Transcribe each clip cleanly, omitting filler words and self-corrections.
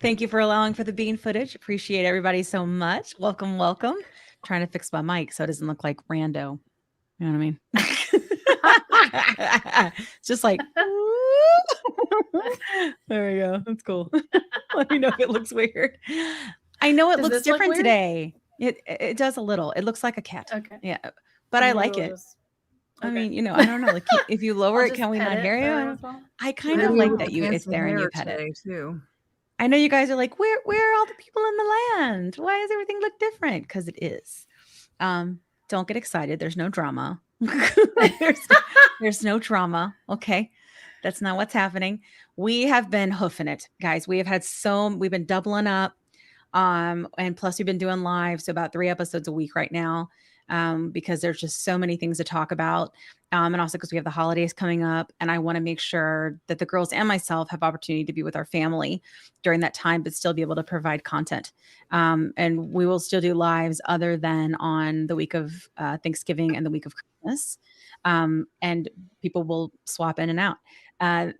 Thank you for allowing for the bean footage. Appreciate everybody so much. Welcome, welcome. Trying to fix my mic so it doesn't look like rando. You know what I mean? It's just like, there we go. That's cool. Let me know if it looks weird. I know it Does looks this look different weird? today. It does a little. It looks like a cat. Okay. Yeah, but I like it. I Okay. mean, I don't know. Like, if you lower I'll it, just can we pet not it hear every you? once in a while. I kind of Lydia like with that the it's fancy there and you hair pet it. today too. I know you guys are like, where are all the people in the land? Why does everything look different? Because it is. Don't get excited. There's no drama. there's no drama. Okay. That's not what's happening. We have been hoofing it, guys. We've been doubling up. And plus we've been doing live, so about 3 episodes a week right now. Because there's just so many things to talk about. And also because we have the holidays coming up, and I want to make sure that the girls and myself have opportunity to be with our family during that time, but still be able to provide content. And we will still do lives other than on the week of Thanksgiving and the week of Christmas. And people will swap in and out.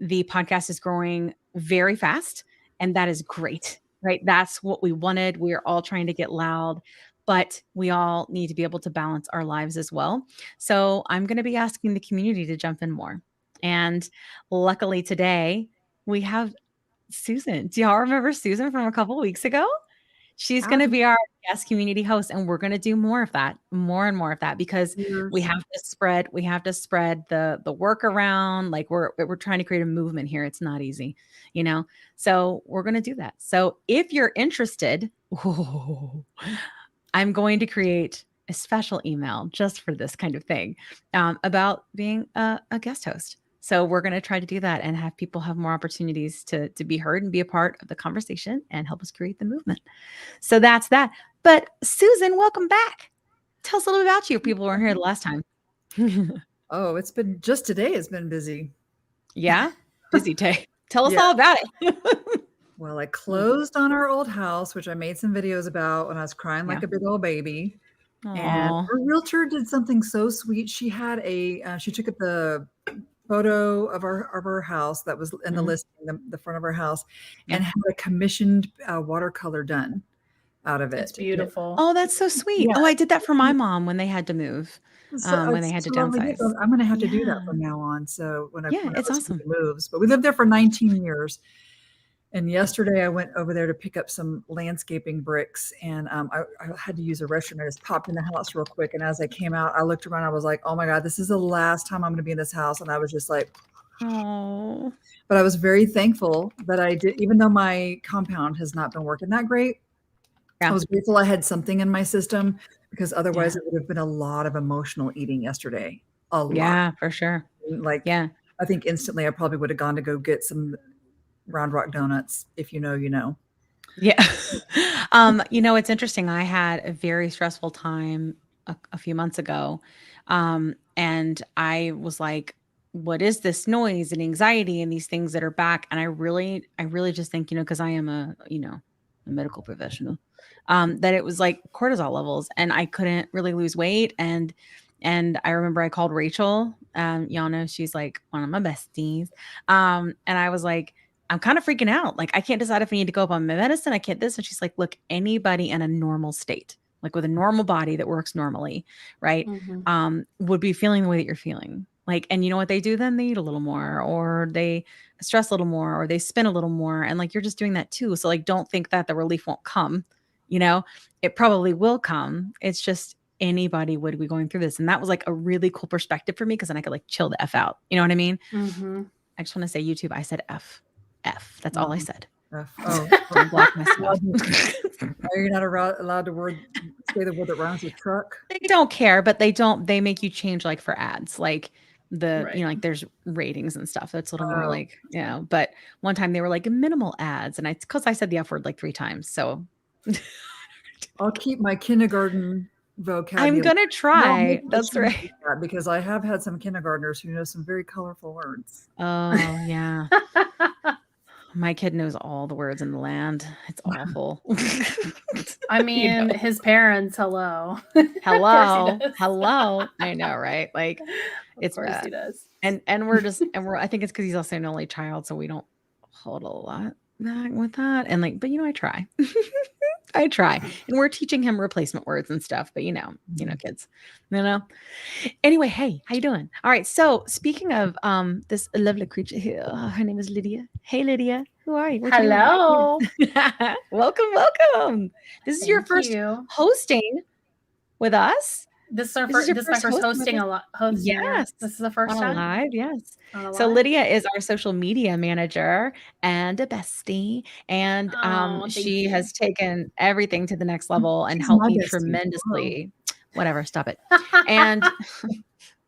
The podcast is growing very fast, and that is great, right? That's what we wanted. We're all trying to get loud, but we all need to be able to balance our lives as well. So I'm going to be asking the community to jump in more. And luckily today we have Susan. Do y'all remember Susan from a couple weeks ago? She's going to be our guest community host, and we're going to do more of that, more and more of that, because we have to spread the work around. Like we're trying to create a movement here. It's not easy, So we're going to do that. So if you're interested, I'm going to create a special email just for this kind of thing, about being a guest host. So we're going to try to do that and have people have more opportunities to be heard and be a part of the conversation and help us create the movement. So that's that. But Susan, welcome back. Tell us a little bit about you. People weren't here the last time. Oh, it's been just today. It's been busy. Yeah, busy day. Tell us all about it. Well, I closed on our old house, which I made some videos about when I was crying like a big old baby. And Aw. our realtor did something so sweet. She had she took up the photo of our house that was in the listing, the front of our house, and had a commissioned watercolor done out of it. It's beautiful. Oh, that's so sweet. Oh, I did that for my mom when they had to move, when they had to downsize. I'm going to have to do that from now on. So when it's awesome. moves, but we lived there for 19 years. And yesterday I went over there to pick up some landscaping bricks, and I had to use a restroom. I just popped in the house real quick. And as I came out, I looked around. I was like, oh my God, this is the last time I'm going to be in this house. And I was just like, oh, but I was very thankful that I did, even though my compound has not been working that great. I was grateful I had something in my system, because otherwise it would have been a lot of emotional eating yesterday. A lot. Yeah, for sure. I think instantly I probably would have gone to go get some Round Rock donuts. If you know, you know. Yeah. It's interesting. I had a very stressful time a few months ago. And I was like, what is this noise and anxiety and these things that are back? And I really just think, because I am a medical professional, that it was like cortisol levels, and I couldn't really lose weight. And I remember I called Rachel. Y'all know she's like one of my besties. And I was like, I'm kind of freaking out. Like, I can't decide if I need to go up on my medicine. I can't this. And she's like, look, anybody in a normal state, like with a normal body that works normally, right, would be feeling the way that you're feeling. Like, and you know what they do then? They eat a little more, or they stress a little more, or they spin a little more. And like, you're just doing that too. So like, don't think that the relief won't come. It probably will come. It's just anybody would be going through this. And that was like a really cool perspective for me, because then I could like chill the F out. You know what I mean? I just want to say YouTube, I said F. That's all I said. Don't block myself. Are you not allowed to say the word that rhymes with truck? They don't care, but they make you change, like for ads, like like there's ratings and stuff. That's a little more like, but one time they were like minimal ads, and it's because I said the F word like 3 times. So I'll keep my kindergarten vocabulary. I'm gonna try. That's right. Because I have had some kindergartners who know some very colorful words. Oh yeah. My kid knows all the words in the land. It's awful. I mean, his parents, hello. Hello. I know, right? Like, it's bad. He does. And I think it's because he's also an only child, so we don't hold a lot back with that. And like, but I try. I try. And we're teaching him replacement words and stuff, but kids. Anyway, hey, how you doing? All right. So speaking of this lovely creature here, her name is Lydia. Hey Lydia, who are you? Hello. Welcome, welcome. This is your Thank first you. hosting with us. This is my first hosting a lot. Yes. This is the first On time. live, yes. On So live? Lydia is our social media manager and a bestie, and Thank she you. has taken everything to the next level and She's helped my me bestie. tremendously. Whatever, stop it. And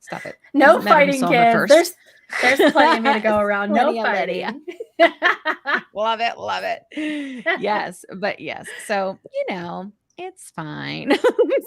stop it. No Doesn't matter who fighting, saw her kids. first. There's plenty of me to go around. No Plenty of Lydia. fighting. Love it, love it. Yes, but yes. So it's fine.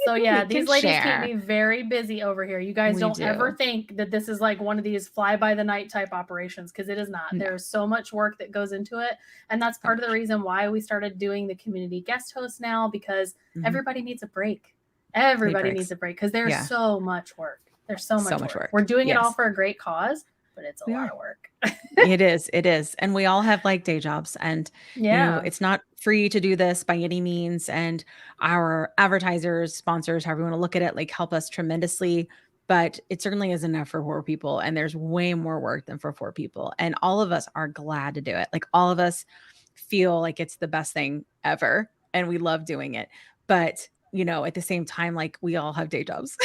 So yeah, We these can ladies share. keep me very busy over here. You guys We don't do. ever think that this is like one of these fly by the night type operations, because it is not. No. There's so much work that goes into it. And that's part of the reason why we started doing the community guest host now, because everybody needs a break. Everybody needs a break because there's so much work. There's so much work. We're doing it all for a great cause, but it's a lot of work. It is. And we all have like day jobs, and it's not free to do this by any means. And our advertisers, sponsors, however you want to look at it, like help us tremendously. But it certainly is enough for 4 people. And there's way more work than for 4 people. And all of us are glad to do it. Like all of us feel like it's the best thing ever. And we love doing it. But at the same time, like we all have day jobs.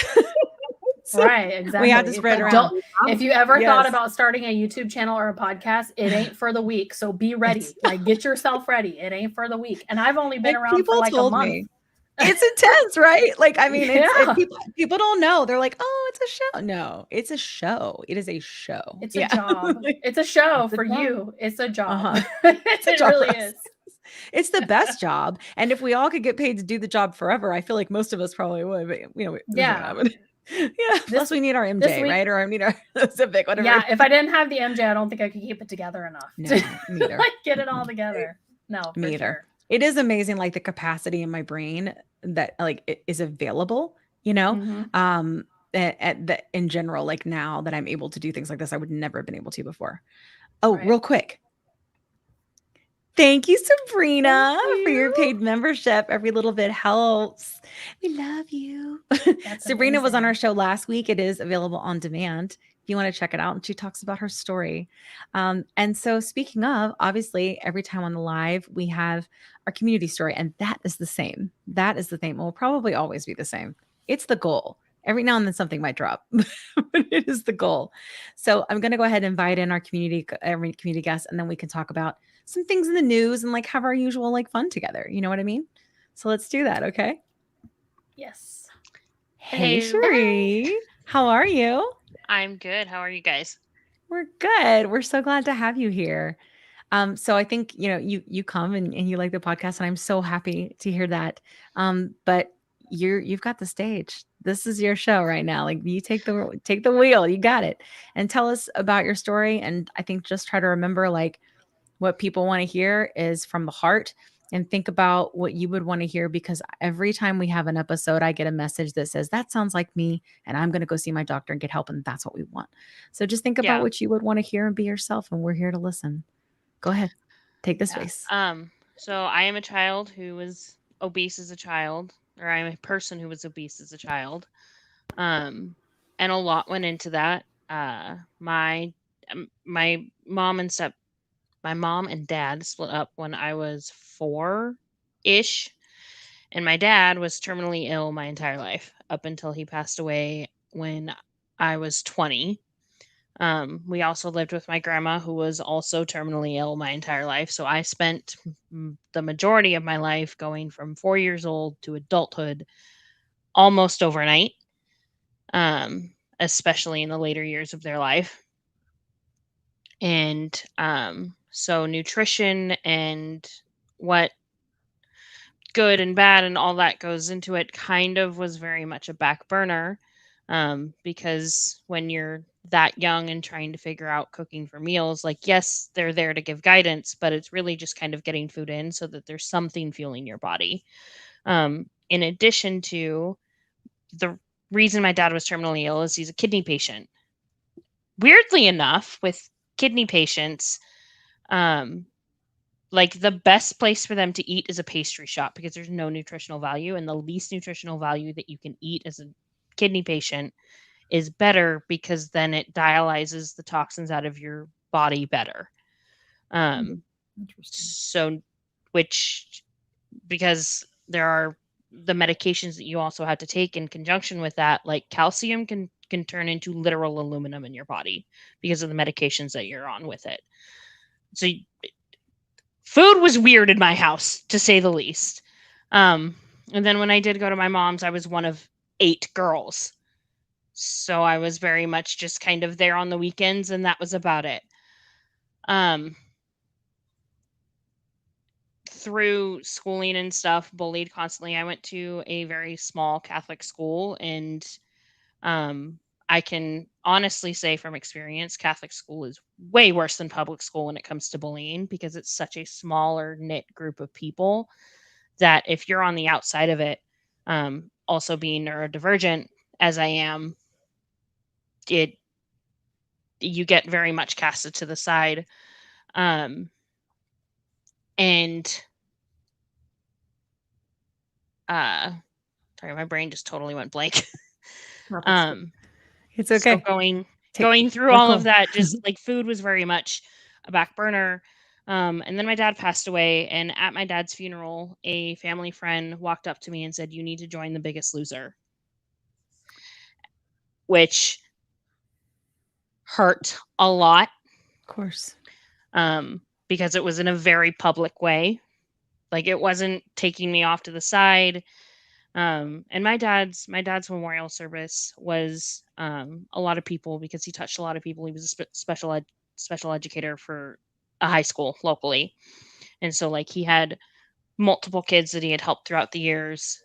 So right, exactly. We have to spread around. If you ever thought about starting a YouTube channel or a podcast, it ain't for the weak. So be ready. Like get yourself ready. It ain't for the weak. And I've only been around for like a month. It's intense, right? Like, I mean, people don't know. They're like, oh, it's a show. No, it's a show. It is a show. It's a job. It's a show for you. It's a job. It really is. It's the best job. And if we all could get paid to do the job forever, I feel like most of us probably would. But, yeah. Plus we need our MJ, right? Or I need our Civic, whatever. Yeah. If I didn't have the MJ, I don't think I could keep it together enough. No, neither. Like get it all together. No, me either. Sure. It is amazing, like the capacity in my brain that like it is available, in general, like now that I'm able to do things like this, I would never have been able to before. Oh, real quick. Thank you, Sabrina, for your paid membership. Every little bit helps. We love you. Sabrina was on our show last week. It is available on demand if you want to check it out. And she talks about her story. And so speaking of, obviously, every time on the live, we have our community story. And that is the same. That is the thing. It will probably always be the same. It's the goal. Every now and then something might drop, but it is the goal. So I'm going to go ahead and invite in our community guests, and then we can talk about some things in the news and like have our usual like fun together. You know what I mean? So let's do that. Okay. Yes. Hey, Cherie. How are you? I'm good. How are you guys? We're good. We're so glad to have you here. So I think, you come and you like the podcast, and I'm so happy to hear that. But you've got the stage. This is your show right now. Like you take the wheel, you got it. And tell us about your story. And I think just try to remember like what people want to hear is from the heart, and think about what you would want to hear, because every time we have an episode, I get a message that says, that sounds like me, and I'm going to go see my doctor and get help. And that's what we want. So just think about what you would want to hear and be yourself. And we're here to listen. Go ahead. Take this space. So I am a child who was obese as a child, or I'm a person who was obese as a child. And a lot went into that. My mom and dad split up when I was 4-ish, and my dad was terminally ill my entire life up until he passed away when I was 20. We also lived with my grandma, who was also terminally ill my entire life. So I spent the majority of my life going from 4 years old to adulthood almost overnight, especially in the later years of their life. And so nutrition and what good and bad and all that goes into it kind of was very much a back burner, because when you're that young and trying to figure out cooking for meals, like, yes, they're there to give guidance, but it's really just kind of getting food in so that there's something fueling your body. In addition to the reason my dad was terminally ill is he's a kidney patient. Weirdly enough, with kidney patients, Like the best place for them to eat is a pastry shop because there's no nutritional value, and the least nutritional value that you can eat as a kidney patient is better because then it dialyzes the toxins out of your body better. Interesting. So, because there are the medications that you also have to take in conjunction with that, like calcium can turn into literal aluminum in your body because of the medications that you're on with it. So food was weird in my house, to say the least. And then when I did go to my mom's, I was one of 8 girls. So I was very much just kind of there on the weekends, and that was about it. Through schooling and stuff, bullied constantly. I went to a very small Catholic school, and I can honestly say from experience, Catholic school is way worse than public school when it comes to bullying because it's such a smaller knit group of people that if you're on the outside of it, also being neurodivergent as I am, you get very much casted to the side. And sorry, my brain just totally went blank. It's okay. So going through all of that, just like food was very much a back burner. And then my dad passed away, and at my dad's funeral, a family friend walked up to me and said, "You need to join The Biggest Loser," which hurt a lot. Of course. Because it was in a very public way. Like it wasn't taking me off to the side. And my dad's memorial service was a lot of people because he touched a lot of people. He was a special educator for a high school locally. And so like he had multiple kids that he had helped throughout the years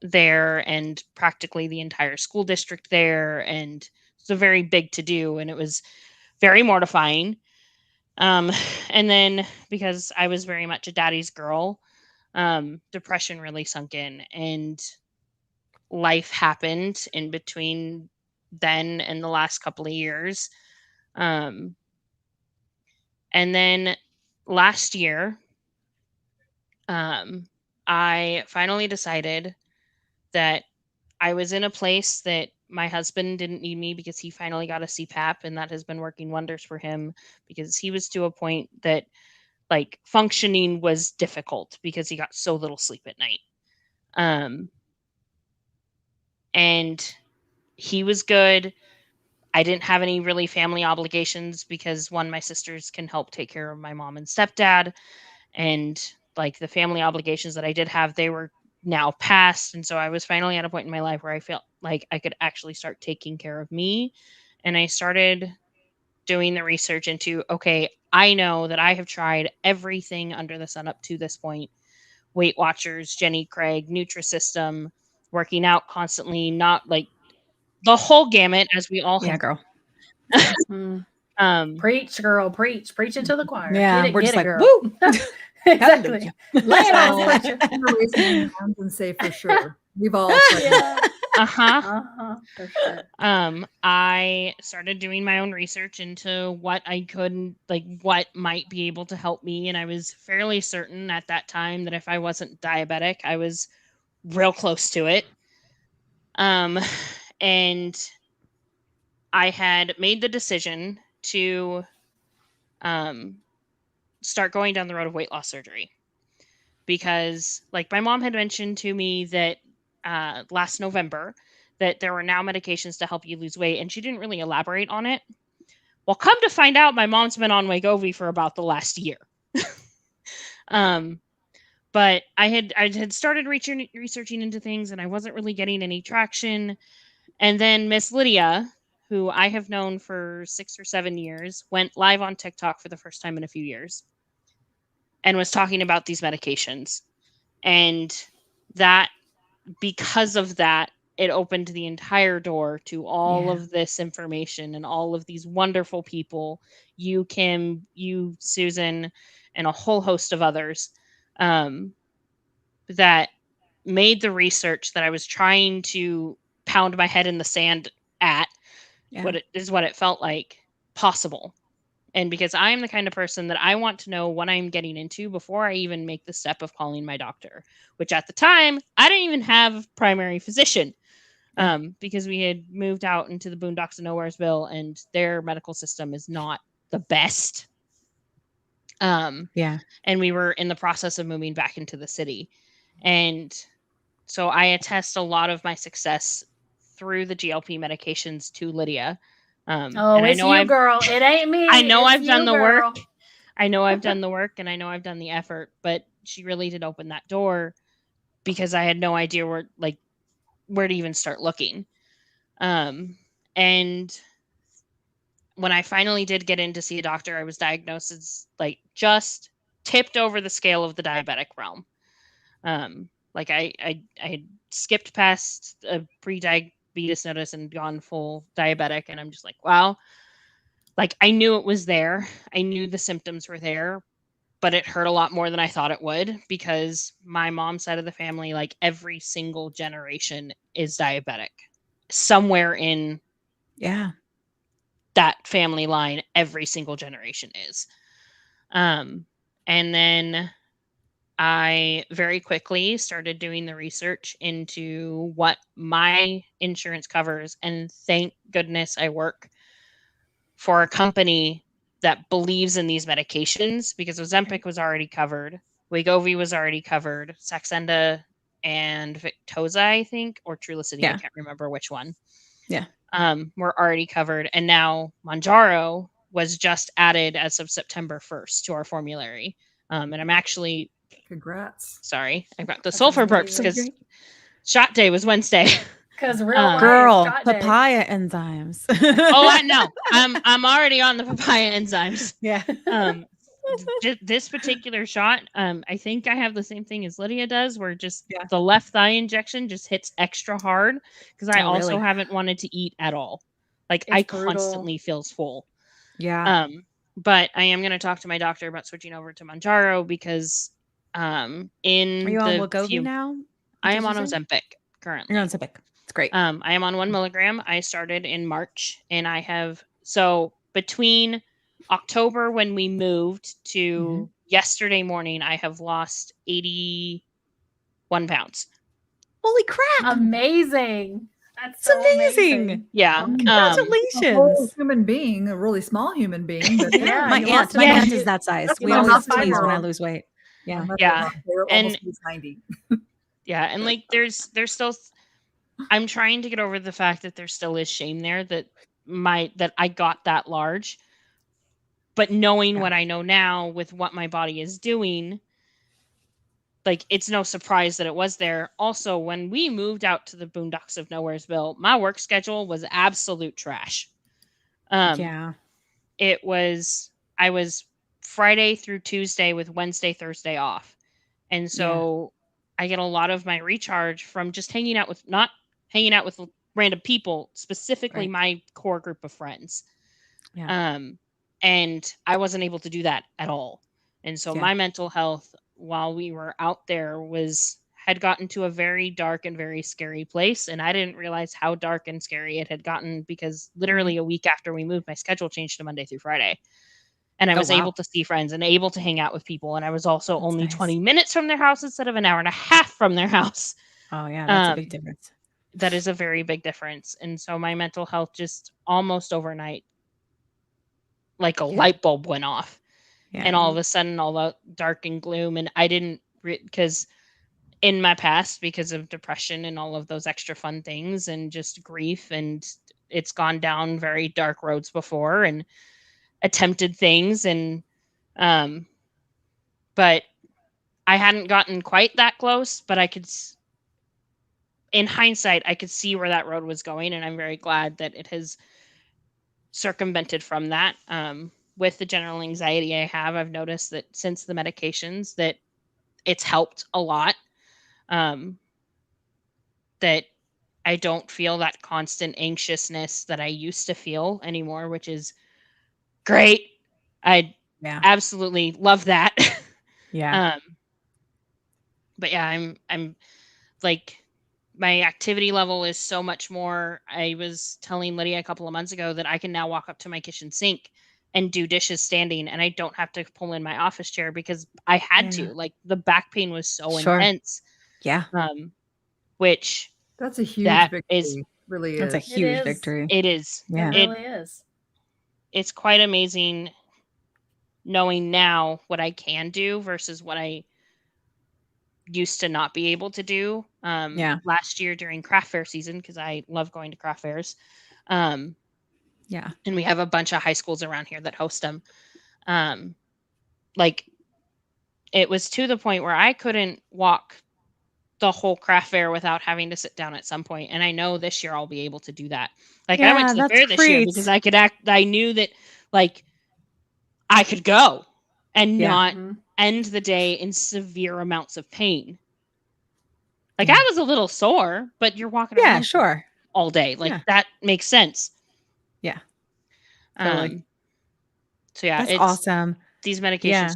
there, and practically the entire school district there. And it's a very big to do, and it was very mortifying. And then because I was very much a daddy's girl, depression really sunk in, and life happened in between then and the last couple of years. And then last year, I finally decided that I was in a place that my husband didn't need me because he finally got a CPAP, and that has been working wonders for him because he was to a point that like functioning was difficult because he got so little sleep at night. And he was good. I didn't have any really family obligations because one, my sisters can help take care of my mom and stepdad. And like the family obligations that I did have, they were now past. And so I was finally at a point in my life where I felt like I could actually start taking care of me. And I started doing the research into, okay, I know that I have tried everything under the sun up to this point. Weight Watchers, Jenny Craig, Nutrisystem, working out constantly, not like the whole gamut as we all have. Girl. Preach, girl, preach into the choir. Yeah, we're just like, girl. woo. Exactly. Lay it on, preacher. And say for sure. We've all for sure. I started doing my own research into what I could, like what might be able to help me. And I was fairly certain at that time that if I wasn't diabetic, I was real close to it. And I had made the decision to start going down the road of weight loss surgery because like my mom had mentioned to me that last November that there were now medications to help you lose weight, and she didn't really elaborate on it. Well, come to find out, my mom's been on Wegovy for about the last year. But I had started researching into things, and I wasn't really getting any traction. And then Miss Lydia, who I have known for 6 or 7 years, went live on TikTok for the first time in a few years and was talking about these medications. And that, because of that, it opened the entire door to all of this information and all of these wonderful people, you, Kim, you, Susan, and a whole host of others that made the research that I was trying to pound my head in the sand at what it felt like possible. And because I'm the kind of person that I want to know what I'm getting into before I even make the step of calling my doctor, which at the time I didn't even have a primary physician. Because we had moved out into the boondocks of Nowheresville, and their medical system is not the best. And we were in the process of moving back into the city. And so I attest a lot of my success through the GLP medications to Lydia. And it's you, girl. It ain't me. I know it's I've done the girl. work. I know I've done the work, and I know I've done the effort, but she really did open that door because I had no idea where to even start looking. And when I finally did get in to see a doctor, I was diagnosed as just tipped over the scale of the diabetic realm. I had skipped past a pre-diabetes notice and gone full diabetic, and I'm just like, wow. I knew it was there. I knew the symptoms were there, but it hurt a lot more than I thought it would, because my mom's side of the family, every single generation is diabetic. Somewhere in that family line, every single generation is. And then I very quickly started doing the research into what my insurance covers, and thank goodness I work for a company that believes in these medications, because Ozempic was already covered, Wegovy was already covered, Saxenda and Victoza, I think, or Trulicity, I can't remember which one. Were already covered, and now Mounjaro was just added as of September 1st to our formulary. And I'm actually congrats. Sorry, I got the sulfur burps because shot day was Wednesday. Because girl, papaya enzymes. Oh, I know. I'm already on the papaya enzymes. This particular shot, I think I have the same thing as Lydia does, where just the left thigh injection just hits extra hard, because I also haven't wanted to eat at all. I constantly feels full. But I am going to talk to my doctor about switching over to Mounjaro, because are you on Wegovy now? I am on Ozempic currently. You're on Ozempic. It's great. I am on 1 milligram. I started in March, and I have between October, when we moved, to yesterday morning, I have lost 81 pounds. Holy crap! Amazing. That's so amazing. Yeah. Congratulations. A human being, a really small human being. But my aunt is that size. We always tease when I lose weight. Yeah. They're almost 90. Yeah. And there's still, I'm trying to get over the fact that there still is shame there that I got that large. But knowing what I know now with what my body is doing, it's no surprise that it was there. Also, when we moved out to the boondocks of Nowheresville, my work schedule was absolute trash. I was Friday through Tuesday with Wednesday, Thursday off. And so I get a lot of my recharge from just not hanging out with random people, specifically my core group of friends. And I wasn't able to do that at all. And so my mental health, while we were out there, had gotten to a very dark and very scary place. And I didn't realize how dark and scary it had gotten, because literally a week after we moved, my schedule changed to Monday through Friday. And I was able to see friends and able to hang out with people. And I was also only 20 minutes from their house instead of an hour and a half from their house. Oh, yeah. That's a big difference. That is a very big difference. And so my mental health just almost overnight, like a light bulb went off. And all of a sudden, all the dark and gloom. And I didn't, because in my past, because of depression and all of those extra fun things and just grief, and it's gone down very dark roads before and attempted things. And, but I hadn't gotten quite that close, but in hindsight, I could see where that road was going. And I'm very glad that it has circumvented from that. With the general anxiety I have, I've noticed that since the medications that it's helped a lot. That I don't feel that constant anxiousness that I used to feel anymore, which is great. I absolutely love that. But I'm my activity level is so much more. I was telling Lydia a couple of months ago that I can now walk up to my kitchen sink and do dishes standing, and I don't have to pull in my office chair because I had to. Like, the back pain was so intense. Yeah. Which that's a huge that victory. is Really That's a is. huge victory. It is. Yeah. It really is. It's quite amazing knowing now what I can do versus what I used to not be able to do. Last year during craft fair season, because I love going to craft fairs. Yeah. And we have a bunch of high schools around here that host them. Like, it was to the point where I couldn't walk the whole craft fair without having to sit down at some point. And I know this year I'll be able to do that. Like, I went to the fair this year because I knew that, like, I could go and not end the day in severe amounts of pain. Like, I was a little sore, but you're walking around all day. Like, that makes sense. Yeah. Totally. So yeah, that's awesome. These medications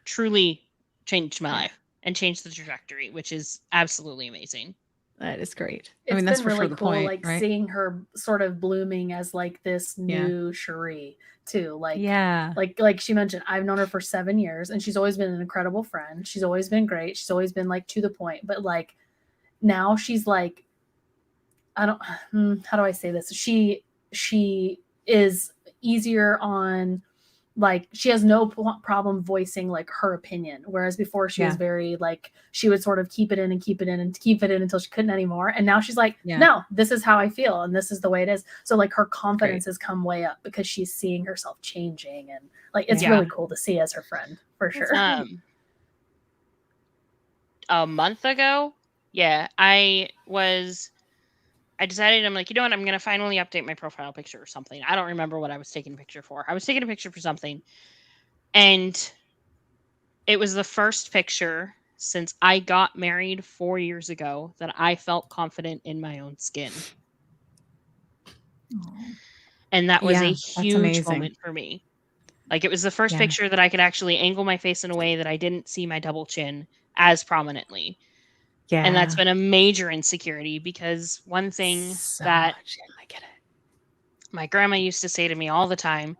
truly changed my life and changed the trajectory, which is absolutely amazing. That is great. It's been that's really cool, point, like right? Seeing her sort of blooming as like this new Cherie too. Like, like she mentioned, I've known her for 7 years and she's always been an incredible friend. She's always been great. She's always been like to the point, but like now she's like, how do I say this? She is easier on, like, she has no problem voicing like her opinion, whereas before she was very like, she would sort of keep it in until she couldn't anymore, and now she's like, no, this is how I feel and this is the way it is. So like her confidence has come way up because she's seeing herself changing, and like it's really cool to see as her friend, for sure. A month ago, I decided, I'm like, you know what, I'm going to finally update my profile picture or something. I don't remember what I was taking a picture for. I was taking a picture for something. And it was the first picture since I got married 4 years ago that I felt confident in my own skin. Aww. And that was a huge moment for me. Like, it was the first picture that I could actually angle my face in a way that I didn't see my double chin as prominently. Yeah. And that's been a major insecurity, because one thing I get it. My grandma used to say to me all the time,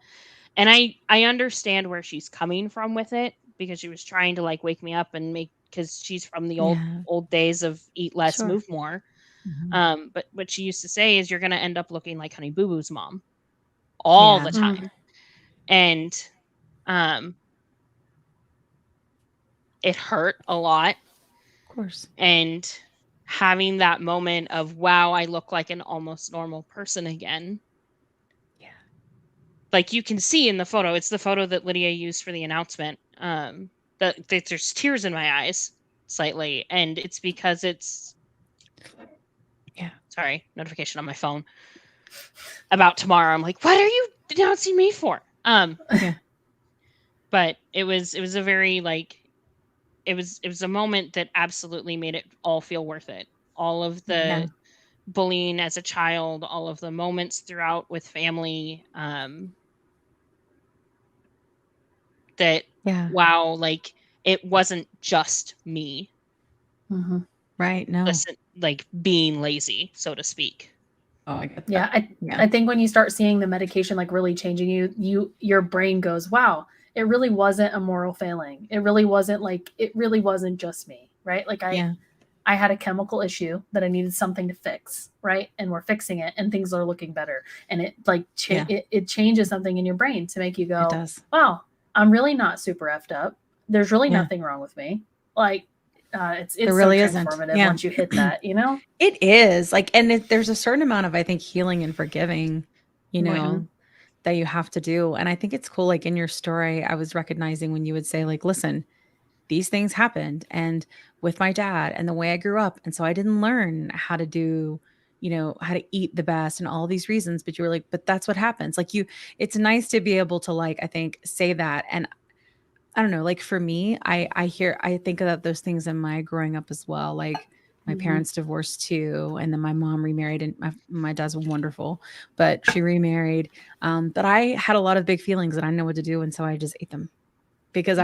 and I understand where she's coming from with it, because she was trying to like wake me up and because she's from the old days of eat less, move more. Mm-hmm. But what she used to say is, you're going to end up looking like Honey Boo Boo's mom all the time. And it hurt a lot. Course. And having that moment of, wow, I look like an almost normal person again. Yeah. Like, you can see in the photo, it's the photo that Lydia used for the announcement, that there's tears in my eyes slightly. And it's because sorry, notification on my phone about tomorrow. I'm like, what are you announcing me for? But it was a very like, it was a moment that absolutely made it all feel worth it. All of the bullying as a child, all of the moments throughout with family, wow, like, it wasn't just me. Mm-hmm. Right. No. Like, being lazy, so to speak. Oh, I get that. I think when you start seeing the medication like really changing your brain goes, wow, it really wasn't a moral failing. It really wasn't just me, right? Like I had a chemical issue that I needed something to fix, right? And we're fixing it, and things are looking better. And it like it changes something in your brain to make you go, wow, I'm really not super effed up. There's really nothing wrong with me. Like, it's really so transformative once you hit that, you know? It is like, and there's a certain amount of, I think, healing and forgiving, you know, that you have to do. And I think it's cool. Like, in your story, I was recognizing when you would say, like, listen, these things happened, and with my dad and the way I grew up. And so I didn't learn how to do, you know, how to eat the best and all these reasons, but you were like, but that's what happens. Like, it's nice to be able to, like, I think, say that. And I don't know, like, for me, I think about those things in my growing up as well. Like, my parents divorced too, and then my mom remarried, and my dad's wonderful, but she remarried. But I had a lot of big feelings and I didn't know what to do, and so I just ate them, because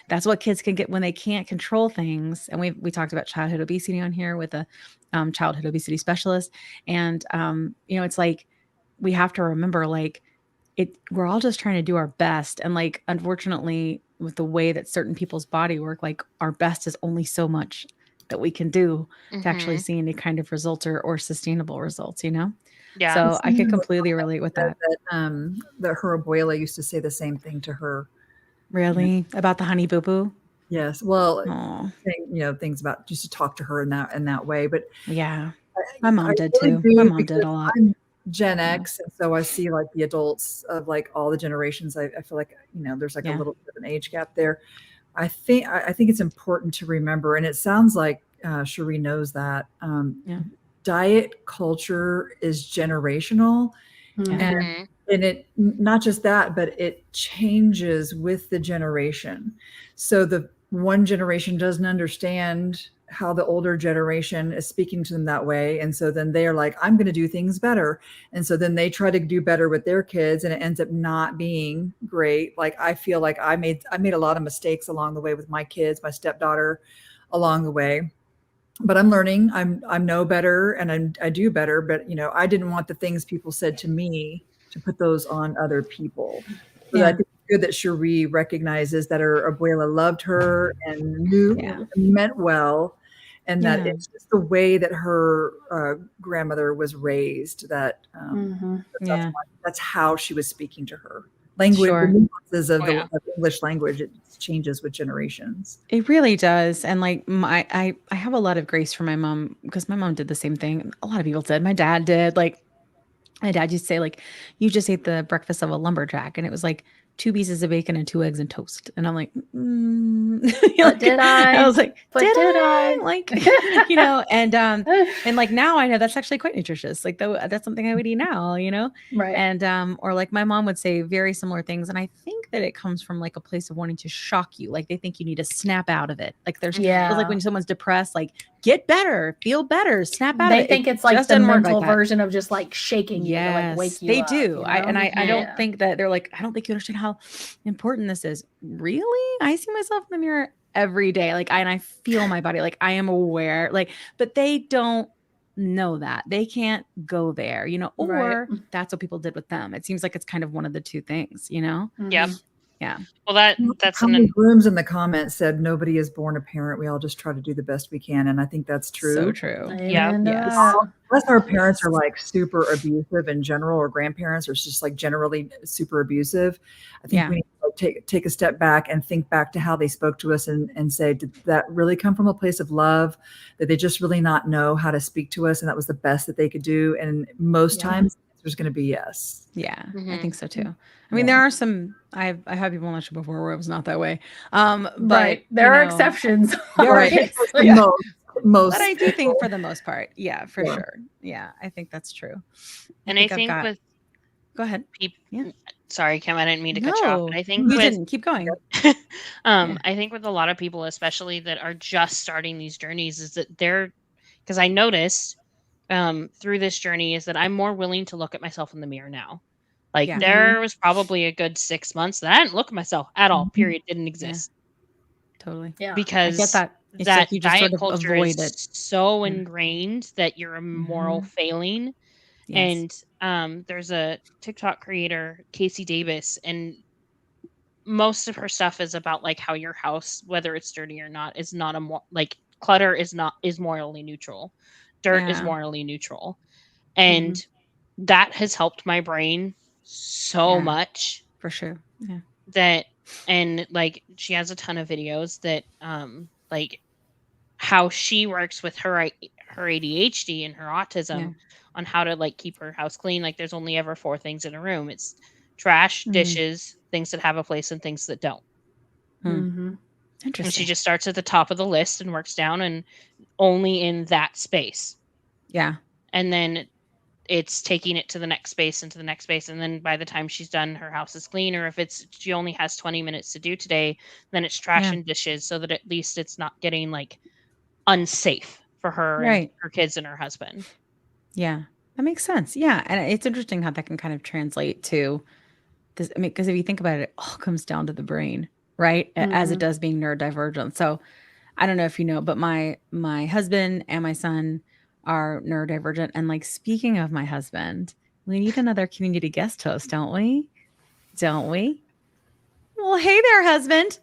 that's what kids can get when they can't control things. And we talked about childhood obesity on here with a childhood obesity specialist, and you know, it's like, we have to remember, like, we're all just trying to do our best. And like, unfortunately, with the way that certain people's body work, like our best is only so much that we can do to actually see any kind of results or sustainable results, Yeah. So I could completely relate with that. That her abuela used to say the same thing to her. Really? About the honey boo boo? Yes. Well, Oh, things about just to talk to her in that way. But yeah. My mom did really too. My do, mom did because a lot. I'm Gen X, and so I see like the adults of like all the generations. I feel like there's like a little bit of an age gap there. I think it's important to remember, and it sounds like Cherie knows that diet culture is generational, and it not just that, but it changes with the generation. So the one generation doesn't understand how the older generation is speaking to them that way, and so then they're like, I'm going to do things better, and so then they try to do better with their kids, and it ends up not being great. Like I feel like I made a lot of mistakes along the way with my kids, my stepdaughter, along the way, but I'm learning. I'm know better, and I do better. But I didn't want the things people said to me to put those on other people. So I think it's good that Cherie recognizes that her abuela loved her and meant well, and that it's just the way that her grandmother was raised. That that's how she was speaking to her. Language, the nuances of the English language, it changes with generations. It really does. And like I have a lot of grace for my mom, because my mom did the same thing. A lot of people did. My dad did. Like my dad used to say, like, you just ate the breakfast of a lumberjack. And it was like 2 pieces of bacon and 2 eggs and toast. And I'm like, but did I? I was like, but did I? Like, and like now I know that's actually quite nutritious. Like that's something I would eat now, Right. And or like my mom would say very similar things. And I think that it comes from like a place of wanting to shock you. Like they think you need to snap out of it. Like it's like when someone's depressed, like get better, feel better, snap out of it. They think it's like the mental version of just like shaking you to like wake you up. They do. I don't think that they're like, I don't think you understand how important this is. Really? I see myself in the mirror every day. Like and I feel my body. Like I am aware. Like, but they don't know that. They can't go there, or that's what people did with them. It seems like it's kind of one of the two things, Yeah. Yeah. Well, that's how many grooms in the comments said nobody is born a parent. We all just try to do the best we can, and I think that's true. So true. Yeah. Unless our parents are like super abusive in general, or grandparents are just like generally super abusive, I think we need to like take a step back and think back to how they spoke to us and say, did that really come from a place of love? Did they just really not know how to speak to us, and that was the best that they could do? And most times there's going to be yes. Yeah, I think so too. I mean, there are some. I've had people on the show before where it was not that way. But there are exceptions. Most, but I do think for the most part, for sure. Yeah, I think that's true. I think with go ahead. Sorry, Kim, I didn't mean to cut you off. But I think you didn't. Keep going. I think with a lot of people, especially that are just starting these journeys, is that because I noticed through this journey is that I'm more willing to look at myself in the mirror now. Like there was probably a good 6 months that I didn't look at myself at all. Period. Didn't exist. Totally. Yeah. Because I get that. It's that like you just diet sort of culture avoid is so ingrained that you're a moral failing. Yes. And there's a TikTok creator, Casey Davis, and most of her stuff is about like how your house, whether it's dirty or not, is not clutter is morally neutral. Dirt is morally neutral. And that has helped my brain so much. For sure. Yeah. That, and like she has a ton of videos that like how she works with her ADHD and her autism on how to like keep her house clean. Like there's only ever 4 things in a room. It's trash, dishes, things that have a place, and things that don't. Interesting. And she just starts at the top of the list and works down and only in that space. Yeah. And then it's taking it to the next space and to the next space. And then by the time she's done, her house is clean. Or if she only has 20 minutes to do today, then it's trash and dishes, so that at least it's not getting like unsafe for her and her kids and her husband. Yeah, that makes sense. Yeah. And it's interesting how that can kind of translate to this. I mean, because if you think about it, it all comes down to the brain, right? As it does being neurodivergent. So I don't know if you know, but my husband and my son are neurodivergent. And like, speaking of my husband, we need another community guest host, don't we? Don't we? Well, hey there, husband.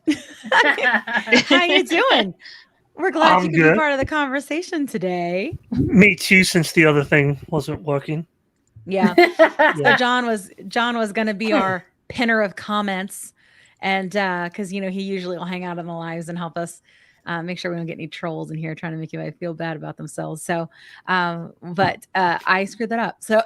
How you doing? We're glad you could be part of the conversation today. Me too, since the other thing wasn't working. Yeah. So John was going to be our pinner of comments, and because he usually will hang out in the lives and help us make sure we don't get any trolls in here trying to make you feel bad about themselves. So, but I screwed that up. So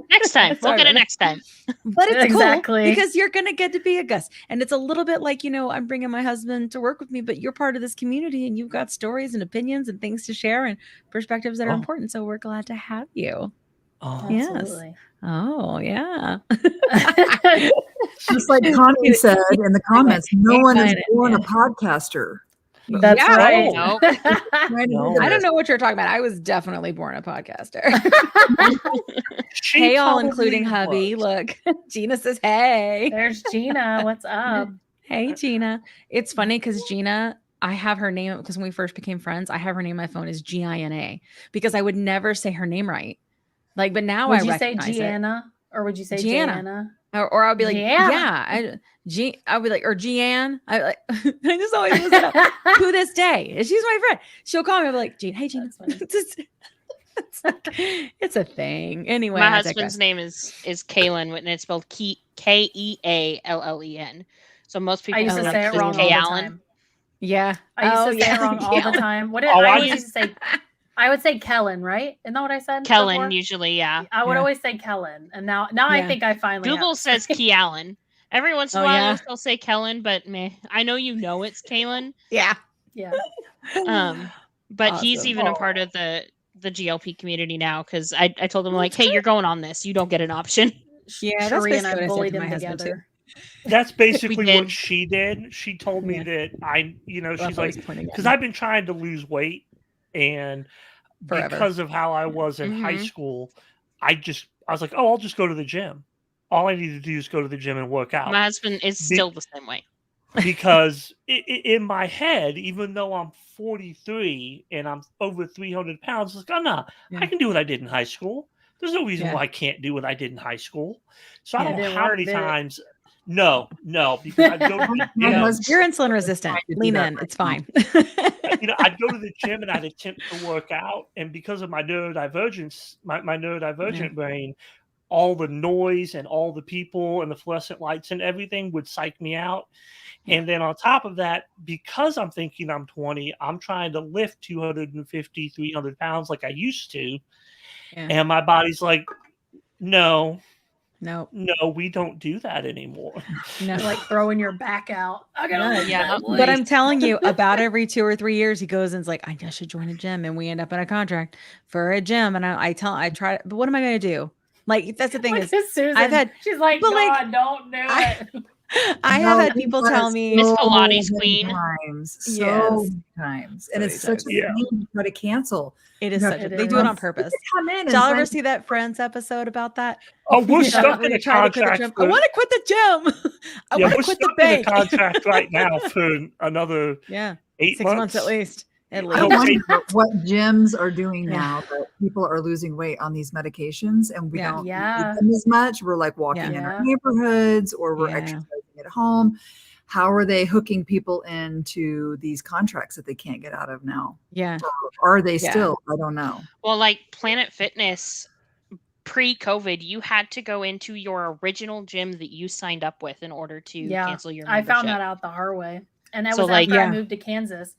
next time we'll get it next time. But it's cool because you're gonna get to be a guest, and it's a little bit like I'm bringing my husband to work with me, but you're part of this community, and you've got stories and opinions and things to share and perspectives that are important. So we're glad to have you. Oh, yes. Absolutely. Oh, yeah. Just like Connie said in the comments, no one is born a podcaster. That's right. No. I don't know what you're talking about. I was definitely born a podcaster. Hey, all, including hubby. Look, Gina says, hey. There's Gina. What's up? Hey, Gina. It's funny because Gina, I have her name because when we first became friends, I have her name on my phone is Gina because I would never say her name right. But now would I recognize you say Gianna or would you say Gianna? Or I'll be like, I'll be like, or Gianne. I just always listen up to this day. She's my friend. She'll call me. I'll be like, Gina, hey, Gina. It's a thing. Anyway, my husband's name is Kalen, and it's spelled Keallen. So most people I used to say it wrong all the time. Yeah, I used to say it wrong all the time. What did I used to say? I would say Kellen, right? Isn't that what I said? Kellen, before? Usually, yeah. I would always say Kellen, and now I think I finally. Google says Keallen. Every once in a while, you'll still say Kellen, but meh. I know it's Kalen. Yeah. But awesome. He's even a part of the GLP community now because I told him hey, you're going on this. You don't get an option. Yeah, that's basically what I bullied him together. That's basically what she did. She told me that she's like, because I've been trying to lose weight, and because of how I was in high school, I was like, I'll just go to the gym. All I need to do is go to the gym and work out. My husband is still the same way. Because in my head, even though I'm 43 and I'm over 300 pounds, it's like, I can do what I did in high school. There's no reason why I can't do what I did in high school. So I don't know how many times. No, because I go to the gym. You're insulin resistant. Lean in. It's fine. I'd go to the gym and I'd attempt to work out. And because of my neurodivergence, my neurodivergent brain, all the noise and all the people and the fluorescent lights and everything would psych me out. And then on top of that, because I'm thinking I'm 20, I'm trying to lift 250, 300 pounds like I used to. Yeah. And my body's like, no, we don't do that anymore. No, like throwing your back out. But I'm telling you, about every 2 or 3 years, he goes and is like, I should join a gym. And we end up in a contract for a gym. And I try, but what am I going to do? Like, that's the thing is, Susan, I've had, she's like, God, don't do it. I have had people tell me, Miss Pilates Queen. Many times. And it's such a thing to try to cancel. It is such a, they do it on purpose. Did y'all ever see that Friends episode about that? Oh, we're stuck in a contract. I want to quit the gym. I want to quit the bank. We're stuck in a contract right now for another 8 months at least. I wonder what gyms are doing now that people are losing weight on these medications, and we don't need them as much. We're like walking in our neighborhoods, or we're exercising at home. How are they hooking people into these contracts that they can't get out of now? Yeah. Or are they still? I don't know. Well, like Planet Fitness, pre-COVID, you had to go into your original gym that you signed up with in order to cancel your membership. I found that out the hard way. And that was after I moved to Kansas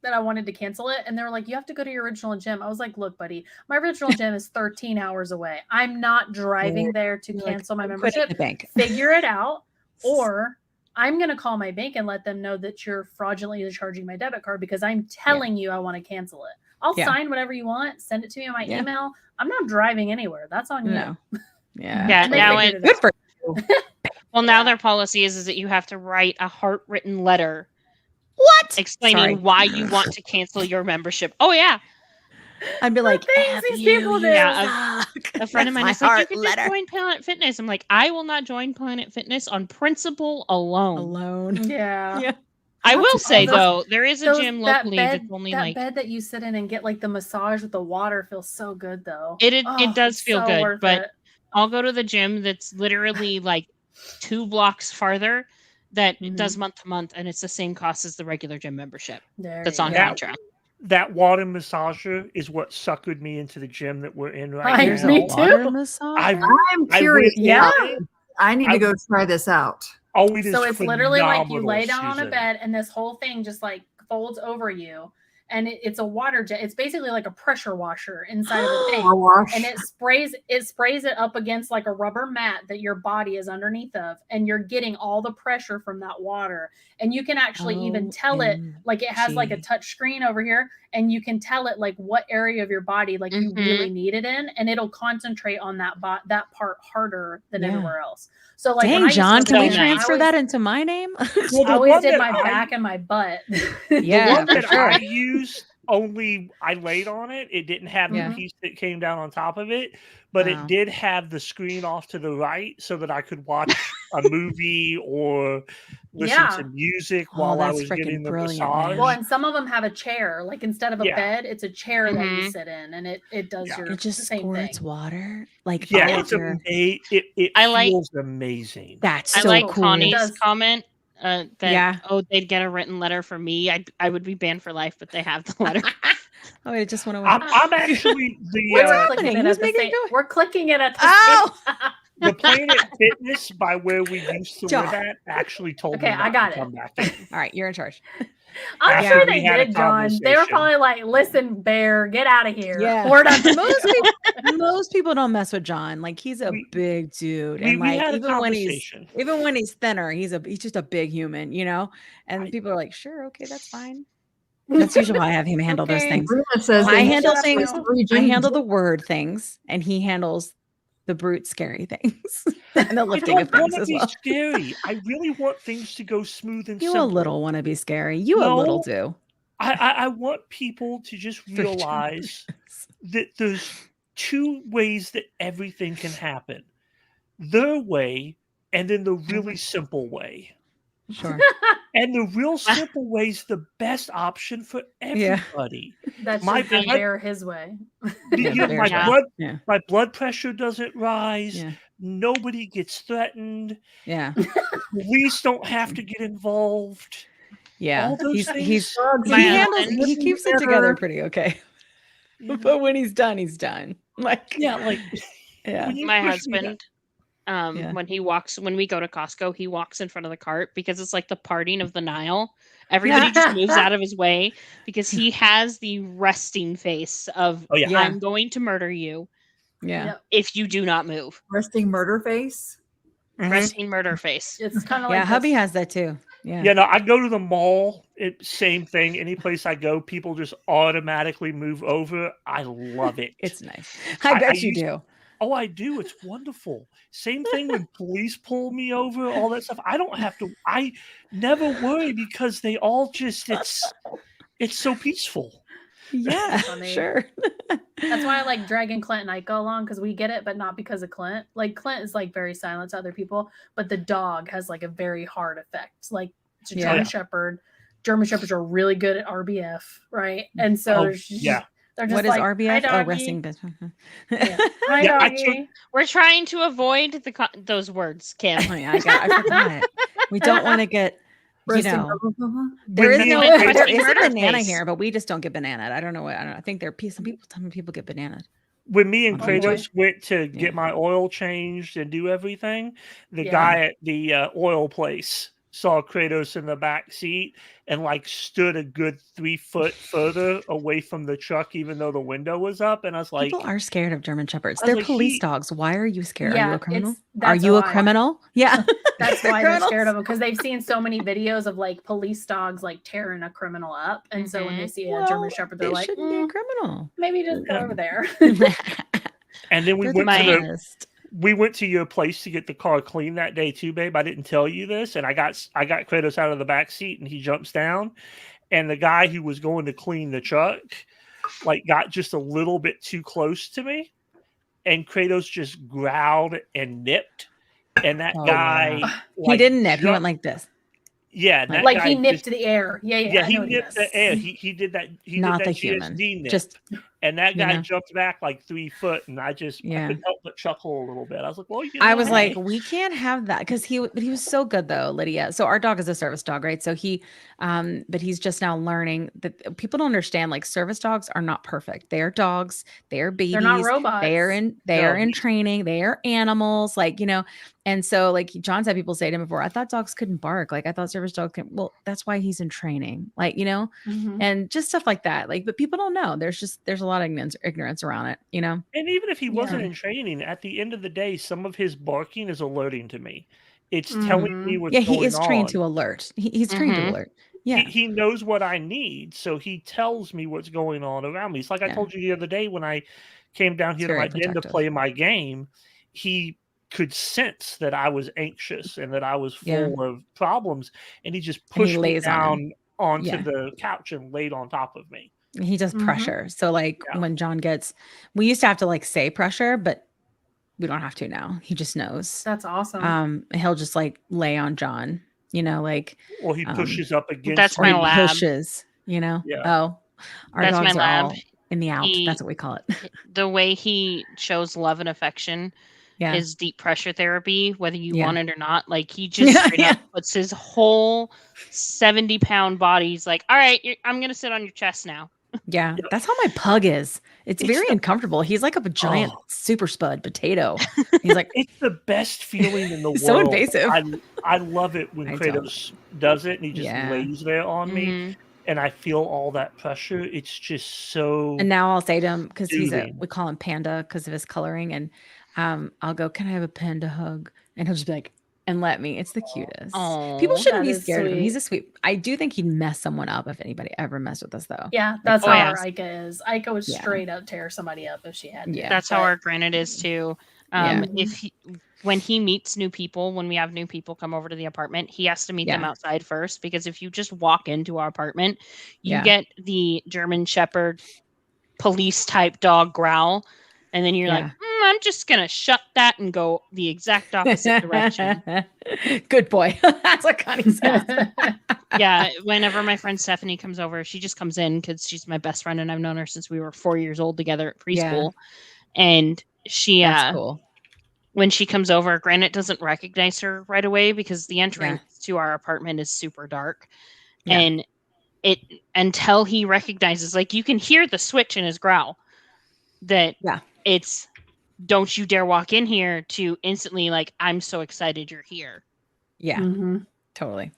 that I wanted to cancel it. And they were like, you have to go to your original gym. I was like, look, buddy, my original gym is 13 hours away. I'm not driving there to cancel my membership. Figure it out. Or I'm going to call my bank and let them know that you're fraudulently charging my debit card because I'm telling you I want to cancel it. I'll sign whatever you want. Send it to me on my email. I'm not driving anywhere. That's on you. No. Yeah. Now good for you. Well, now their policy is that you have to write a heart-written letter. What? Explaining why you want to cancel your membership. Oh, yeah. I'd be like, these people do. Yeah, a friend of mine is like, you can just join Planet Fitness. I'm like, I will not join Planet Fitness on principle alone. Yeah. I will say, though, there is a gym locally that's only that bed that you sit in and get like the massage with the water feels so good, though. It does feel good, but I'll go to the gym that's literally like 2 blocks farther that it does month to month, and it's the same cost as the regular gym membership that's on contract. That water massager is what suckered me into the gym that we're in right now. There's a water massager? I'm curious. I need to go try this out. Oh, it is so it's literally like you lay down Susan. on a bed and this whole thing just like folds over you. And it's a water jet. It's basically like a pressure washer inside of the thing. And it sprays it up against like a rubber mat that your body is underneath of. And you're getting all the pressure from that water. And you can actually even tell it, like it has like a touch screen over here. And you can tell it like what area of your body like you really need it in. And it'll concentrate on that part harder than everywhere else. So like, dang, John, can we transfer that into my name? I always did my back and my butt. Yeah, the one that I used, only I laid on it. It didn't have the piece that came down on top of it, but it did have the screen off to the right so that I could watch a movie or listen to music while I was getting the massage. Well, and some of them have a chair. Like instead of a bed, it's a chair that you sit in, and it does your it just same squirts thing. water. Like it's amazing. It feels amazing. That's I so like cool. Connie's comment. They'd get a written letter from me. I would be banned for life, but they have the letter. Oh, it just went away. I'm actually What's happening? We're clicking it at the the Planet Fitness by where we used to live at actually told me I got to come back in. All right, you're in charge. I'm sure they did, John. They were probably like, "Listen, Bear, get out of here." Yeah, most people don't mess with John. Like he's a big dude, and like even when he's thinner, he's just a big human, you know. And people are like, "Sure, okay, that's fine." That's usually how I have him handle those things. I handle things. I handle the word things, and he handles the brute scary things and the lifting of things as well. Scary. I really want things to go smooth and simple. You a little want to be scary. You a little do. I want people to just realize that there's 2 ways that everything can happen. Their way and then the really simple way. Sure. And the real simple way is the best option for everybody. That's my Bear his way. My blood pressure doesn't rise. Yeah. Nobody gets threatened. Yeah. Police don't have to get involved. Yeah. He keeps it together pretty okay. Yeah. But when he's done. Like my husband. When we go to Costco, he walks in front of the cart because it's like the parting of the Nile. Everybody just moves out of his way because he has the resting face of I'm going to murder you. Yeah. If you do not move. Resting murder face. Resting murder face. It's kind of like hubby has that too. Yeah. Yeah, no, I go to the mall. Same thing. Any place I go, people just automatically move over. I love it. It's nice. I bet you do. Oh, I do. It's wonderful. Same thing when police pull me over, all that stuff. I don't have to. I never worry because they all just. It's so peaceful. Yeah, sure. That's why I like dragging Clint and I go along because we get it, but not because of Clint. Like Clint is like very silent to other people, but the dog has like a very hard effect. Like it's a German Shepherd. German Shepherds are really good at RBF, right? And so there's just. What is RBF? Oh, resting business. Hi, doggy. We're trying to avoid those words, Kim. I forgot. We don't want to get, there is a banana here, but we just don't get banana. I don't know what. I think some people get banana. When me and Kratos went to get my oil changed and do everything, the guy at the oil place saw Kratos in the back seat and like stood a good 3 foot further away from the truck, even though the window was up. And I was like, people are scared of German Shepherds. They're police dogs. Why are you scared? Yeah, are you a criminal? Are you a criminal? Yeah. That's why they're scared of them because they've seen so many videos of like police dogs like tearing a criminal up. And so when they see a German Shepherd, they're like, shouldn't be a criminal. Maybe just go over there. And then we went to your place to get the car clean that day too, babe. I didn't tell you this, and I got Kratos out of the back seat, and he jumps down, and the guy who was going to clean the truck, like, got just a little bit too close to me, and Kratos just growled and nipped, and that guy, he didn't nip. He went like this. Yeah, like he nipped the air. Yeah, he nipped the air. He did that. He not did that the human. GSD nip. Just And that You guy know? jumped back like 3 foot, and I Yeah. couldn't help but chuckle a little bit. I was like, "Well, you I know, was hey." like, we can't have that because he was so good though, Lydia. So our dog is a service dog, right? So but he's just now learning that people don't understand, like, service dogs are not perfect. They are dogs, they are They're not babies, robots. they are No, in training, they are animals, like, and so, like, John's had people say to him before, I thought dogs couldn't bark. Like, I thought service dogs can. Well, that's why he's in training, like, Mhm. and just stuff like that. Like, but people don't know. There's a lot of ignorance around it, And even if he wasn't Yeah. in training, at the end of the day, some of his barking is alerting to me. It's telling me Mhm. what's Yeah, he going is trained on. to alert. He's trained to Mhm. alert. Yeah. He knows what I need, so he tells me what's going on around me. It's like I Yeah. told you the other day when I came down It's here to very my den to protective. play my game, he could sense that I was anxious and that I was Yeah. full of problems, and he just And he pushed me lays on him. down onto Yeah. the couch and laid on top of me. He does Mhm. pressure. So, like, Yeah. when John we used to have to, like, say pressure, but we don't have to now. He just knows. That's awesome. He'll just, like, lay on John, like, Or he pushes up against That's or my he me. lab. pushes, Yeah. Oh, our That's my dogs are lab. all in the out. He- That's what we call it. The way he shows love and affection Yeah. is deep pressure therapy, whether you Yeah. want it or not. Like, he just Yeah, straight yeah. up puts his whole 70-pound body. He's like, all right, I'm going to sit on your chest now. Yeah. Yep. That's how my pug is. It's very the uncomfortable. He's like a giant Oh. super spud potato. He's like, It's the best feeling in the He's so world. invasive. I love it when I don't. Kratos does it and he just Yeah. lays there on me, Mhm. and I feel all that pressure. It's just so And now I'll say to him, because soothing. we call him Panda because of his coloring. And I'll go, can I have a panda hug? And he'll just be like, and let me. It's the cutest. People Aw. shouldn't That be is scared of him. He's sweet. a sweet. I do think he'd mess someone up if anybody ever messed with us, though. Yeah, Like, that's Oh, how yeah. our Ica is. Ica would Yeah. straight up tear somebody up if she had to. Yeah. That's how our granite is too. Yeah. When he meets new people, when we have new people come over to the apartment, he has to meet them Yeah. outside first, because if you just walk into our apartment, you Yeah. get the German Shepherd police type dog growl, and then you're like, Yeah. I'm just gonna shut that and go the exact opposite direction. Good boy. That's what Connie says. Yeah, whenever my friend Stephanie comes over, she just comes in because she's my best friend and I've known her since we were 4 years old together at preschool. And she That's cool. when she comes over, Granite doesn't recognize her right away because the entrance to our apartment is super dark. Yeah. And until he recognizes, like, you can hear the switch in his growl that it's, don't you dare walk in here, to instantly, like, I'm so excited you're here. Yeah. Mm-hmm. Totally.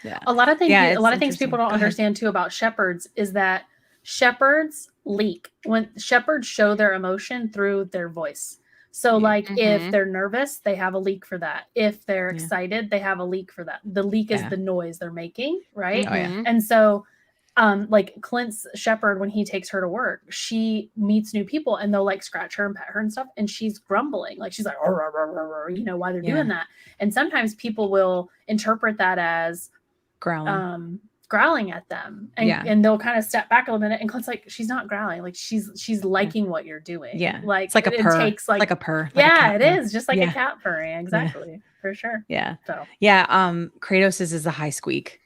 Yeah. A lot of things. Yeah, A lot of it's things people interesting. don't understand too about shepherds is that shepherds leak. When shepherds show their emotion through their voice. So, like, if they're nervous, they have a leak for that. If they're excited, they have a leak for that. The leak is the noise they're making, right? Oh, yeah. And so, like Clint's shepherd, when he takes her to work, she meets new people and they'll, like, scratch her and pet her and stuff, and she's grumbling, like she's like, "Arr, arr, arr, arr, arr," why they're doing that. And sometimes people will interpret that as growling at them, and they'll kind of step back a little minute, and Clint's like, she's not growling, like she's liking what you're doing. Like, it's like a purr. Takes like a purr. Like yeah, a it is just like a cat purring. Exactly. For sure. Yeah. So Kratos is a high squeak.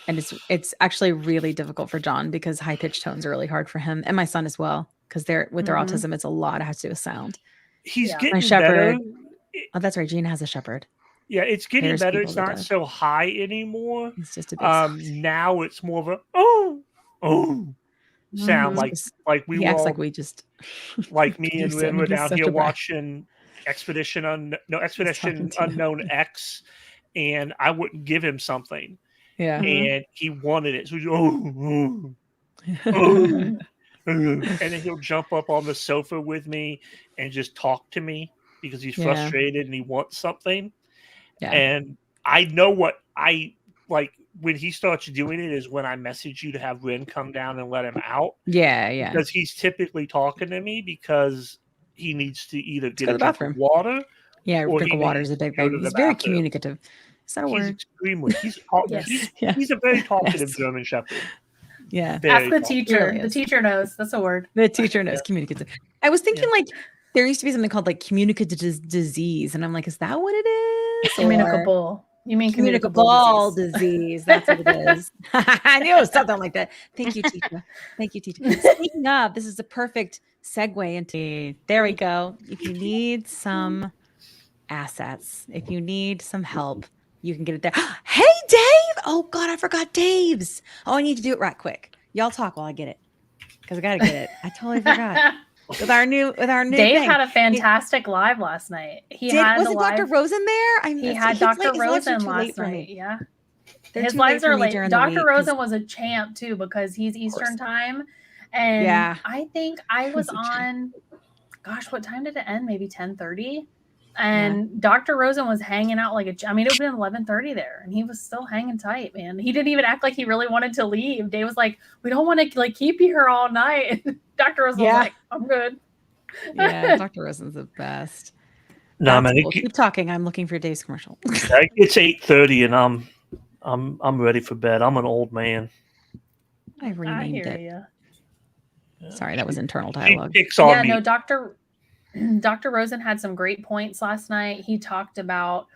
And it's actually really difficult for John because high pitched tones are really hard for him, and my son as well, because with their autism, it's a lot. It has to do with sound. He's getting my shepherd. better. Oh, that's right. Gina has a shepherd. Yeah, it's getting There's better. people It's that not do. so high anymore. It's just a big sound. Now it's more of a sound, like we he were acts all, like we just like me and Lynn were down here a watching Expedition Unknown X, and I wouldn't give him something. Yeah. And he wanted it. So he's and then he'll jump up on the sofa with me and just talk to me because he's frustrated and he wants something. Yeah. And I know what I like when he starts doing it is when I message you to have Ren come down and let him out. Yeah. Because he's typically talking to me because he needs to either get a drink of water. Yeah, drink of water is a big thing. He's very communicative. Is that a word? Extremely. He's a very talkative German Shepherd. Yeah. Ask the teacher. Really the teacher knows. That's a word. The teacher knows communicative. I was thinking like there used to be something called like communicative disease, and I'm like, is that what it is? Communicable. You mean communicable disease. That's what it is. I knew it was something like that. Thank you, Tita. Thank you, Tita. Speaking of, this is a perfect segue into, there we go. If you need some assets, if you need some help, you can get it there. Hey, Dave. Oh God, I forgot Dave's. Oh, I need to do it right quick. Y'all talk while I get it. Because I got to get it. I totally forgot. With our new Dave thing. had a fantastic live last night. Was it Dr. Rosen there? He had Dr. Rosen last night. Yeah. His lives are late. Dr. Rosen was a champ too, because he's Eastern time. And I think I was on, gosh, what time did it end? Maybe 10:30. And Dr. Rosen was hanging out like it would have been 11:30 there, and he was still hanging tight, man. He didn't even act like he really wanted to leave. Dave was like, "We don't want to like keep you here all night." Dr. Rosen was like, "I'm good." Yeah, Dr. Rosen's the best. No, man, cool. Keep talking. I'm looking for Dave's commercial. It's 8:30, and I'm ready for bed. I'm an old man. I renamed it. You. Sorry, that was internal dialogue. No, Dr. Rosen had some great points last night. He talked about,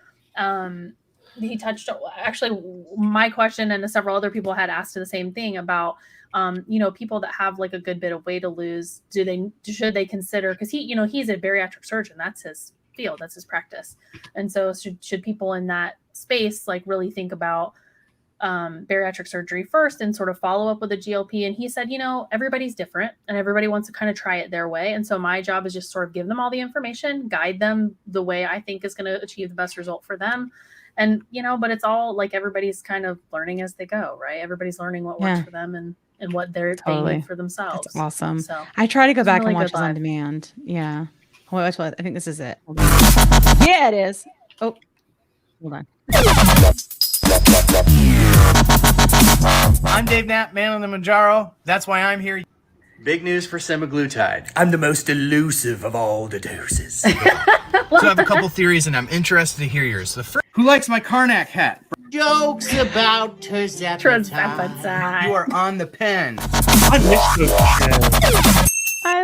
he touched, actually, my question and several other people had asked the same thing about, people that have like a good bit of weight to lose. Should they consider, because he's a bariatric surgeon. That's his field. That's his practice. And so should people in that space like really think about bariatric surgery first and sort of follow up with a GLP? And he said, everybody's different and everybody wants to kind of try it their way. And so my job is just sort of give them all the information, guide them the way I think is going to achieve the best result for them. And, but it's all like everybody's kind of learning as they go, right? Everybody's learning what works for them and what they need for themselves. That's awesome. So I try to go back and watch this on demand. Yeah. I think this is it. Yeah, it is. Oh, hold on. I'm Dave Knapp, man on the Manjaro. That's why I'm here. Big news for semaglutide. I'm the most elusive of all the doses. So I have a couple theories, and I'm interested to hear yours. Who likes my Karnak hat? Jokes about tirzepatide. You are on the pen. I missed it. I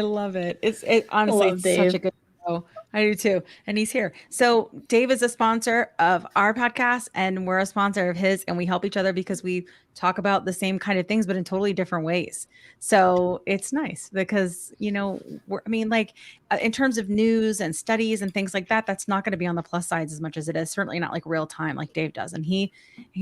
love it. It's honestly such a good show. I do too. And he's here. So Dave is a sponsor of our podcast and we're a sponsor of his, and we help each other because we talk about the same kind of things, but in totally different ways. So it's nice because, in terms of news and studies and things like that, that's not going to be on the plus sides as much as it is. Certainly not like real time like Dave does. And he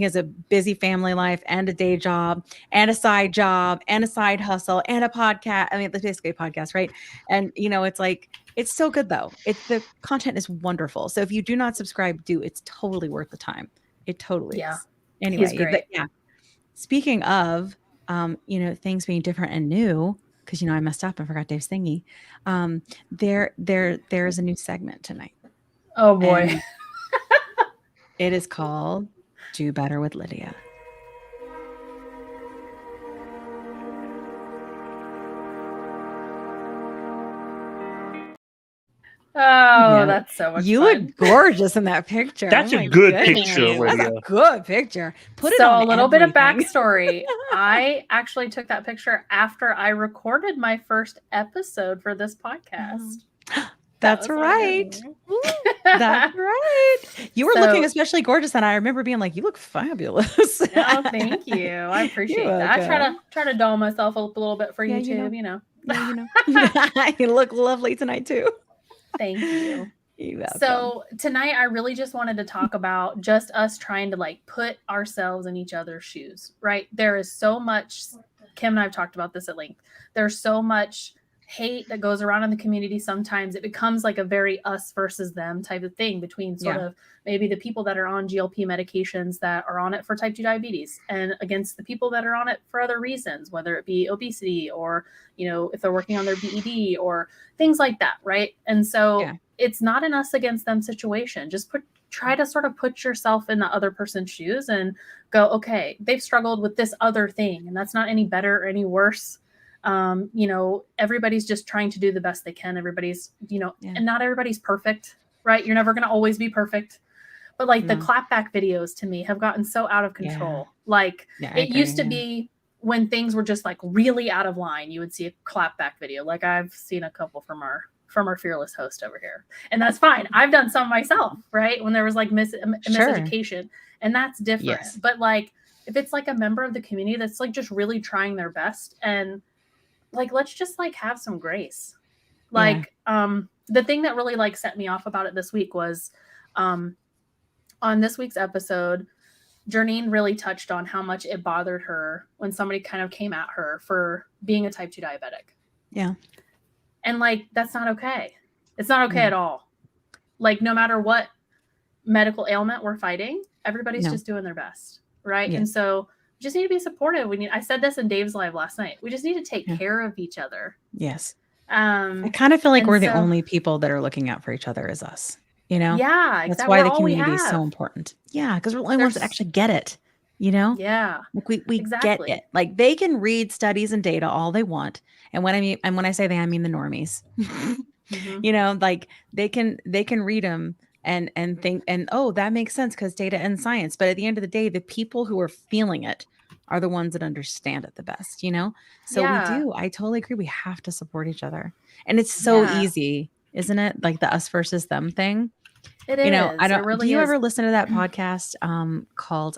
has a busy family life and a day job and a side job and a side hustle and a podcast. It's basically a podcast, right? And, it's like, it's so good though. The content is wonderful. So if you do not subscribe, it's totally worth the time. It totally is. Anyway, speaking of, things being different and new, because, I messed up and forgot Dave's thingy. There's a new segment tonight. Oh boy. It is called Do Better with Lydia. Oh, that's so much You fun. look gorgeous in that picture. That's a good picture, Lydia. That's a good picture. Put a little bit of backstory. I actually took that picture after I recorded my first episode for this podcast. That's right. That's right. You were looking especially gorgeous, and I remember being like, "You look fabulous." Oh, thank you. I appreciate that. I try to doll myself up a little bit for YouTube. You look lovely tonight too. Thank you. So tonight I really just wanted to talk about just us trying to like put ourselves in each other's shoes, right? There is so much, Kim and I have talked about this at length. There's so much hate that goes around in the community. Sometimes it becomes like a very us versus them type of thing between sort of maybe the people that are on GLP medications that are on it for type 2 diabetes and against the people that are on it for other reasons, whether it be obesity or, if they're working on their BED or things like that. Right. And so it's not an us against them situation. Just try to sort of put yourself in the other person's shoes and go, okay, they've struggled with this other thing and that's not any better or any worse. Everybody's just trying to do the best they can. Everybody's, and not everybody's perfect, right? You're never going to always be perfect. But like the clapback videos to me have gotten so out of control. It used to be when things were just like really out of line, you would see a clapback video. Like I've seen a couple from our from our fearless host over here. And that's fine. I've done some myself, right? When there was like miseducation, and that's different. Yes. But like, if it's like a member of the community that's like just really trying their best, and like, let's just like have some grace. Like, the thing that really like set me off about it this week was, on this week's episode, Jernine really touched on how much it bothered her when somebody kind of came at her for being a type 2 diabetic. Yeah. And like, that's not okay. It's not okay at all. Like, no matter what medical ailment we're fighting, everybody's just doing their best. Right. Yes. And so we just need to be supportive. I said this in Dave's live last night. We just need to take care of each other. Yes. I kind of feel like we're the only people that are looking out for each other as us, you know? Yeah. Exactly. That's why the community is so important. Yeah. Because we're the only ones that actually get it, you know? Yeah. Like we get it. Like, they can read studies and data all they want. And when I say they, I mean the normies. You know, like they can read them and think, and oh, that makes sense because data and science. But at the end of the day, the people who are feeling it are the ones that understand it the best, you know? So we do. I totally agree. We have to support each other. And it's so easy, isn't it? Like the us versus them thing. It is. You know, I don't really do you is. ever listen to that podcast called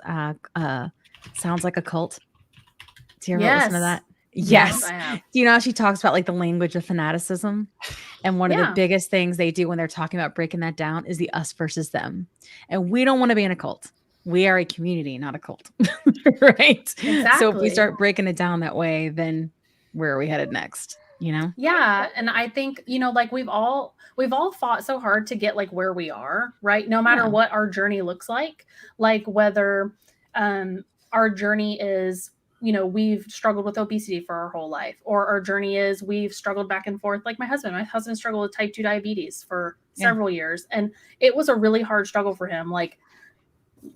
Sounds Like a Cult? Do you ever listen to that? Yes. I have. Do you know how she talks about like the language of fanaticism? And one of the biggest things they do when they're talking about breaking that down is the us versus them. And we don't want to be in a cult. We are a community, not a cult. Right? Exactly. So if we start breaking it down that way, then where are we headed next? You know? Yeah. And I think, you know, like we've all fought so hard to get like where we are, right? No matter what our journey looks like whether our journey is, you know, we've struggled with obesity for our whole life, or our journey is we've struggled back and forth. Like my husband struggled with type 2 diabetes for several years. And it was a really hard struggle for him. Like,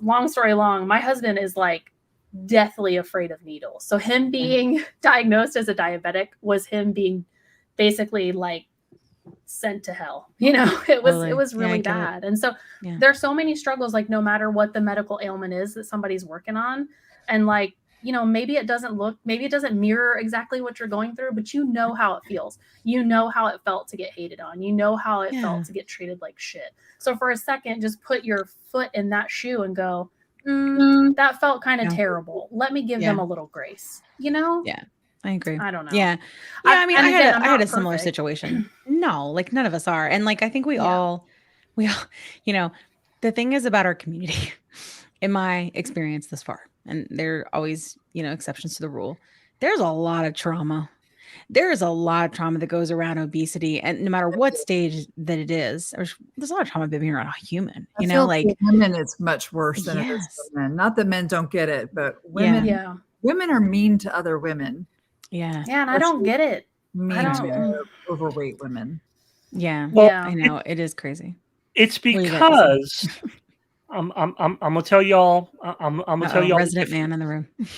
long story long, my husband is like deathly afraid of needles. So him being diagnosed as a diabetic was him being basically like sent to hell. You know, it was really bad. And so there's so many struggles, like no matter what the medical ailment is that somebody's working on. And like, you know, maybe it doesn't mirror exactly what you're going through, but you know how it feels. You know how it felt to get hated on. You know how it felt to get treated like shit. So for a second, just put your foot in that shoe and go, that felt kind of terrible. Let me give them a little grace, you know? Yeah, I agree. I don't know. Yeah. I mean, I had a similar situation. No, like none of us are. And like, I think we all, you know, the thing is about our community, in my experience thus far, and there are always, you know, exceptions to the rule. There's a lot of trauma. There is a lot of trauma that goes around obesity, and no matter what stage that it is, there's a lot of trauma being around a human. You know, like women, it's much worse than it is for men. Not that men don't get it, but women, women are mean to other women. Yeah, and I don't get it. Mean to overweight women. Yeah, well, I know it is crazy. It's because. I'm gonna tell y'all. I'm gonna tell y'all. Resident man in the room. He's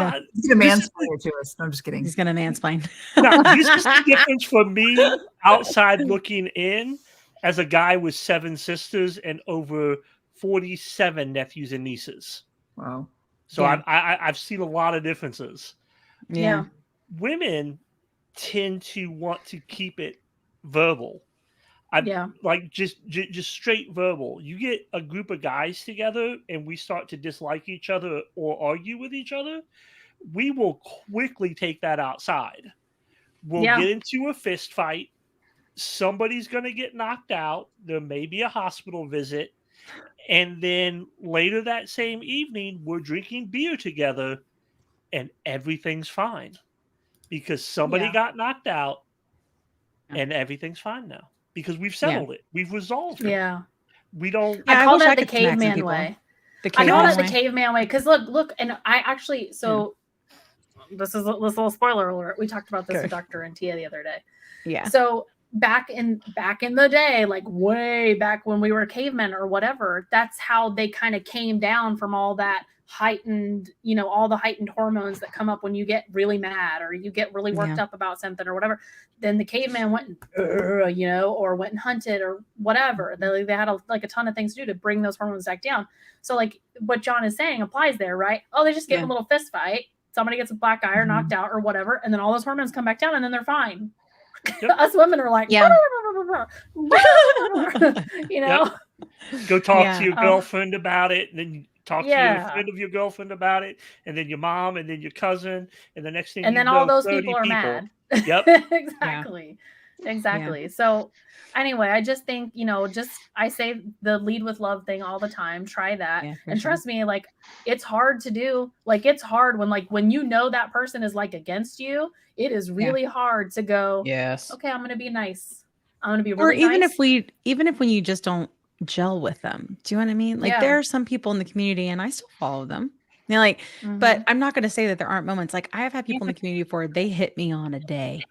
gonna mansplain it to us. No, I'm just kidding. He's gonna mansplain. No, this is the difference for me outside looking in, as a guy with 7 sisters and over 47 nephews and nieces. Wow. So I've seen a lot of differences. Yeah. Women tend to want to keep it verbal. Like just straight verbal. You get a group of guys together and we start to dislike each other or argue with each other, we will quickly take that outside. We'll get into a fist fight. Somebody's going to get knocked out. There may be a hospital visit. And then later that same evening, we're drinking beer together and everything's fine because somebody got knocked out and everything's fine now. Because we've settled it. We've resolved it. Yeah. We don't. I call that the caveman way. I call that the caveman way. Because look, and I actually, this is a little spoiler alert. We talked about this with Dr. and Tia the other day. Yeah. So back in the day, like way back when we were cavemen or whatever, that's how they kind of came down from all that heightened, you know, all the heightened hormones that come up when you get really mad or you get really worked up about something or whatever. Then the caveman went and, you know, or went and hunted or whatever. They had a ton of things to do to bring those hormones back down. So like what John is saying applies there, right? Oh, they just get a little fist fight. Somebody gets a black eye or knocked out or whatever. And then all those hormones come back down and then they're fine. Us women are like, Yeah. you know. Go talk to your girlfriend about it, and then you talk to your Yeah. friend of your girlfriend about it, and then your mom, and then your cousin, and the next thing And you then know, all those 30 people are mad. Yep. Exactly. Exactly. So anyway, I just think, you know, I say the lead with love thing all the time. Try that. Yeah, for and sure. trust me, like, it's hard to do. Like, it's hard when you know that person is like against you, it is really hard to go, Yes. okay, I'm going to be nice. I'm going to be really Or even nice. if when you just don't gel with them. Do you know what I mean? Like, Yeah. there are some people in the community and I still follow them. They're like, but I'm not going to say that there aren't moments. Like, I have had people in the community before, they hit me on a day.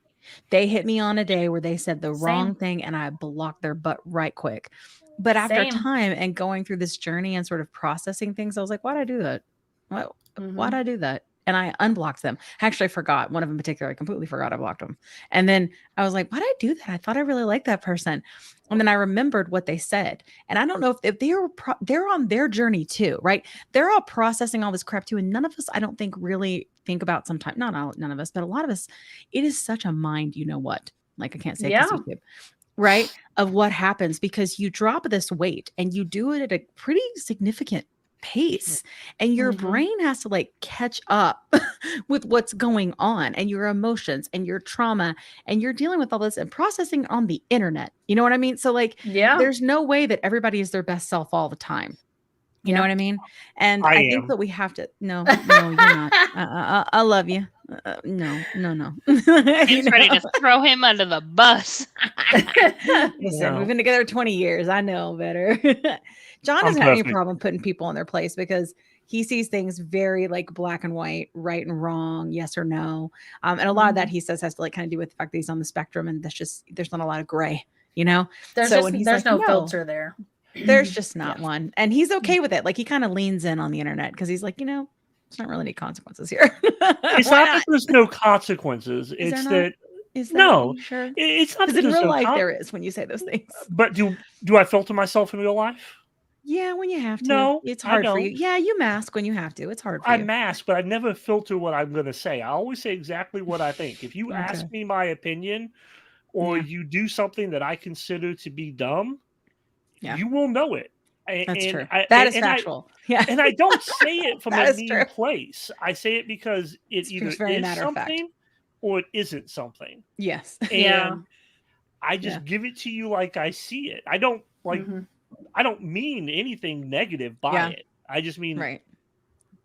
They hit me on a day where they said the wrong thing and I blocked their butt right quick. But after time and going through this journey and sort of processing things, I was like, why'd I do that? Why'd I do that? And I unblocked them. Actually, I forgot one of them in particular. I completely forgot I blocked them. And then I was like, why'd I do that? I thought I really liked that person. And then I remembered what they said. And I don't know if they're on their journey too, right? They're all processing all this crap too. And none of us, I don't think, really think about sometimes, none of us, but a lot of us, it is such a mind, you know what? Like, I can't say because YouTube, right? Of what happens because you drop this weight and you do it at a pretty significant pace and your brain has to like catch up with what's going on and your emotions and your trauma and you're dealing with all this and processing on the internet. You know what I mean? So like, there's no way that everybody is their best self all the time. You know what I mean? And I think that we have to, no, you're not. I love you. No. He's ready to throw him under the bus. Listen, we've been together 20 years. I know better. John doesn't have any problem putting people in their place because he sees things very like black and white, right and wrong, yes or no. And a lot of that he says has to like kind of do with the fact that he's on the spectrum and there's not a lot of gray, you know? There's like, no filter there. There's just not one. And he's okay with it. Like he kind of leans in on the internet because he's like, you know, there's not really any consequences here. It's not that there's no consequences. It's that no. Sure? It's not because in real life there is when you say those things. But do I filter myself in real life? Yeah, when you have to. No, it's hard for you. Yeah, you mask when you have to. It's hard for you. I mask, but I never filter what I'm going to say. I always say exactly what I think. If you ask me my opinion or you do something that I consider to be dumb, you will know it. That's true. That is factual. And I don't say it from a mean place. I say it because it either is something or it isn't something. Yes. And I just give it to you like I see it. I don't I don't mean anything negative by it. I just mean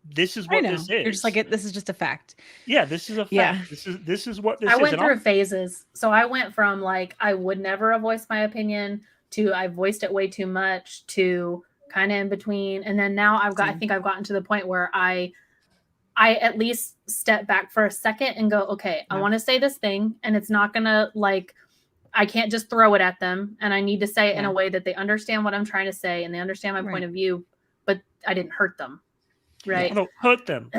this is what this is. You're just like this is just a fact. Yeah, this is a fact. This is what this is. I went through phases. So I went from like I would never have voiced my opinion to I voiced it way too much to kind of in between. And then now I think I've gotten to the point where I at least step back for a second and go, okay, I want to say this thing and it's not going to like, I can't just throw it at them. And I need to say it in a way that they understand what I'm trying to say and they understand my point of view, but I didn't hurt them. Right. No, hurt them.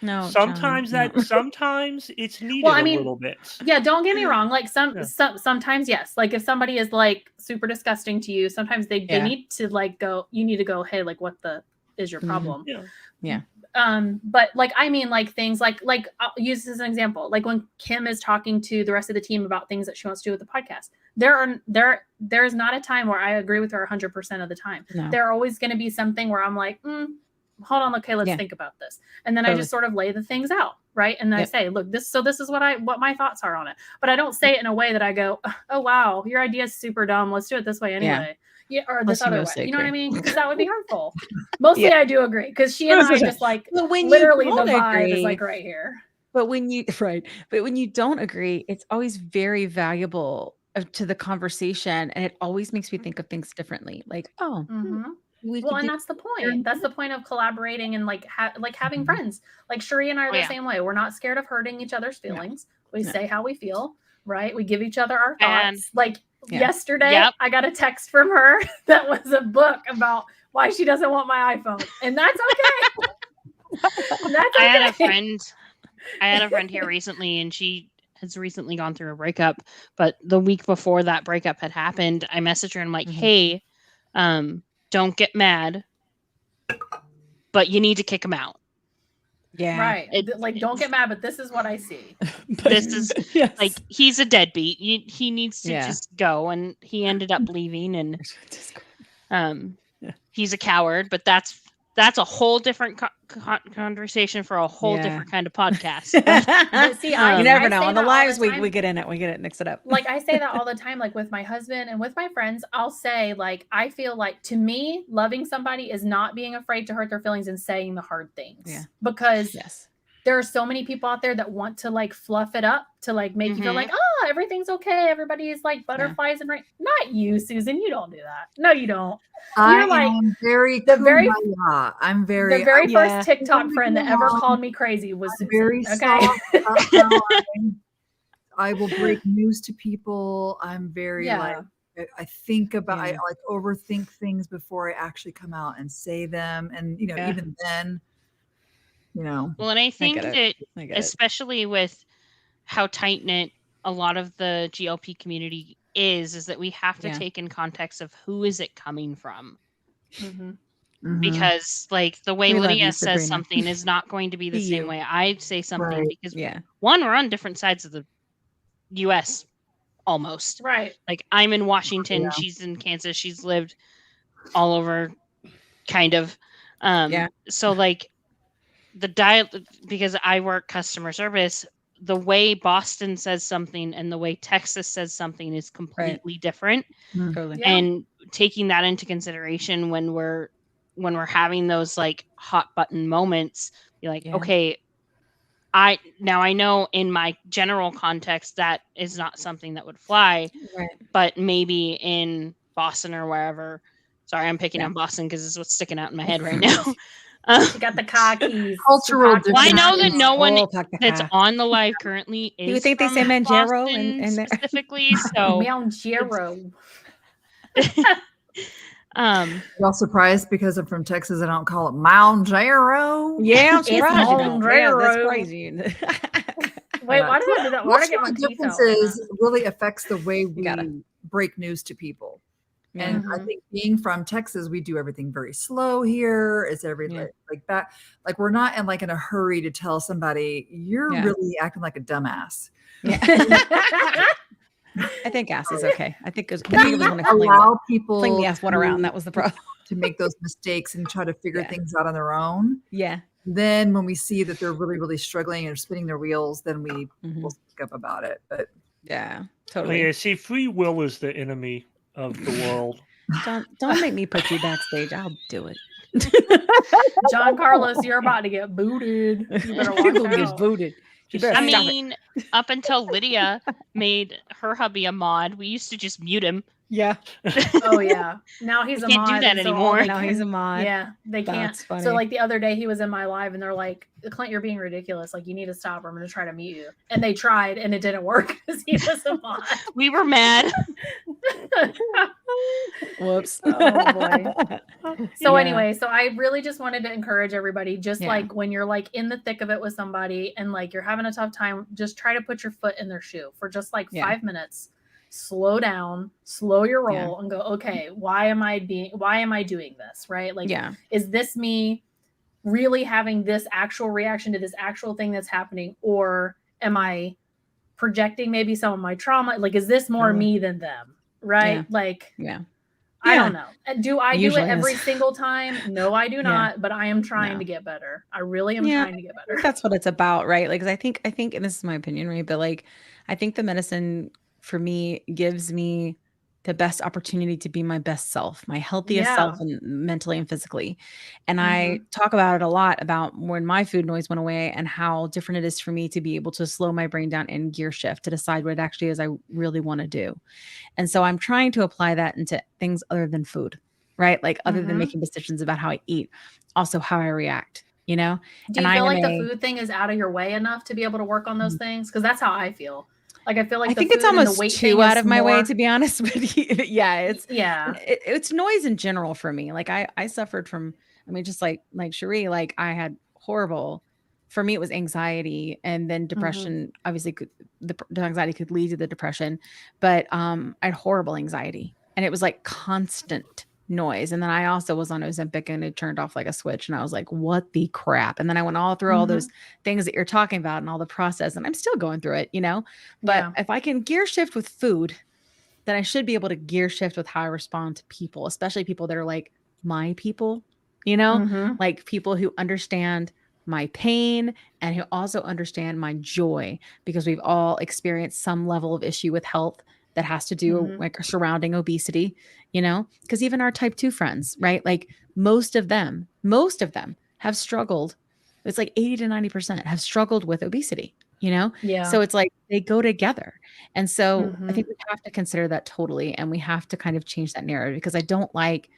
No. Sometimes sometimes it's needed a little bit. Yeah, don't get me wrong. Like sometimes yes. Like if somebody is like super disgusting to you, sometimes they need to like go, you need to go, hey, like what is your problem? Yeah. But like I mean like things like I'll use this as an example. Like when Kim is talking to the rest of the team about things that she wants to do with the podcast. There is not a time where I agree with her 100% of the time. No. There are always going to be something where I'm like, hold on, okay, let's think about this. And then I just sort of lay the things out, right? And then I say, look, this is what my thoughts are on it. But I don't say it in a way that I go, oh wow, your idea is super dumb. Let's do it this way anyway. Yeah, or this other way. You know what I mean? Because that would be hurtful. Mostly I do agree. Because she and I just like literally the vibe is like right here. But when you don't agree, it's always very valuable to the conversation. And it always makes me think of things differently. Like, and that's the point. That's the point of collaborating and like having friends. Like Cherie and I are the same way. We're not scared of hurting each other's feelings. We say how we feel, right? We give each other our thoughts. Yesterday, I got a text from her that was a book about why she doesn't want my iPhone, and that's okay. That's okay. I had a friend here recently, and she has recently gone through a breakup. But the week before that breakup had happened, I messaged her and I'm like, hey, don't get mad, but you need to kick him out. Yeah. Right. Like, don't get mad, but this is what I see. This is Yes. like, he's a deadbeat. He needs to just go, and he ended up leaving, and he's a coward. But that's a whole different conversation for a whole different kind of podcast. But see, you never know. say On the that all lives, the time. we get in it, mix it up. Like, I say that all the time, like with my husband and with my friends. I'll say, like, I feel like, to me, loving somebody is not being afraid to hurt their feelings and saying the hard things. Yeah. Because there are so many people out there that want to, like, fluff it up to, like, make you feel like, oh, everything's okay. Everybody's like butterflies and right. Not you, Susan. You don't do that. No, you don't. You're like very the very I'm very the very first TikTok friend that ever called me crazy was Susan. Very okay. I will break news to people. I'm very like, I think about, I like overthink things before I actually come out and say them. And, even then, Well, and I think that especially with how tight knit a lot of the GLP community is that we have to take in context of who is it coming from. Because like the way Lydia says something is not going to be the same way I say something, because one, we're on different sides of the US almost. Right. Like, I'm in Washington, she's in Kansas, she's lived all over kind of. So like because I work customer service, the way Boston says something and the way Texas says something is completely different. Totally. And taking that into consideration when we're having those like hot button moments, you're like, okay, I know in my general context that is not something that would fly, but maybe in Boston or wherever. Sorry, I'm picking on Boston because this is what's sticking out in my head right now. You got the car keys. Cultural Well, I know that no one that's on the live currently is. Do you think they say Manjaro in there specifically? So Manjaro. Y'all surprised because I'm from Texas? I don't call it Manjaro. Yeah, I'm surprised. That's crazy. Wait, why did I do that? Why did I get my differences really affects the way we break news to people. And I think being from Texas, we do everything very slow here. It's everything like that. Like, we're not in a hurry to tell somebody you're really acting like a dumbass. Yeah. I think ass is okay. I think it was when I allow people fling the ass one around. That was the problem. To make those mistakes and try to figure things out on their own. Yeah. Then when we see that they're really, really struggling and spinning their wheels, then we will speak up about it. But yeah, totally. Yeah, see, free will is the enemy of the world. Don't make me put you backstage. I'll do it. John Carlos, you're about to get booted. You better watch out. Get booted. I mean, up until Lydia made her hubby a mod, we used to just mute him. Yeah. Oh yeah. Now he's a mod. Can't do that anymore. Now he's a mod. Yeah, they can't. Funny. So like the other day he was in my live and they're like, Clint, you're being ridiculous. Like, you need to stop or I'm going to try to mute you. And they tried and it didn't work because he was a mod. We were mad. Whoops. Oh boy. So anyway, so I really just wanted to encourage everybody, just like when you're like in the thick of it with somebody and like you're having a tough time, just try to put your foot in their shoe for just like 5 minutes. Slow down, slow your roll and go, okay, why am I doing this? Right? Like, is this me really having this actual reaction to this actual thing that's happening? Or am I projecting maybe some of my trauma? Like, is this more me than them? Right? Yeah. Like, I don't know. Do I do it every is. single time? No, I do not, but I am trying to get better. I really am trying to get better. That's what it's about, right? Like, 'cause I think, and this is my opinion, right? But like, I think the medicine for me gives me the best opportunity to be my best self, my healthiest self, and mentally and physically. And I talk about it a lot about when my food noise went away and how different it is for me to be able to slow my brain down and gear shift to decide what it actually is I really want to do. And so I'm trying to apply that into things other than food, right? Like other than making decisions about how I eat, also how I react, you know? Do you feel like the food thing is out of your way enough to be able to work on those things? Because that's how I feel. Like, I feel like I think it's almost too out of my way, to be honest with you. It's noise in general for me. Like I suffered from, I mean, just like Cherie, like I had horrible, for me, it was anxiety and then depression. Obviously the anxiety could lead to the depression, but I had horrible anxiety and it was like constant noise. And then I also was on Ozempic and it turned off like a switch. And I was like, what the crap? And then I went all through all those things that you're talking about and all the process. And I'm still going through it, you know? But if I can gear shift with food, then I should be able to gear shift with how I respond to people, especially people that are like my people, you know, like people who understand my pain and who also understand my joy, because we've all experienced some level of issue with health that has to do like surrounding obesity, you know, because even our type 2 friends, right? Like most of them have struggled. It's like 80 to 90% have struggled with obesity, you know? Yeah. So it's like they go together. And so I think we have to consider that totally. And we have to kind of change that narrative, because I don't like,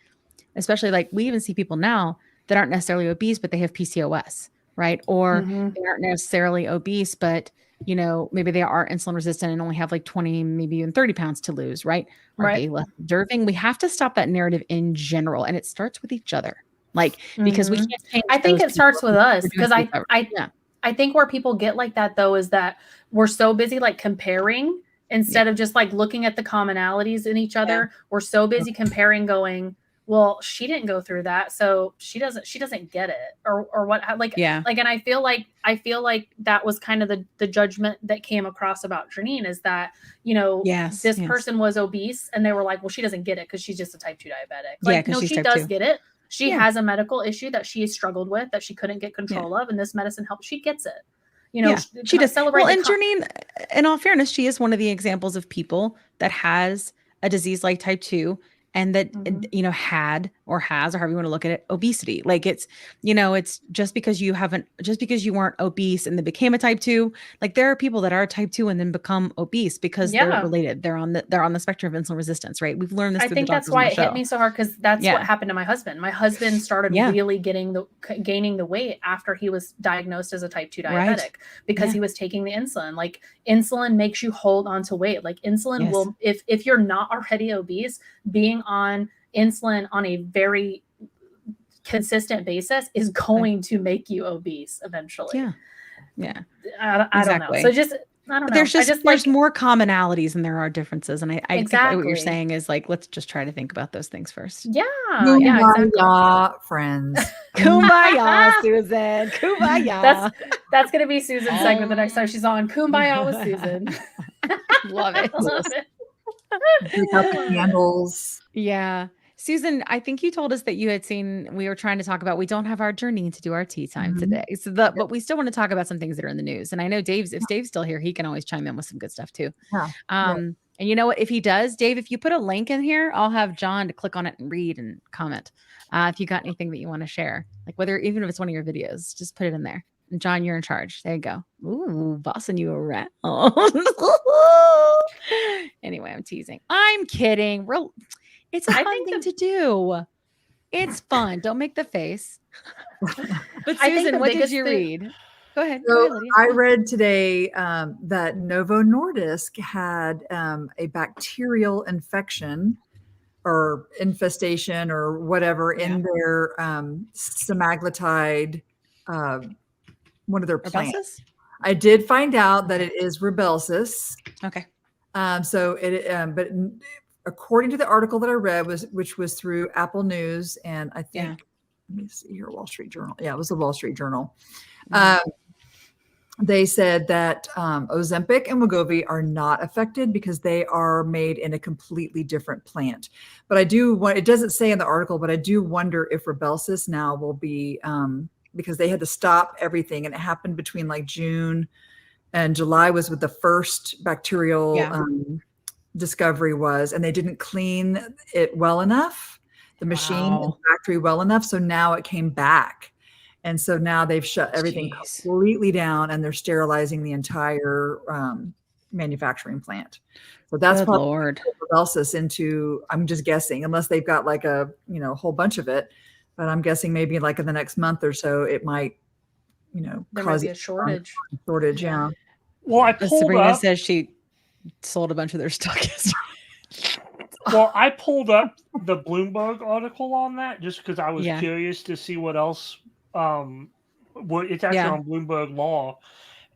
especially like we even see people now that aren't necessarily obese, but they have PCOS, right? Or they aren't necessarily obese, but you know, maybe they are insulin resistant and only have like 20, maybe even 30 pounds to lose, right? Are they less observing? We have to stop that narrative in general. And it starts with each other. Like, because we can't change I think it starts with us, because Yeah. I think where people get like that though is that we're so busy like comparing instead of just like looking at the commonalities in each other. We're so busy comparing, going, well, she didn't go through that, so she doesn't get it, or what, like, like, and I feel like that was kind of the judgment that came across about Janine, is that, you know, this person was obese and they were like, well, she doesn't get it because she's just a type 2 diabetic. Like, no, she does get it. She has a medical issue that she struggled with, that she couldn't get control of, and this medicine helps. She gets it. You know, she does. Celebrate. Well, and Janine, in all fairness, she is one of the examples of people that has a disease like type 2, and that, you know, had or has, or however you want to look at it, obesity. Like it's, you know, it's just because you weren't obese and then became a type 2. Like there are people that are type 2 and then become obese because they're related. They're on the spectrum of insulin resistance, right? We've learned this. I think that's why it hit me so hard, because that's what happened to my husband. My husband started really gaining the weight after he was diagnosed as a type 2 diabetic, because he was taking the insulin. Like insulin makes you hold on to weight. Like insulin will, if you're not already obese, being on insulin on a very consistent basis is going to make you obese eventually. I don't know. So just, I don't know. There's more commonalities than there are differences. And I think what you're saying is like, let's just try to think about those things first. Kumbaya, friends. Kumbaya, Susan. Kumbaya. That's going to be Susan's segment the next time she's on. Kumbaya with Susan. Love it. Love it. Pick up the candles. Yeah. Susan, I think you told us that you had seen, we were trying to talk about, we don't have our journey to do our tea time today. So but we still want to talk about some things that are in the news. And I know if Dave's still here, he can always chime in with some good stuff too. And you know what, if he does, Dave, if you put a link in here, I'll have John to click on it and read and comment. If you got anything that you want to share, like even if it's one of your videos, just put it in there. And John, you're in charge. There you go. Ooh, bossing you around. Anyway, I'm teasing. I'm kidding. It's a fun thing to do. It's fun. Don't make the face. But Susan, what did you read? Go ahead. So Go ahead, Lydia. I read today that Novo Nordisk had a bacterial infection or infestation or whatever in their semaglutide, one of their plants. I did find out that it is Rybelsus. Okay. So it, but according to the article that I read, which was through Apple News, and I think, let me see here, Wall Street Journal. Yeah, it was the Wall Street Journal. They said that Ozempic and Wegovy are not affected because they are made in a completely different plant. But it doesn't say in the article, but I do wonder if Rybelsus now will be, because they had to stop everything, and it happened between like June and July was with the first bacterial discovery was, and they didn't clean it well enough, the machine, the factory well enough. So now it came back. And so now they've shut everything completely down, and they're sterilizing the entire manufacturing plant. So that's probably Rybelsus into, I'm just guessing, unless they've got like a, whole bunch of it, but I'm guessing maybe like in the next month or so, it might, there cause might be a shortage. Yeah. Well, I pulled Sabrina says she sold a bunch of their stock yesterday. Well, I pulled up the Bloomberg article on that just because I was curious to see what else. It's actually on Bloomberg Law,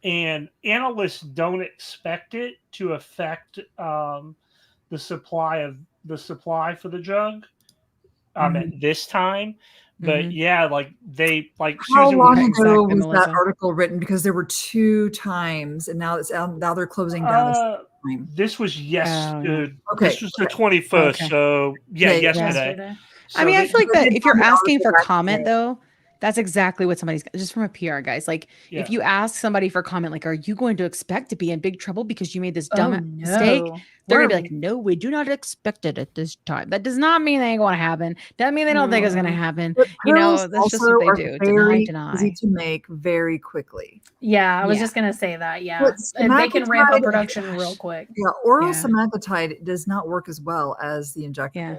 and analysts don't expect it to affect the supply for the drug. at this time. But yeah, like they like How Susan long was ago Exactly, was that Melissa. article written? Because there were 2 times, and now now they're closing down. Time. This was Okay. This was the 21st. Okay. So yeah, Okay, yesterday. So I mean, I feel like they that did if you're tell me I'll asking get for back comment today. though, that's exactly what somebody's just from a PR guys. Like if you ask somebody for comment, like, are you going to expect to be in big trouble because you made this dumb mistake? They're gonna be like, no, we do not expect it at this time. That does not mean it ain't gonna happen. Doesn't mean they don't think it's gonna happen. But You know, pills that's just also what they are do. very Deny. easy to make very quickly. Yeah, I was Yeah. just gonna say that. Yeah, But they can ramp up semaglutide- production gosh. real quick. Yeah, oral Yeah. semaglutide does not work as well as the injectable. Yeah.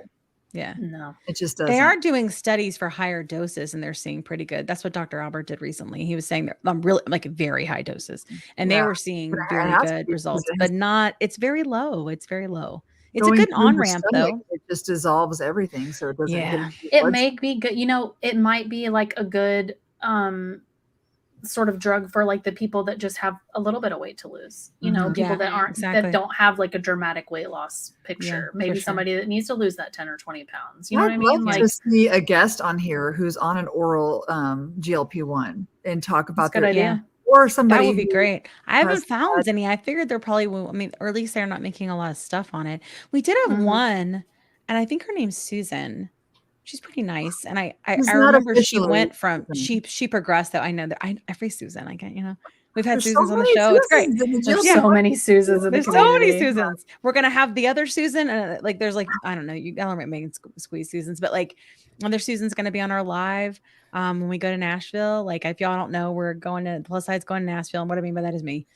Yeah. No, It just doesn't. They are doing studies for higher doses and they're seeing pretty good. That's what Dr. Albert did recently. He was saying that I'm really like very high doses and they Yeah. were seeing But it very has to good be results, because it but has- not, it's very low. It's very low. It's a going good through your on ramp stomach, though. It just dissolves everything, so it doesn't get Yeah. into your it bloodstream. may be good. You know, it might be like a good sort of drug for like the people that just have a little bit of weight to lose. You know, Mhm. people Yeah, that aren't exactly. that don't have like a dramatic weight loss picture. for Maybe sure. somebody that needs to lose that 10 or 20 pounds. You know what I I'd mean? love Like to see a guest on here who's on an oral GLP-1 and talk about that's a good their idea. or somebody That would be who great. I haven't has found had- any. I figured there probably will. I mean, or at least they're not making a lot of stuff on it. We did have Mhm. one, and I think her name's Susan. She's pretty nice. And I She's not remember she officially went from Susan. she progressed though. I know that every Susan I get, you know. We've had There's so Susans on the many show. It's great. Susans in the There's GLP-1 so many Susans in the There's so many community. Susans. We're gonna have the other Susan, like there's like I don't know. I don't make squeeze Susans, but like other Susan's gonna be on our live when we go to Nashville. Like if y'all don't know, we're going to Plus Side's going to Nashville, and what I mean by that is me.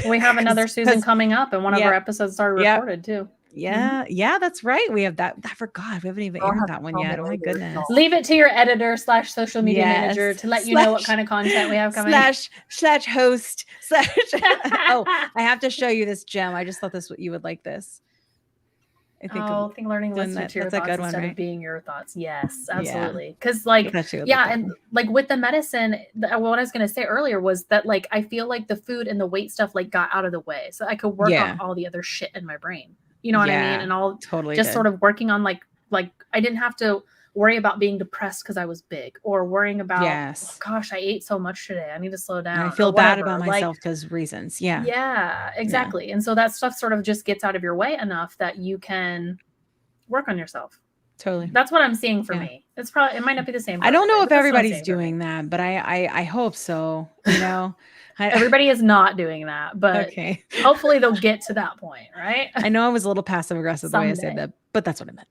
We have another Susan coming up, and one of our episodes started recorded too. Yeah, that's right. We have that. I forgot. We haven't even aired that one yet. Oh my goodness. Leave it to your editor / social media manager to let you know what kind of content we have coming. / host / oh, I have to show you this gem. I just thought you would like this. I think learning to listen to your thoughts instead of being your thoughts. Yes, absolutely. Because and like with the medicine, what I was going to say earlier was that like I feel like the food and the weight stuff like got out of the way, so I could work on all the other shit in my brain. You know what I mean? And I'll just sort of working on like I didn't have to worry about being depressed because I was big or worrying about, oh, gosh, I ate so much today. I need to slow down. I feel bad about myself because reasons. Yeah. Yeah, exactly. Yeah. And so that stuff sort of just gets out of your way enough that you can work on yourself. Totally. That's what I'm seeing for me. It might not be the same. I don't know if everybody's doing that, but I hope so. You know, everybody is not doing that, but hopefully they'll get to that point, right? I know I was a little passive aggressive the way I said that, but that's what I meant.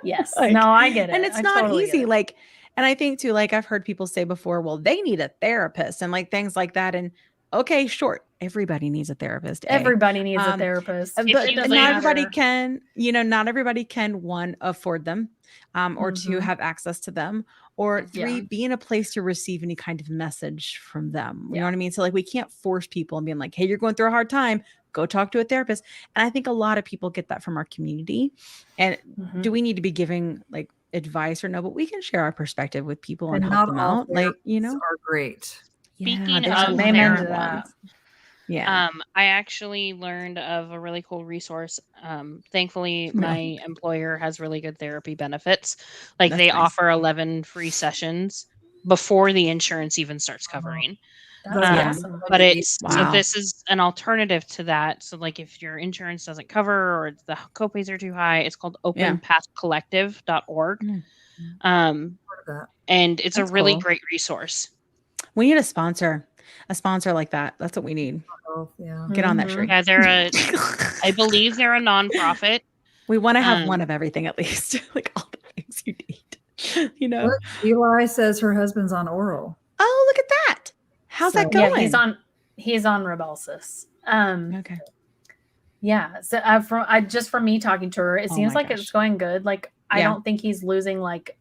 Yes. No, I get it. And it's not easy. Like, and I think too, like I've heard people say before, well, they need a therapist and like things like that. And okay, sure. Everybody needs a therapist. Everybody needs a therapist. But not everybody can, not everybody can, 1, afford them, or 2, have access to them, or 3, be in a place to receive any kind of message from them. You know what I mean? So like we can't force people and being like, hey, you're going through a hard time, go talk to a therapist. And I think a lot of people get that from our community. And do we need to be giving like advice or no? But we can share our perspective with people and help them out. Like, are great. Speaking of therapists, I actually learned of a really cool resource. Thankfully, my employer has really good therapy benefits. Like they offer 11 free sessions before the insurance even starts covering. Awesome. But so this is an alternative to that. So like if your insurance doesn't cover or the copays are too high, it's called openpathcollective.org. And it's a really great resource. We need a sponsor like that. That's what we need. Get on that tree. Yeah, I believe they're a nonprofit. We want to have one of everything at least, like all the things you need. Look, Eli says her husband's on oral. Oh, look at that. How's that going? Yeah, he's on Rybelsus. Okay. Yeah. So from me talking to her, it seems like it's going good. Like I don't think he's losing like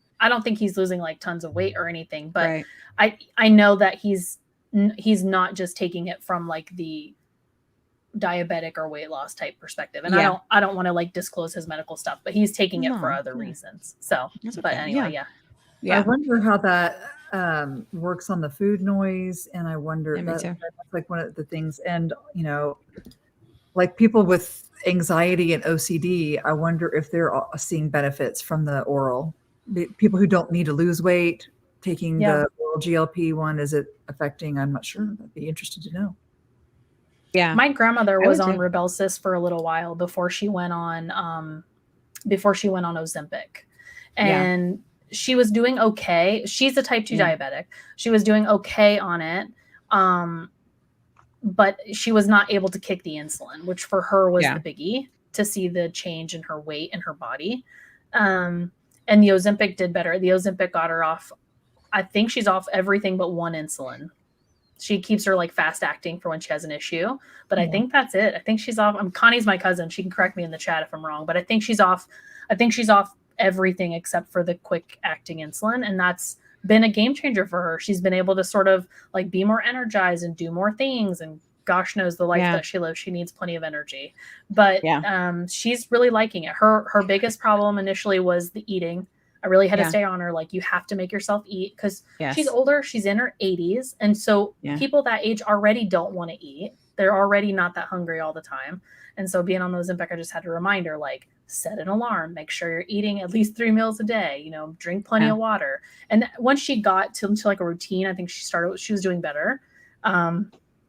tons of weight or anything, but I know that he's not just taking it from like the diabetic or weight loss type perspective. And I don't want to like disclose his medical stuff, but he's taking it for other reasons. So, but anyway, I wonder how that works on the food noise. And I wonder that's like one of the things. And, like people with anxiety and OCD, I wonder if they're seeing benefits from the oral. People who don't need to lose weight, taking the oral GLP-1, is it affecting? I'm not sure. I'd be interested to know. Yeah. My grandmother was on Rybelsus for a little while before she went on Ozempic. And she was doing okay. She's a type 2 diabetic. She was doing okay on it. But she was not able to kick the insulin, which for her was the biggie, to see the change in her weight and her body. And the Ozempic did better. The Ozempic got her off. I think she's off everything but one insulin. She keeps her like fast acting for when she has an issue, but I think that's it. I think she's off. Connie's my cousin. She can correct me in the chat if I'm wrong, but I think she's off. I think she's off everything except for the quick acting insulin. And that's been a game changer for her. She's been able to sort of like be more energized and do more things. And gosh knows the life that she lives. She needs plenty of energy, but she's really liking it. Her biggest problem initially was the eating. I really had to stay on her. Like, you have to make yourself eat, because she's older. She's in her 80s. And so people that age already don't want to eat. They're already not that hungry all the time. And so being on those Ozempic, I just had to remind her, like, set an alarm, make sure you're eating at least 3 meals a day, you know, drink plenty of water. And once she got to like a routine, I think she was doing better.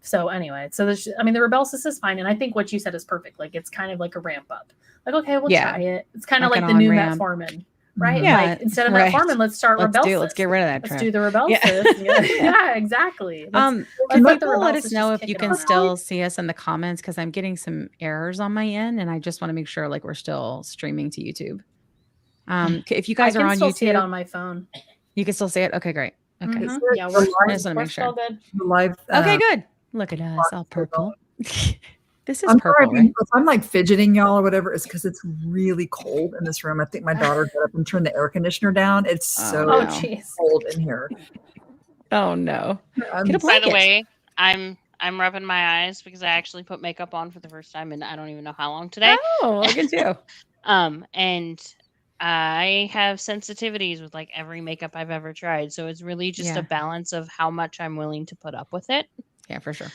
So anyway, so there's, I mean, the Rybelsus is fine. And I think what you said is perfect. Like, it's kind of like a ramp up. Like, okay, we'll try it. It's kind of like the new metformin. Right? Yeah, like, instead of metformin, let's start Rybelsus. Let's get rid of that. Let's do the Rybelsus. Yeah, exactly. Can people let us know if you can still see us in the comments? Because I'm getting some errors on my end, and I just want to make sure like we're still streaming to YouTube. If you guys are on YouTube, I can still see it on my phone. You can still see it. Okay, great. Okay, yeah, we're I just want to make sure. Good. Live. Okay, good. Look at us, all purple. This is purple. Sorry, right? If I'm like fidgeting, y'all, or whatever, it's because it's really cold in this room. I think my daughter got up and turned the air conditioner down. It's so cold in here. Oh no! By the way, I'm rubbing my eyes because I actually put makeup on for the first time in I don't even know how long today. Oh, look at you! And I have sensitivities with like every makeup I've ever tried, so it's really just a balance of how much I'm willing to put up with it. Yeah, for sure.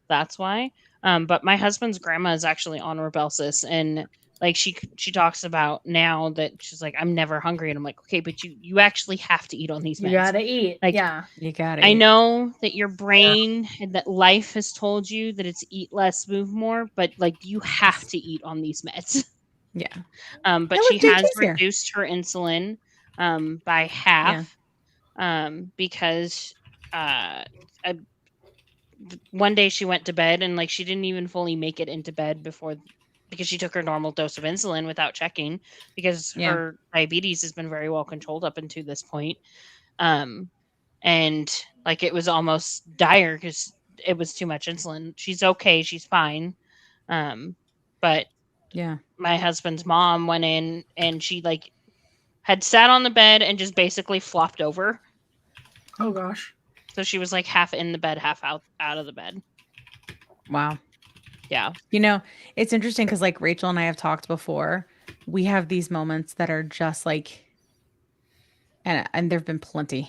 That's why. But my husband's grandma is actually on Rybelsus, and like she talks about now that she's like, I'm never hungry, and I'm like, okay, but you actually have to eat on these meds. You gotta eat. Like, you gotta. I know that your brain and that life has told you that it's eat less, move more, but like you have to eat on these meds. Yeah. But she has reduced her insulin by half because one day she went to bed and like she didn't even fully make it into bed because she took her normal dose of insulin without checking, because her diabetes has been very well controlled up until this point. And like it was almost dire because it was too much insulin. She's okay. She's fine. But my husband's mom went in and she like had sat on the bed and just basically flopped over. Oh gosh. So she was like half in the bed, half out of the bed. Wow. Yeah. You know, it's interesting because like Rachel and I have talked before. We have these moments that are just like, and there've been plenty.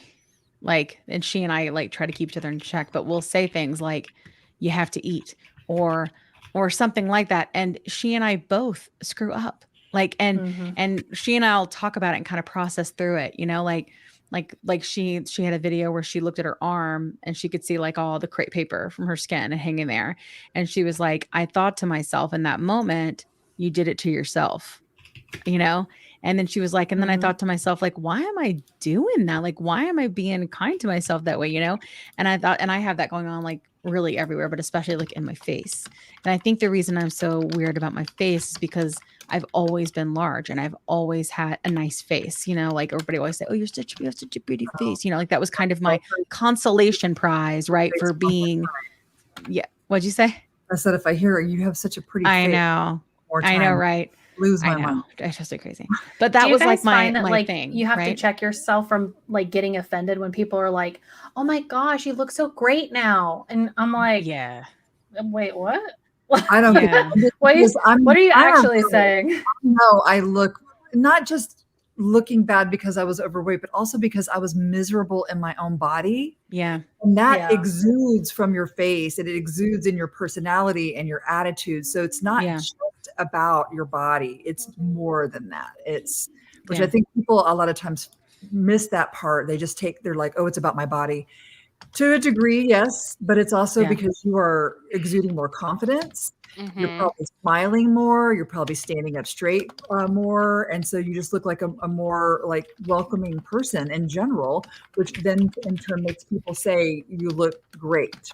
Like, and she and I like try to keep each other in check, but we'll say things like, you have to eat or something like that. And she and I both screw up. Like, and she and I'll talk about it and kind of process through it, you know, like she had a video where she looked at her arm and she could see like all the crepe paper from her skin and hanging there. And she was like, I thought to myself in that moment, you did it to yourself, you know? And then she was like, and then I thought to myself, like, why am I doing that? Like, why am I being kind to myself that way? You know? And I thought, and I have that going on like really everywhere, but especially like in my face. And I think the reason I'm so weird about my face is because I've always been large and I've always had a nice face, you know, like everybody always say, oh, you have such a pretty face. You know, like that was kind of my consolation prize, right? For being, what'd you say? I said, if I hear you have such a pretty face. I know, right? Lose my mind. It's just so crazy. But that was like my like, thing. You have to check yourself from like getting offended when people are like, oh my gosh, you look so great now. And I'm like, wait, what? I don't get what are you actually saying? No, I look not just looking bad because I was overweight, but also because I was miserable in my own body. Yeah. And that exudes from your face and it exudes in your personality and your attitude. So it's not just about your body. It's more than that. Which I think people a lot of times miss that part. They just they're like, oh, it's about my body. To a degree, yes, but it's also because you are exuding more confidence. You're probably smiling more. You're probably standing up straight more, and so you just look like a more like welcoming person in general, which then in turn makes people say you look great.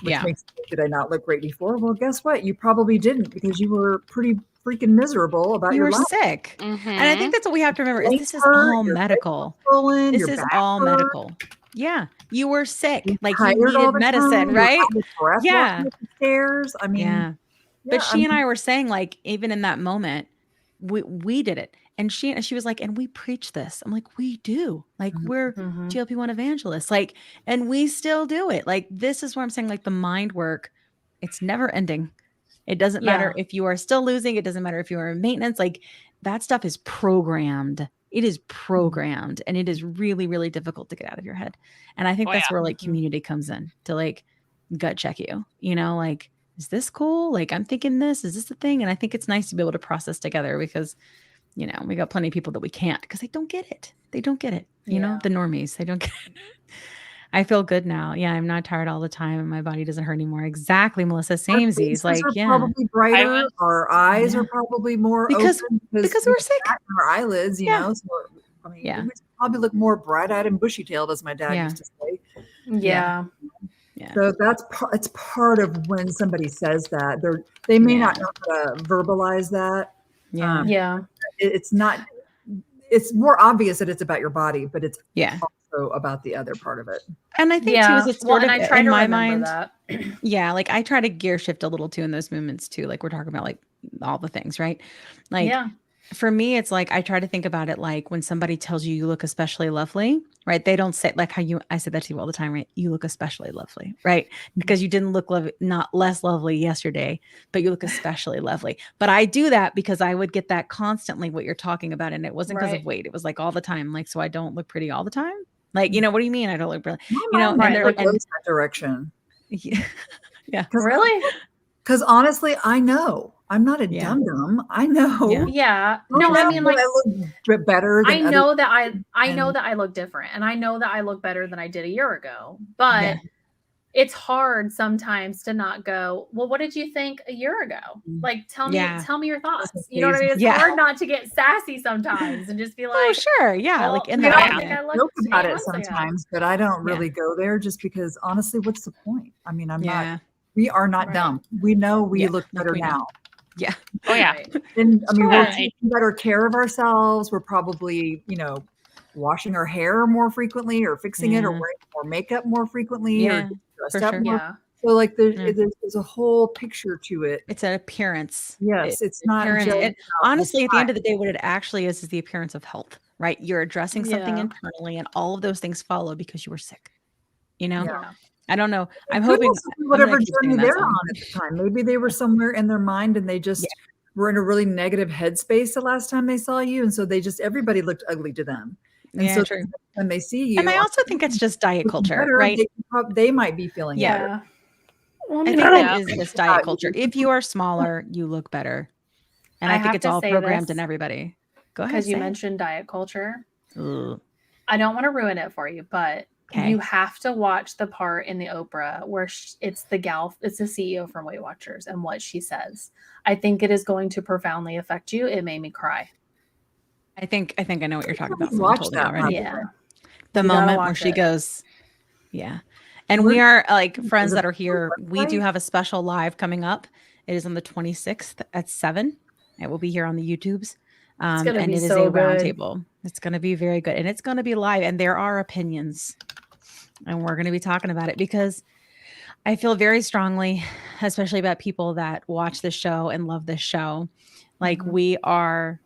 Which makes did I not look great before? Well, guess what? You probably didn't because you were pretty freaking miserable about your life. You were sick, and I think that's what we have to remember: is this is all medical. This is all medical. Yeah, you were sick, like you needed medicine, right? Yeah, stairs. I mean, but she and I were saying, like, even in that moment, we did it, and she was like, and we preach this. I'm like, we do, like, we're GLP-1 evangelists, like, and we still do it. Like, this is where I'm saying, like, the mind work, it's never ending. It doesn't matter if you are still losing. It doesn't matter if you are in maintenance. Like, that stuff is programmed. It is programmed, and it is really, really difficult to get out of your head. And I think that's where like community comes in to like gut check you, you know, like, is this cool? Like, I'm thinking this, is this the thing? And I think it's nice to be able to process together because, you know, we got plenty of people that we can't because they don't get it. They don't get it. You know, the normies, they don't get it. I feel good now. Yeah, I'm not tired all the time and my body doesn't hurt anymore. Exactly, Melissa. Samesies. Like, probably brighter. Our eyes are probably more because open because we're sick. Our eyelids, you know. So I mean, we probably look more bright-eyed and bushy-tailed, as my dad used to say. Yeah. So it's part of when somebody says that they may not know how to verbalize that. It's not. It's more obvious that it's about your body, but it's also about the other part of it. And I think too, is it's sort of I try in to my remember mind. That. Like I try to gear shift a little too in those moments too. Like we're talking about like all the things, right? Like for me, it's like I try to think about it like when somebody tells you look especially lovely, right? They don't say like I said that to you all the time, right? You look especially lovely, right? Because you didn't look not less lovely yesterday, but you look especially lovely. But I do that because I would get that constantly what you're talking about. And it wasn't because of weight. It was like all the time. Like, so I don't look pretty all the time. Like, you know, what do you mean? I don't look pretty, you know, and they're in that direction. Yeah. Really? Because honestly, I know. I'm not a dum-dum. I know. Yeah. No, I mean, like, I look better. I know that I look different, and I know that I look better than I did a year ago. But it's hard sometimes to not go, well, what did you think a year ago? Like, tell me your thoughts. You know what I mean? It's hard not to get sassy sometimes and just be like, oh, sure. Yeah. Well, like in I joke about it sometimes, but I don't really go there just because honestly, what's the point? I mean, we are not dumb. We know we look better now. Yeah. Oh yeah. And I mean, we're taking better care of ourselves. We're probably, you know, washing our hair more frequently or fixing it or wearing more makeup more frequently or dressed up more. So like there's a whole picture to it. It's an appearance. Yes. It's not just honestly, at the end of the day, what it actually is the appearance of health, right? You're addressing something internally and all of those things follow because you were sick, you know? Yeah. I don't know. I'm hoping whatever journey they're on at the time. Maybe they were somewhere in their mind and they just were in a really negative headspace the last time they saw you. And so everybody looked ugly to them. And so when they see you. And I also think it's just diet culture, better, right? They might be feeling better. I think that is just diet culture. If you are smaller, you look better. And I think it's all programmed in everybody. Go ahead. Because you mentioned diet culture. Ugh. I don't want to ruin it for you, but you have to watch the part in the Oprah where it's the CEO from Weight Watchers and what she says. I think it is going to profoundly affect you. It made me cry. I think I know what you're talking about. Watch that already. Yeah. The moment where she goes, And we are like friends that are here. We do have a special live coming up. It is on the 26th at 7. It will be here on the YouTubes. And it is a roundtable. It's going to be very good. And it's going to be live. And there are opinions. And we're going to be talking about it because I feel very strongly, especially about people that watch this show and love this show. Like we are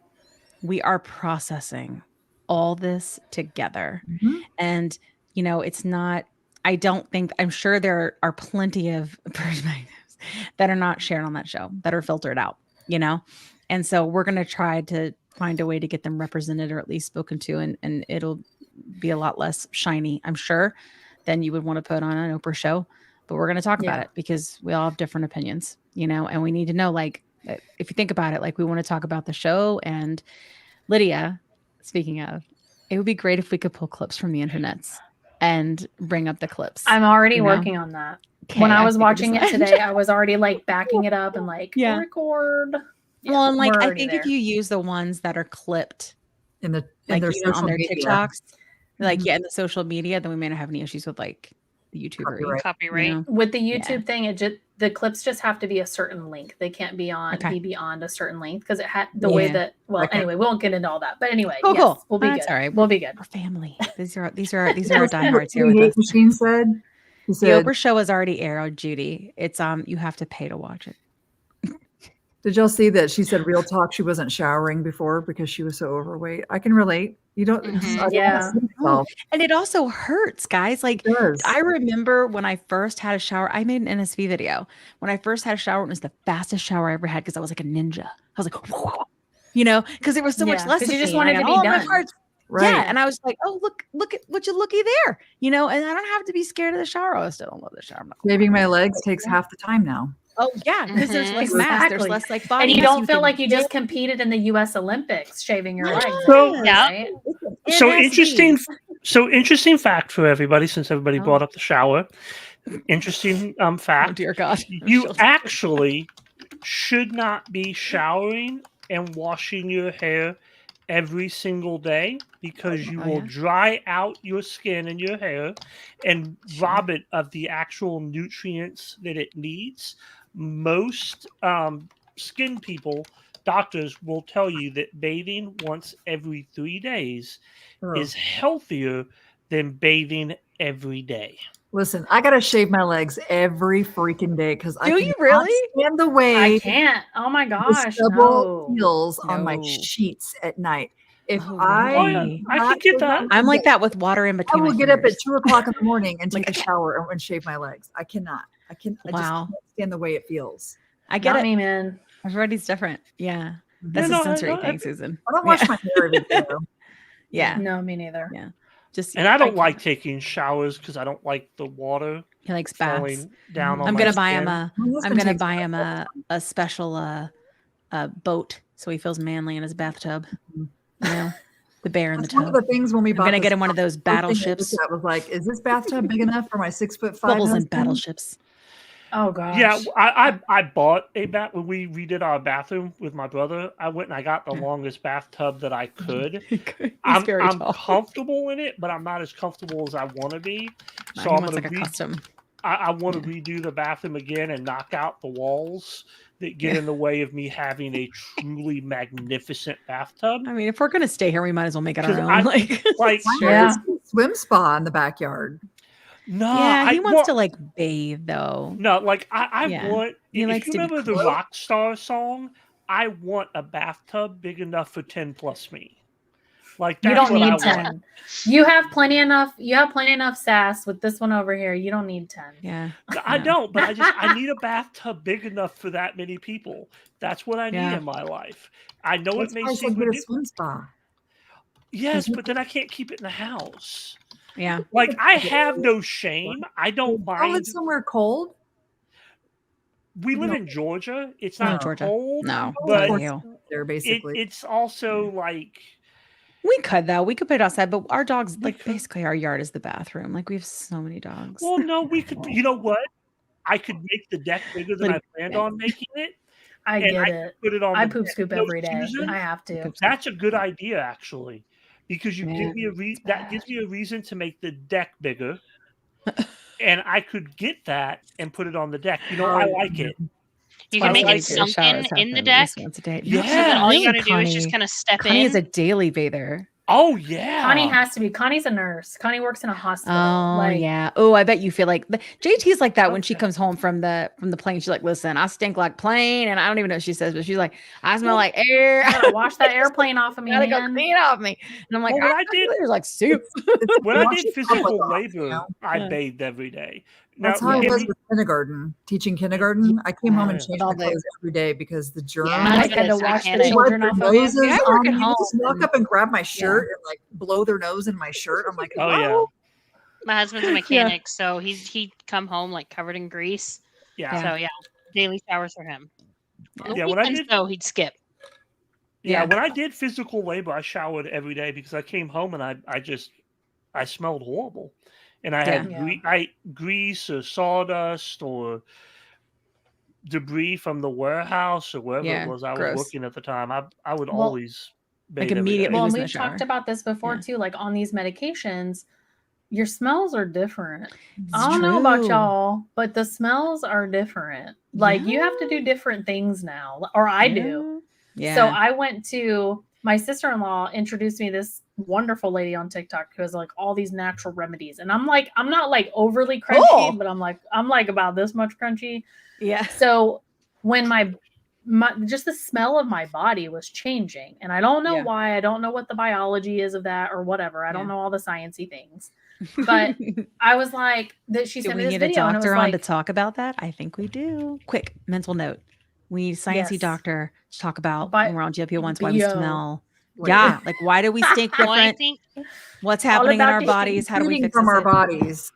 processing all this together. And, you know, it's not, I'm sure there are plenty of perspectives that are not shared on that show that are filtered out, you know? And so we're going to try to find a way to get them represented or at least spoken to. And it'll be a lot less shiny, I'm sure, than you would want to put on an Oprah show. But we're going to talk about it because we all have different opinions, you know, and we need to know, like, if you think about it, like we want to talk about the show. And Lydia, speaking of, it would be great if we could pull clips from the internets and bring up the clips. I'm already working on that. Okay, when I was watching it today, I was already like backing it up and like record. Yeah, well, and like I think if you use the ones that are clipped in the like their on their media. TikToks, like in the social media, then we may not have any issues with like the YouTuber copyright. You know? With the YouTube thing, it just the clips just have to be a certain length. They can't be be beyond a certain length because it had the way that. Well, anyway, we won't get into all that. But anyway, yes, we'll be good. All right, we'll be good. We're family. These are our diehards here with us. Machine said. The Oprah show is already aired, Judy. It's you have to pay to watch it. Did y'all see that she said real talk? She wasn't showering before because she was so overweight. I can relate. You don't, and it also hurts, guys. Like I remember when I first had a shower, I made an NSV video. When I first had a shower, it was the fastest shower I ever had because I was like a ninja. I was like, whoa, you know, because there was so much less. Because you just wanted to be done. Right. Yeah, and I was like, "Oh, look at what you looky there," you know. And I don't have to be scared of the shower. I still don't love the shower. Shaving my legs takes half the time now. Oh yeah, because there's less mass, there's less like body, and you don't feel like you just competed in the U.S. Olympics shaving your legs. So interesting. So interesting fact for everybody, since everybody brought up the shower. Interesting fact. Oh dear God, you actually should not be showering and washing your hair every single day because you will dry out your skin and your hair and rob it of the actual nutrients that it needs. Most skin people, doctors will tell you that bathing once every 3 days is healthier than bathing every day. Listen, I gotta shave my legs every freaking day because I you really stand the way. I can't. Oh my gosh, stubble heels on my sheets at night. If I can get that. I'm like that with water in between. I will get up at 2:00 in the morning and take a shower and shave my legs. I cannot. I just can't stand the way it feels. I get it, me, man. Everybody's different. Yeah, that's a sensory thing, Susan. I don't wash my hair every day. Yeah, no, me neither. Yeah. And I don't like taking showers because I don't like the water. He likes baths. Down on I'm gonna buy him a special boat so he feels manly in his bathtub. You know, the bear in the tub. One of the things when we bought, I'm gonna get him one of those battleships. I was like, "Is this bathtub big enough for my 6'5"? Bubbles and battleships. Oh gosh. Yeah, I bought a bath when we redid our bathroom with my brother. I went and I got the longest bathtub that I could. I'm comfortable in it, but I'm not as comfortable as I want to be. So I'm gonna custom. I want to redo the bathroom again and knock out the walls that get in the way of me having a truly magnificent bathtub. I mean, if we're gonna stay here, we might as well make it our own. Swim spa in the backyard. No, yeah, he wants to like bathe though. No, like I want. If you remember the Rockstar song, I want a bathtub big enough for 10 plus me. Like you don't need 10. You have plenty enough. You have plenty enough sass with this one over here. You don't need 10. Yeah, I don't. But I need a bathtub big enough for that many people. That's what I need in my life. I know it may seem ridiculous. Swim spa. Yes, but then I can't keep it in the house. Yeah. Like I have no shame. I don't mind. Live somewhere cold. We live in Georgia. It's not cold. No, but there basically. It's also like we could though. We could put it outside, but our dogs like basically our yard is the bathroom. Like we have so many dogs. Well, no, we could. You know what? I could make the deck bigger than I planned on making it. I get it. Put it on. I poop scoop every day. I have to. That's a good idea, actually. Because you give me that gives me a reason to make the deck bigger, and I could get that and put it on the deck. You know, I like it. You can make it sunken in the deck. Yeah, so then all you got to do is just kind of step in. Connie is a daily bather. Oh yeah, Connie has to be. Connie's a nurse. Connie works in a hospital. Oh yeah. Oh, I bet you feel like JT's like that when she comes home from the plane. She's like, "Listen, I stink like plane," and I don't even know what she says, but she's like, "I smell like air. Gotta wash that airplane off of me. Gotta go clean off me." And I'm like, "When I did, there's like soup." When I did physical labor, I bathed every day. That's how I was with kindergarten, teaching kindergarten. I came home and changed my clothes every day because the germs. I had to wash the children off of me. I work at home. Just walk up and grab my shirt and like blow their nose in my shirt. I'm like, oh yeah. My husband's a mechanic, so he'd come home like covered in grease. Yeah. So yeah, daily showers for him. On the Yeah, when I weekends, did- though, he'd skip. Yeah, when I did physical labor, I showered every day because I came home and I smelled horrible, and I had grease or sawdust or debris from the warehouse or wherever it was I was working at the time. I would always bathe every day. Well, and we've talked about this before too. Like on these medications, your smells are different. I don't know about y'all, but the smells are different. Like you have to do different things now, or I do. Yeah. So I went to my sister-in-law introduced me this wonderful lady on TikTok who has like all these natural remedies, and I'm not like overly crunchy, but I'm like about this much crunchy. Yeah. So when my just the smell of my body was changing, and I don't know why. I don't know what the biology is of that or whatever. I don't know all the sciencey things. But I was like, that she sent me this video. Do we need a doctor on to talk about that? I think we do. Quick mental note: we need a sciencey doctor to talk about when we're on GLP-1s why we smell. Yeah, like why do we stink different? What's happening in our bodies? How do we fix from our bodies?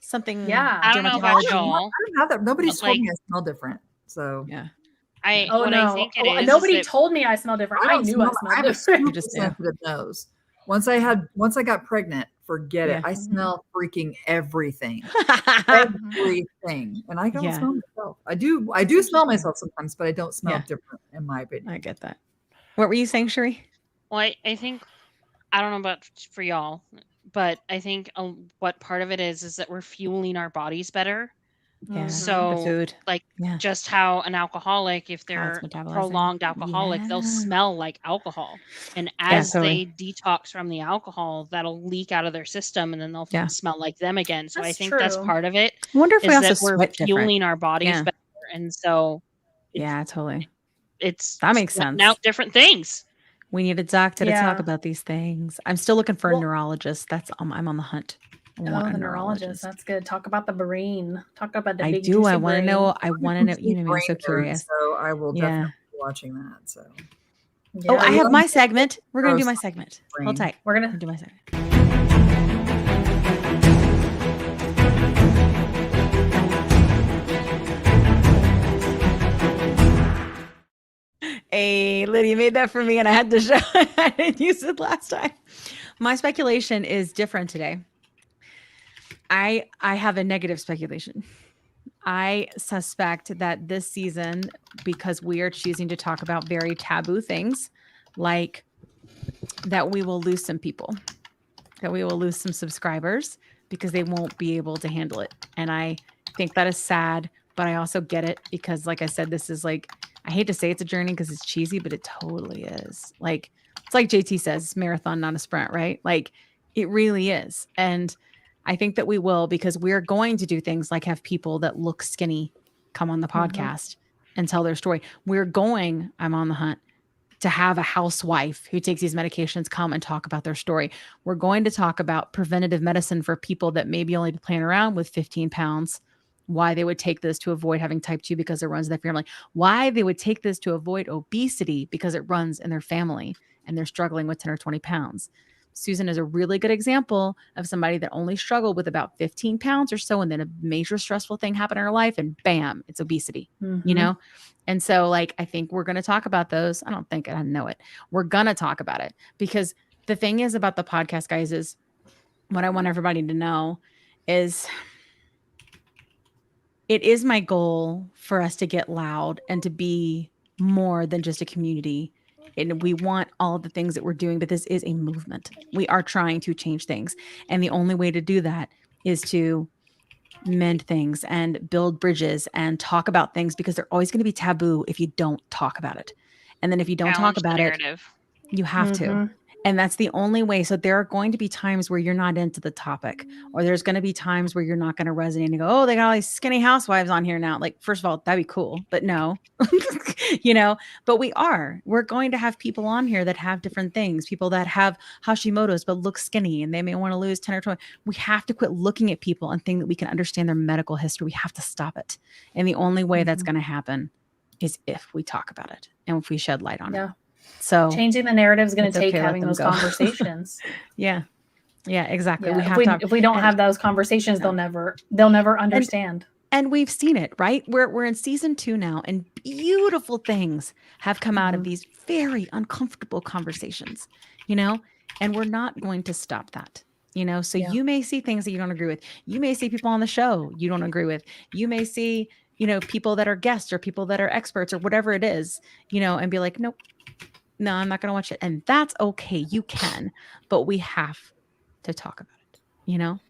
Something. I don't know about y'all. I don't have that. Nobody's told me I smell different. So I think it is. Nobody told me I smell different. I knew I smelled different. I just sensitive nose. Once I got pregnant, forget it. I smell freaking everything. Everything. And I don't smell myself. I do smell myself sometimes, but I don't smell different in my opinion. I get that. What were you saying, Sheree? Well, I think, I don't know about for y'all, but I think what part of it is that we're fueling our bodies better. Yeah. So the food. like just how an alcoholic, if they're prolonged alcoholic, they'll smell like alcohol. And as they detox from the alcohol, that'll leak out of their system and then they'll smell like them again. So I think that's part of it. I wonder if we also we're fueling our bodies better. And so totally. That makes sense. Now different things. We need a doctor to talk about these things. I'm still looking for a neurologist. I'm on the hunt. The neurologist. That's good. Talk about the brain. Talk about the big. I want to know. You know, I'm so curious. So I will definitely be watching that. So. Yeah. I have my segment. We're gonna do my segment. Hold tight. We're gonna do my segment. Hey, Lydia made that for me, and I had to show. I didn't use it last time. My speculation is different today. I have a negative speculation. I suspect that this season, because we are choosing to talk about very taboo things, like that we will lose some people, that we will lose some subscribers because they won't be able to handle it. And I think that is sad, but I also get it because, like I said, this is like, I hate to say it's a journey because it's cheesy, but it totally is. Like, it's like JT says, it's marathon, not a sprint, right? Like, it really is. And I think that we will, because we're going to do things like have people that look skinny come on the podcast and tell their story. I'm on the hunt to have a housewife who takes these medications come and talk about their story. We're going to talk about preventative medicine for people that maybe only be playing around with 15 pounds, why they would take this to avoid having type 2 because it runs in their family, why they would take this to avoid obesity because it runs in their family and they're struggling with 10 or 20 pounds. Susan is a really good example of somebody that only struggled with about 15 pounds or so. And then a major stressful thing happened in her life and bam, it's obesity, you know? And so like, I think we're going to talk about those. I know it. We're going to talk about it because the thing is about the podcast, guys, is what I want everybody to know is it is my goal for us to get loud and to be more than just a community. And we want all of the things that we're doing, but this is a movement. We are trying to change things. And the only way to do that is to mend things and build bridges and talk about things because they're always going to be taboo if you don't talk about it. And then if you don't talk about it, you have to. And that's the only way. So there are going to be times where you're not into the topic, or there's going to be times where you're not going to resonate and go, oh, they got all these skinny housewives on here now. Like, first of all, that'd be cool, but no, you know, but we're going to have people on here that have different things, people that have Hashimoto's, but look skinny and they may want to lose 10 or 20. We have to quit looking at people and think that we can understand their medical history. We have to stop it. And the only way that's going to happen is if we talk about it and if we shed light on it. So changing the narrative is going to take having those conversations. Yeah, exactly. Yeah. If we don't have those conversations, they'll never understand. And we've seen it, right? We're in season 2 now, and beautiful things have come out of these very uncomfortable conversations, and we're not going to stop that. So you may see things that you don't agree with. You may see people on the show you don't agree with. You may see, people that are guests or people that are experts or whatever it is, and be like, nope, no, I'm not going to watch it. And that's okay. You can, but we have to talk about it.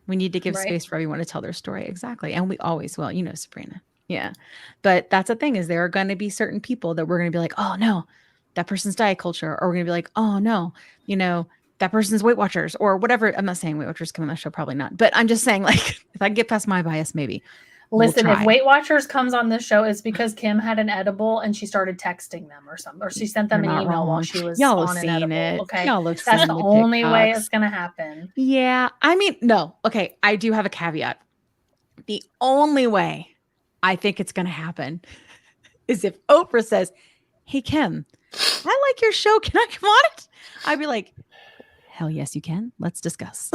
We need to give space for everyone to tell their story. Exactly. And we always will, Sabrina. Yeah. But that's the thing, is there are going to be certain people that we're going to be like, oh no, that person's diet culture. Or we're going to be like, oh no, that person's Weight Watchers or whatever. I'm not saying Weight Watchers come on the show, probably not. But I'm just saying, like, if I can get past my bias, maybe. Listen, if Weight Watchers comes on this show, it's because Kim had an edible and she started texting them or something, or she sent them an email while she was on an edible. Okay, that's the only way it's gonna happen. Yeah, I mean, no. Okay, I do have a caveat. The only way I think it's gonna happen is if Oprah says, "Hey Kim, I like your show. Can I come on it?" I'd be like, "Hell yes, you can. Let's discuss."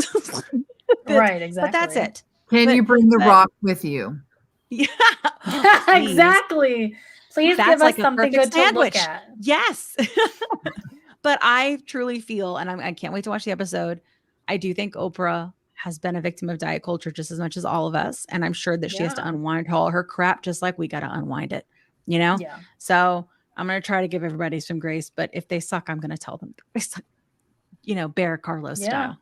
Right, exactly. But that's it. Can you bring The Rock with you? Yeah, exactly. Please give us something good sandwich to look at. Yes. But I truly feel, and I can't wait to watch the episode. I do think Oprah has been a victim of diet culture just as much as all of us. And I'm sure that she has to unwind all her crap, just like we got to unwind it, Yeah. So I'm going to try to give everybody some grace, but if they suck, I'm going to tell them they suck. Bear Carlos style.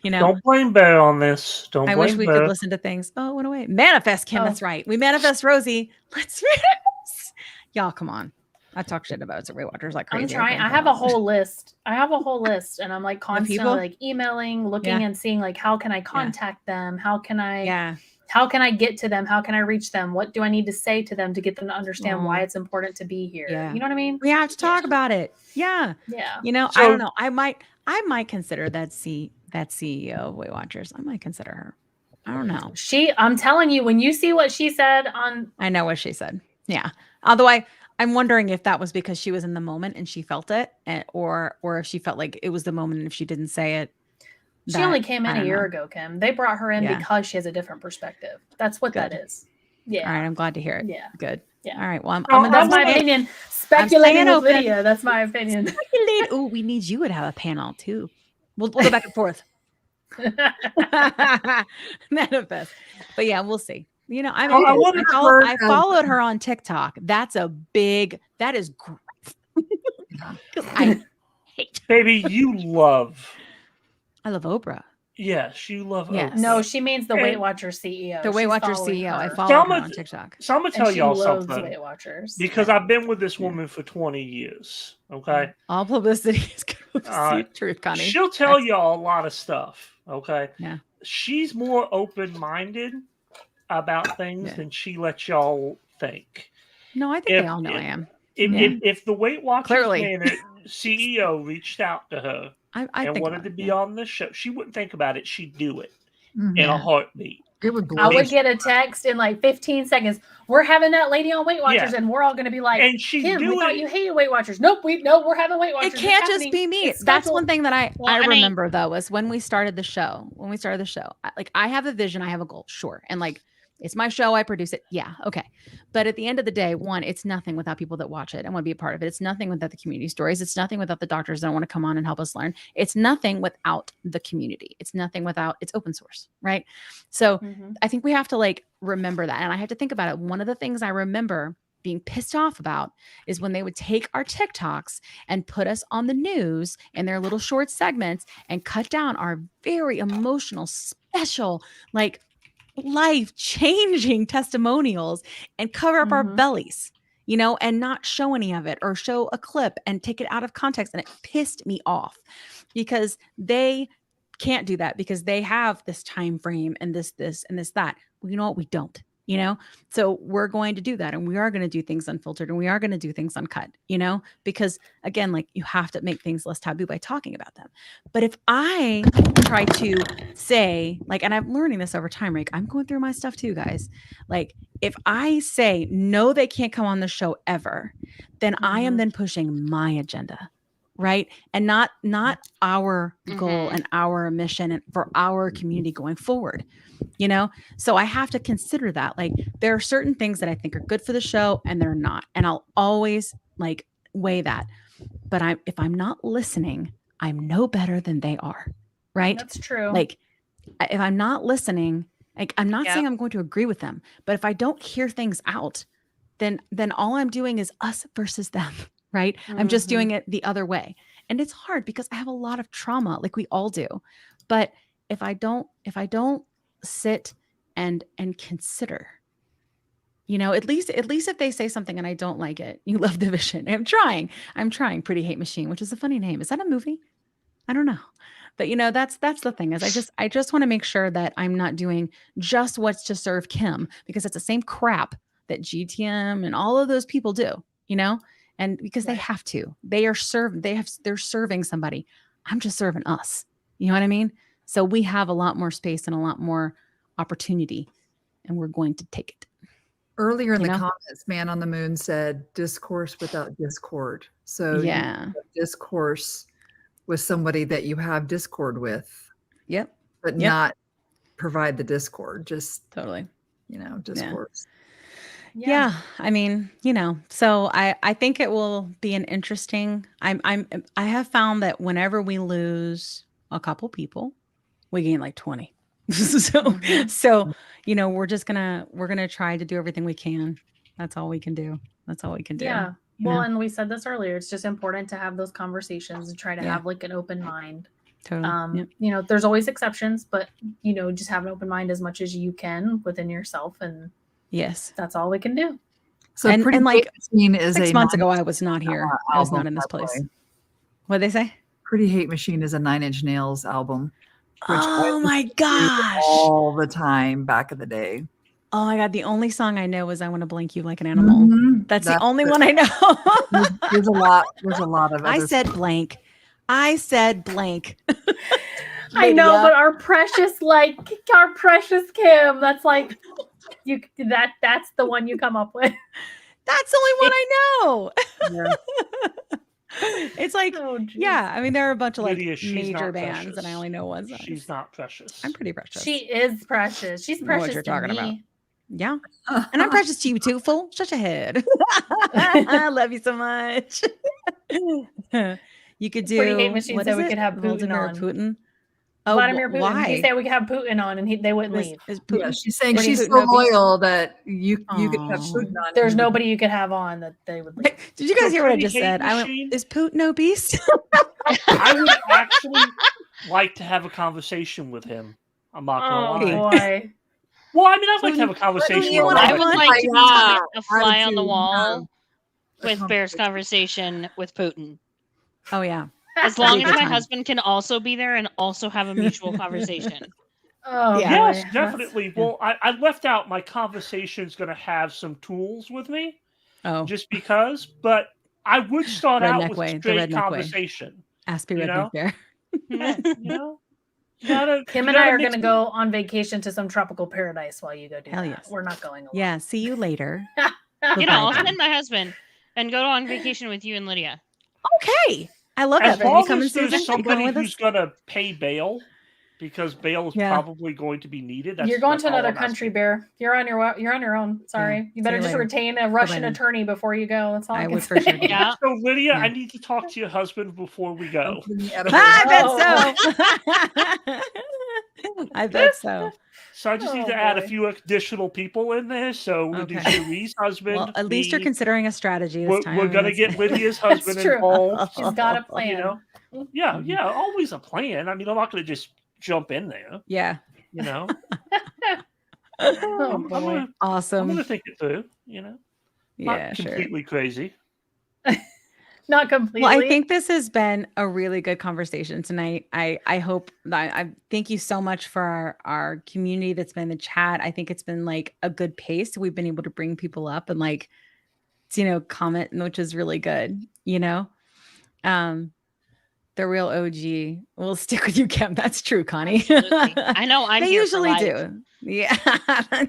Don't blame Bear on this. Don't blame I wish we Bear. could listen to things. Oh, what a way. Manifest, Kim. That's right. We manifest Rosie. Let's manifest. Y'all, come on. I talk shit about Weight Watchers like crazy. I'm trying. I have a whole list. And I'm like constantly like emailing, looking and seeing like, how can I contact them? How can I get to them? How can I reach them? What do I need to say to them to get them to understand why it's important to be here? Yeah. You know what I mean? We have to talk about it. Yeah. Yeah. I don't know. I might consider that CEO of Weight Watchers. I might consider her. I don't know. I'm telling you, when you see what she said on, I know what she said. Yeah. Although I'm wondering if that was because she was in the moment and she felt it, or if she felt like it was the moment and if she didn't say it. She only came in a year ago, Kim. They brought her in because she has a different perspective. That's what that is. Yeah. All right. I'm glad to hear it. Yeah. Good. Yeah. All right. Well, that's my opinion. Speculating with Lydia. That's my opinion. Oh, we need you to have a panel too. We'll go back and forth. Manifest. But yeah, we'll see. I followed her on TikTok. That is great. I hate. Baby, I love Oprah. Yes, you love Oprah. No, she means the Weight Watchers CEO. The Weight Watchers CEO. I follow her on TikTok. So I'm going to tell y'all something. Weight Watchers. Because I've been with this woman for 20 years. Okay? All publicity is good. Truth, Connie. She'll tell y'all a lot of stuff. Okay? Yeah. She's more open-minded about things than she lets y'all think. No, I think they all know I am. If the Weight Watchers CEO reached out to her and wanted to be on the show, she wouldn't think about it. She'd do it in a heartbeat. I would get a text in like 15 seconds. We're having that lady on Weight Watchers, and we're all going to be like, and Kim, we thought you hated Weight Watchers. Nope, we're having Weight Watchers. It can't just be me. That's one thing that I remember though, was when we started the show. I have a vision, I have a goal, sure, and like, it's my show. I produce it. Yeah. Okay. But at the end of the day, one, it's nothing without people that watch it and want to be a part of it. It's nothing without the community stories. It's nothing without the doctors that want to come on and help us learn. It's nothing without the community. It's nothing without, it's open source. Right. So I think we have to remember that. And I have to think about it. One of the things I remember being pissed off about is when they would take our TikToks and put us on the news in their little short segments and cut down our very emotional, special, life-changing testimonials and cover up our bellies, and not show any of it or show a clip and take it out of context. And it pissed me off because they can't do that because they have this time frame and this and this, that. Well, you know what? We don't. So we're going to do that, and we are going to do things unfiltered, and we are going to do things uncut, because again, you have to make things less taboo by talking about them. But if I try to say, and I'm learning this over time, Rick, I'm going through my stuff too, guys. If I say, no, they can't come on the show ever, then I am then pushing my agenda. right? And not our goal and our mission and for our community going forward, you know? So I have to consider that. Like, there are certain things that I think are good for the show and they're not. And I'll always like weigh that. But if I'm not listening, I'm no better than they are, right? That's true. Like, if I'm not listening, like, I'm not saying I'm going to agree with them, but if I don't hear things out, then all I'm doing is us versus them, right? I'm just doing it the other way. And it's hard because I have a lot of trauma, like we all do. But if I don't sit and consider, you know, at least if they say something and I don't like it, you love the vision. I'm trying. Pretty Hate Machine, which is a funny name. Is that a movie? I don't know. But you know, that's the thing, is I just want to make sure that I'm not doing just what's to serve Kim, because it's the same crap that GTM and all of those people do, you know, and because they have to, they're serving somebody. I'm just serving us. You know what I mean? So we have a lot more space and a lot more opportunity, and we're going to take it. Earlier in the comments, Man on the Moon said discourse without discord. So yeah, discourse with somebody that you have discord with. Yep. But not provide the discord. Just totally, you know, discourse. Yeah. I mean, you know, so I think it will be an interesting, I have found that whenever we lose a couple people, we gain like 20. So, you know, we're gonna try to do everything we can. That's all we can do. Yeah. Well, and we said this earlier, it's just important to have those conversations and try to have like an open mind. Totally. You know, there's always exceptions, but you know, just have an open mind as much as you can within yourself, and that's all we can do. So and like is 6 months ago, I was not here. I was not in this place. What'd they say? Pretty Hate Machine is a 9 Inch Nails album. Oh my gosh. All the time back in the day. Oh my God. The only song I know is I Want to Blank You Like an Animal. That's the only one I know. There's a lot of I said blank. I know, but our precious Kim, that's like that's the one you come up with. That's the only one I know. It's like, I mean, there are a bunch of like Lydia, major bands, and I only know one song. She's not precious. I'm pretty precious. She is precious. She's precious what you're to talking me. about. Yeah. And I'm precious to you too, fool. Shut your head. I love you so much. You could do Pretty Hate Machine said we could have Putin. Oh, Vladimir Putin. Why? He said we could have Putin on, and they wouldn't leave. Yeah, she's saying she's so loyal that you could have Putin on. There's nobody you could have on that they would leave. Did you guys hear what I just said? Is Putin obese? I would actually like to have a conversation with him. I'm not gonna lie. Boy. Well, I mean, I'd like to have a conversation with him. I would like to be a fly on the wall with Bear's conversation with Putin. Oh, yeah. As long as my husband can also be there and also have a mutual conversation. Oh, yeah. Yes, definitely. Well, I left out my conversation's going to have some tools with me. Oh. Just because. But I would start out with a straight conversation. Aspie Redneck Bear. Kim and I are going to go on vacation to some tropical paradise while you go do that. Yes. We're not going alone. Yeah, see you later. I'll send my husband and go on vacation with you and Lydia. Okay. I love as that. Long as there's somebody who's going to pay bail, because bail is probably going to be needed. You're going to another country, Bear. You're on your own. Sorry. Yeah. You better just retain a Russian attorney before you go. That's all I can say. For sure. Yeah. So, Lydia, I need to talk to your husband before we go. I bet so. I bet so. So I just need to add a few additional people in there. So we'll do Cherie's husband. Well, at least you're considering a strategy this time. We're going to get Lydia's husband involved. She's got a plan. You know? Yeah, always a plan. I mean, I'm not going to just jump in there. Yeah. You know? Awesome. I'm going to think it through, you know? Yeah, not completely crazy. Not completely. Well, I think this has been a really good conversation tonight. I hope that I thank you so much for our community that's been in the chat. I think it's been like a good pace. We've been able to bring people up and like, comment, which is really good, The real OG will stick with you, Kim. That's true, Connie. I know. I'm they here usually for life. do. Yeah,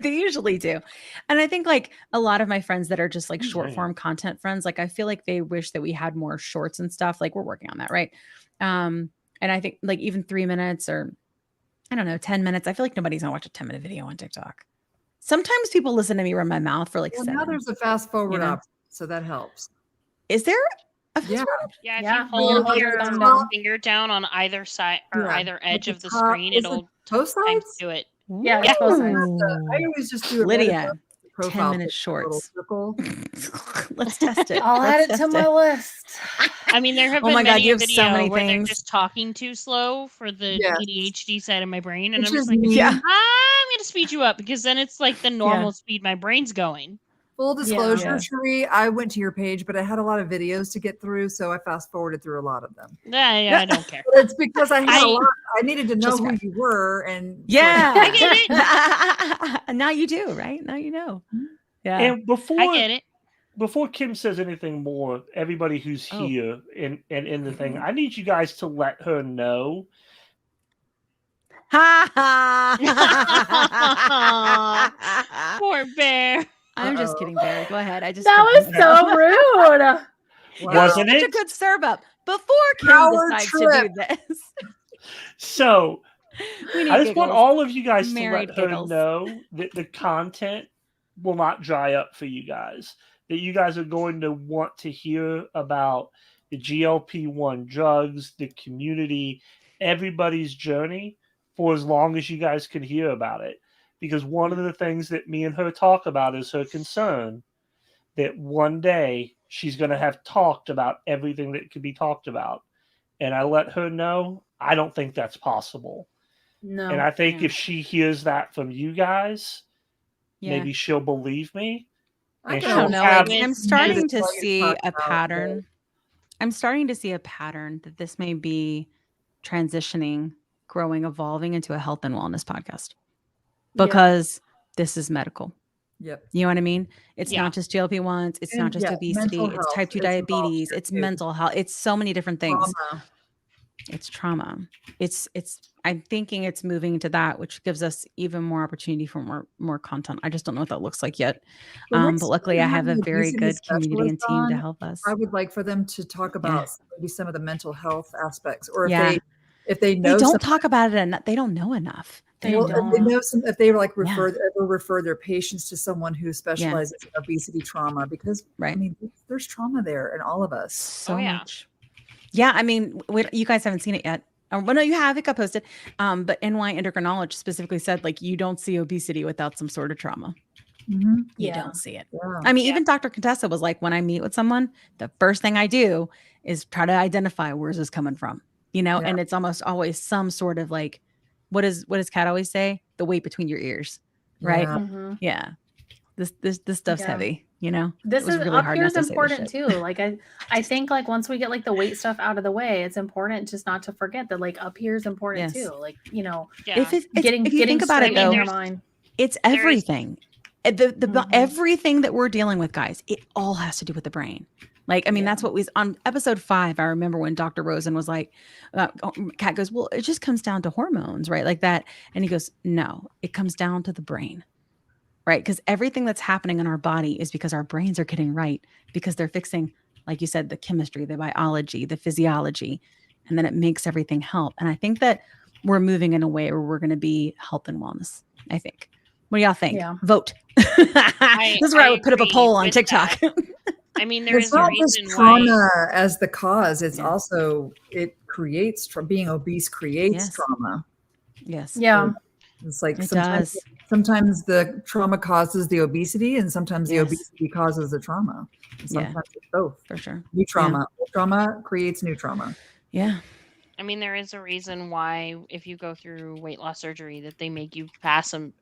they usually do. And I think like a lot of my friends that are just like short form content friends, like I feel like they wish that we had more shorts and stuff. Like we're working on that, right? And I think like even 3 minutes or I don't know, 10 minutes. I feel like nobody's gonna watch a 10-minute video on TikTok. Sometimes people listen to me run my mouth for like Well, 7. now there's a fast forward know? option, so that helps. Is there a fast Yeah. forward option? Yeah, if Yeah, you hold hold your your thumb down. finger down on either side or Yeah. either edge At of the top, screen, is it it'll both time sides? to it. Yeah, it's both sides. I always just do it right Lydia, above the profile 10-minute picture, a little shorts. circle. Let's test it. I'll add it to my list. I mean, there have Oh been my God, many you a have so video many where they're things. just talking too slow for the Yes. ADHD side of my brain, and Which I'm just is like, me. Yeah. I'm gonna speed you up because then it's like the normal speed my brain's going. Full disclosure, Yeah. Sheree, I went to your page, but I had a lot of videos to get through, so I fast forwarded through a lot of them. Yeah, I don't care. But it's because I had a lot. I needed to know Just who right. you were, and Yeah. I get it. Now you do, right? Now you know. Yeah. And I get it. before Kim says anything more, everybody who's here and in the thing, I need you guys to let her know. Poor bear. I'm just kidding, Barry. Go ahead. I just That was so rude. Wasn't such it? a good serve up before Kim Power decides trip. to do this. So We need I just want giggles. all of you guys Married to let her giggles. know that the content will not dry up for you guys. That you guys are going to want to hear about the GLP-1 drugs, the community, everybody's journey for as long as you guys can hear about it. Because one of the things that me and her talk about is her concern that one day she's going to have talked about everything that could be talked about. And I let her know, I don't think that's possible. No. And I think if she hears that from you guys, maybe she'll believe me. I And don't know. have- I'm starting to what you're see talking a about, pattern. I'm starting to see a pattern that this may be transitioning, growing, evolving into a health and wellness podcast because this is medical. Yep. You know what I mean? It's Yeah. not just GLP-1s. It's And, not just yeah, obesity. mental It's health type 2 is involved diabetes. here It's too. mental health. It's so many different things. Trauma. It's trauma. It's I'm thinking it's moving to that, which gives us even more opportunity for more content. I just don't know what that looks like yet. The next But luckily time I have a an very obesity good community and specialist team to on, help us. I would like for them to talk about maybe some of the mental health aspects, or if Yeah. they know They don't some- talk about it enough. They don't know enough. They Well, don't. if they know some, if they like Yeah. refer their patients to someone who specializes in obesity trauma, because I mean, there's trauma there in all of us. So much. Yeah, I mean, you guys haven't seen it yet. Well, no, you have. It got posted. But NY Endocrinologist specifically said, like, you don't see obesity without some sort of trauma. Mm-hmm. You don't see it. Yeah. I mean, even Dr. Contessa was like, when I meet with someone, the first thing I do is try to identify where's this coming from, you know, and it's almost always some sort of like, what does Kat always say? The weight between your ears, right? Yeah. Mm-hmm. Yeah. This stuff's heavy, you know. This It was is really up hard here not is to say this important shit. too. Like I think like once we get like the weight stuff out of the way, it's important just not to forget that like up here is important Yes. too. Like, you know, If you getting think about it straight in though, your mind. it's everything. Everything that we're dealing with, guys, it all has to do with the brain. Like, I mean, that's what was on episode 5. I remember when Dr. Rosen was like, Kat goes, well, it just comes down to hormones, right? Like that. And he goes, no, it comes down to the brain, right? Because everything that's happening in our body is because our brains are getting right, because they're fixing, like you said, the chemistry, the biology, the physiology, and then it makes everything help. And I think that we're moving in a way where we're going to be health and wellness, I think. What do y'all think? Yeah. Vote. This is where I would put up a agree poll on with TikTok. I mean, there It's is a not just reason why. trauma as the cause. It's also, it creates, being obese creates trauma. Yes. Yeah. It's like It sometimes, does. sometimes the trauma causes the obesity, and sometimes the obesity causes the trauma. And sometimes it's both. For sure. New trauma. Old trauma creates new trauma. Yeah. I mean, there is a reason why if you go through weight loss surgery that they make you pass a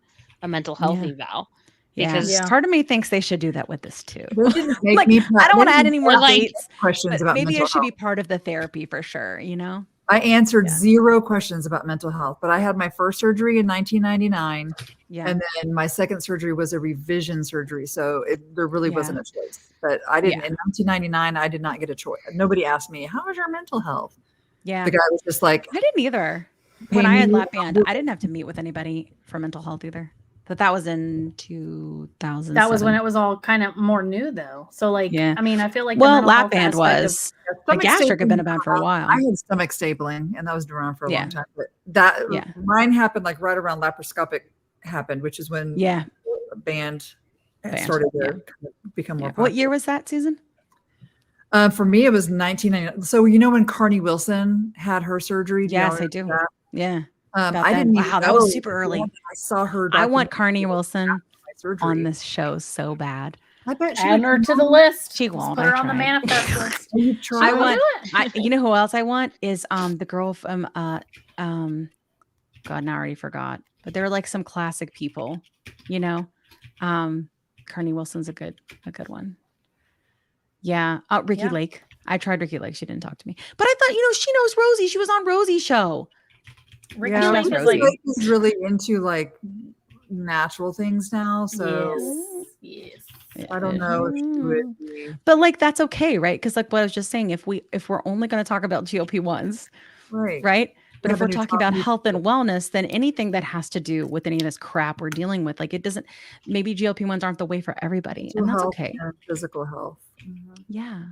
mental health eval. Because part of me thinks they should do that with this too. They didn't make Like, me I don't want to add any more like dates. questions But about maybe mental it should be health. part of the therapy for sure, you know? I answered 0 questions about mental health, but I had my first surgery in 1999. Yeah. And then my second surgery was a revision surgery. So there really wasn't a choice. But I didn't, in 1999, I did not get a choice. Nobody asked me, how was your mental health? Yeah. The guy was just like, I didn't either. When I had lap band, I didn't have to meet with anybody for mental health either. But that was in 2000. That was when it was all kind of more new, though. So, like, Yeah. I mean, I feel like Well, the mental lap health band aspect was. of The gastric had been around for a while. I had stomach stapling, and that was around for a Yeah. long time. But that Yeah. mine happened like right around laparoscopic happened, which is when Yeah. the band started to kind of become more popular. What year was that, Susan? For me, it was 1999. So you know when Carney Wilson had her surgery? Yes, I do. Yeah. I didn't even Wow, that was super early. I saw her. I want Carney Wilson surgery on this show so bad. I bet she add her to the list. She Let's won't. put her I on the tried. manifest list. You try. I want. You know who else I want is the girl from God, now I already forgot. But they're like some classic people, you know. Carney Wilson's a good one. Yeah. Ricky Lake. I tried Ricky Lake. She didn't talk to me. But I thought, she knows Rosie. She was on Rosie's show. Ricky Yeah, Lake Ricky Lake is really into like natural things now. So yes. I don't know if she would be. But like that's okay, right? Because like what I was just saying, if we're only going to talk about GLP-1s, right? But if we're talking about health and wellness, then anything that has to do with any of this crap we're dealing with, like it doesn't. Maybe GLP-1s aren't the way for everybody, and that's okay. And physical health. Yeah.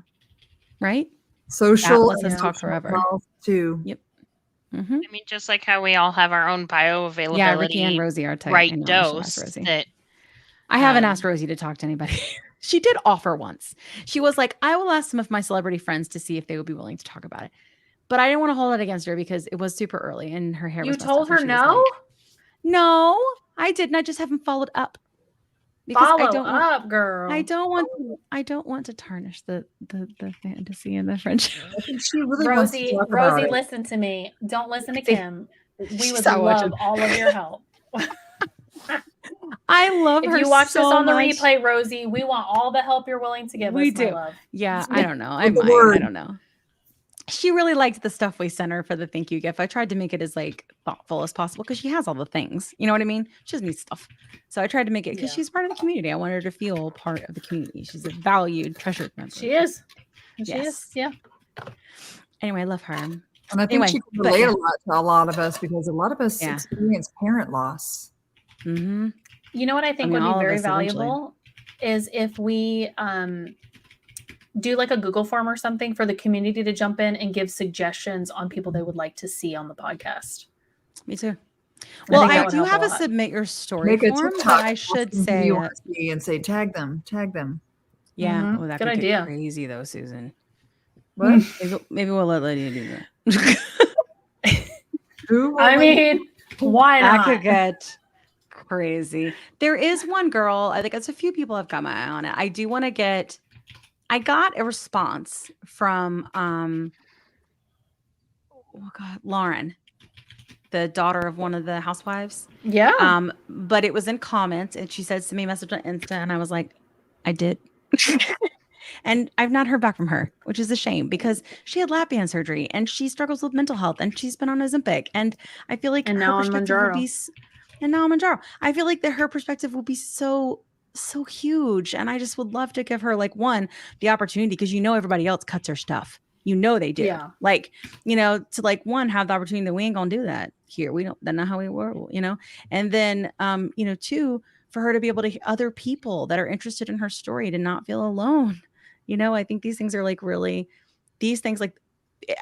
Right. Social. That lets us talk forever. Health too. Yep. I mean, just like how we all have our own bioavailability. Yeah, Ricky and Rosie are tight. Right dose. That I haven't asked Rosie to talk to anybody. She did offer once. She was like, I will ask some of my celebrity friends to see if they would be willing to talk about it. But I didn't want to hold it against her because it was super early and her hair was messed told up her no? no? No, I didn't. I just haven't followed up. Because Girl. I don't want to tarnish the fantasy and the friendship. She really Rosie, listen to me. Don't listen to Kim. We would love all of your help. I love her. If you watch so this on the much. replay, Rosie, we want all the help you're willing to give us. We do. My love. Yeah, I don't know. I don't know. She really liked the stuff we sent her for the thank you gift. I tried to make it as like thoughtful as possible because she has all the things. You know what I mean? She just needs stuff. So I tried to make it because she's part of the community. I want her to feel part of the community. She's a valued, treasured member. She is. She is. Yeah. Anyway, I love her. And I think she can relate a lot of us because a lot of us experience parent loss. Mm-hmm. You know what I think would be very valuable is if we do like a Google form or something for the community to jump in and give suggestions on people they would like to see on the podcast. Me too. Well, I do have a submit your story form, but I should say and say tag them. Yeah, Mm-hmm. that good could idea. Get crazy though, Susan. What? Maybe we'll let Lydia do that. I mean, why not? That could get crazy. There is one girl. I think it's a few people have got my eye on it. I do want to get. I got a response from Lauren, the daughter of one of the housewives. Yeah. But it was in comments and she said, send me a message on Insta. And I was like, I did. And I've not heard back from her, which is a shame because she had lap band surgery and she struggles with mental health and she's been on Ozempic. And I feel like now on Manjaro. I feel like that her perspective will be so huge. And I just would love to give her like the opportunity because everybody else cuts her stuff. They do. Yeah. Like, to like have the opportunity that we ain't gonna do that here. We don't, that's not how we work, And then, two, for her to be able to other people that are interested in her story to not feel alone. I think these things are like really, these things like,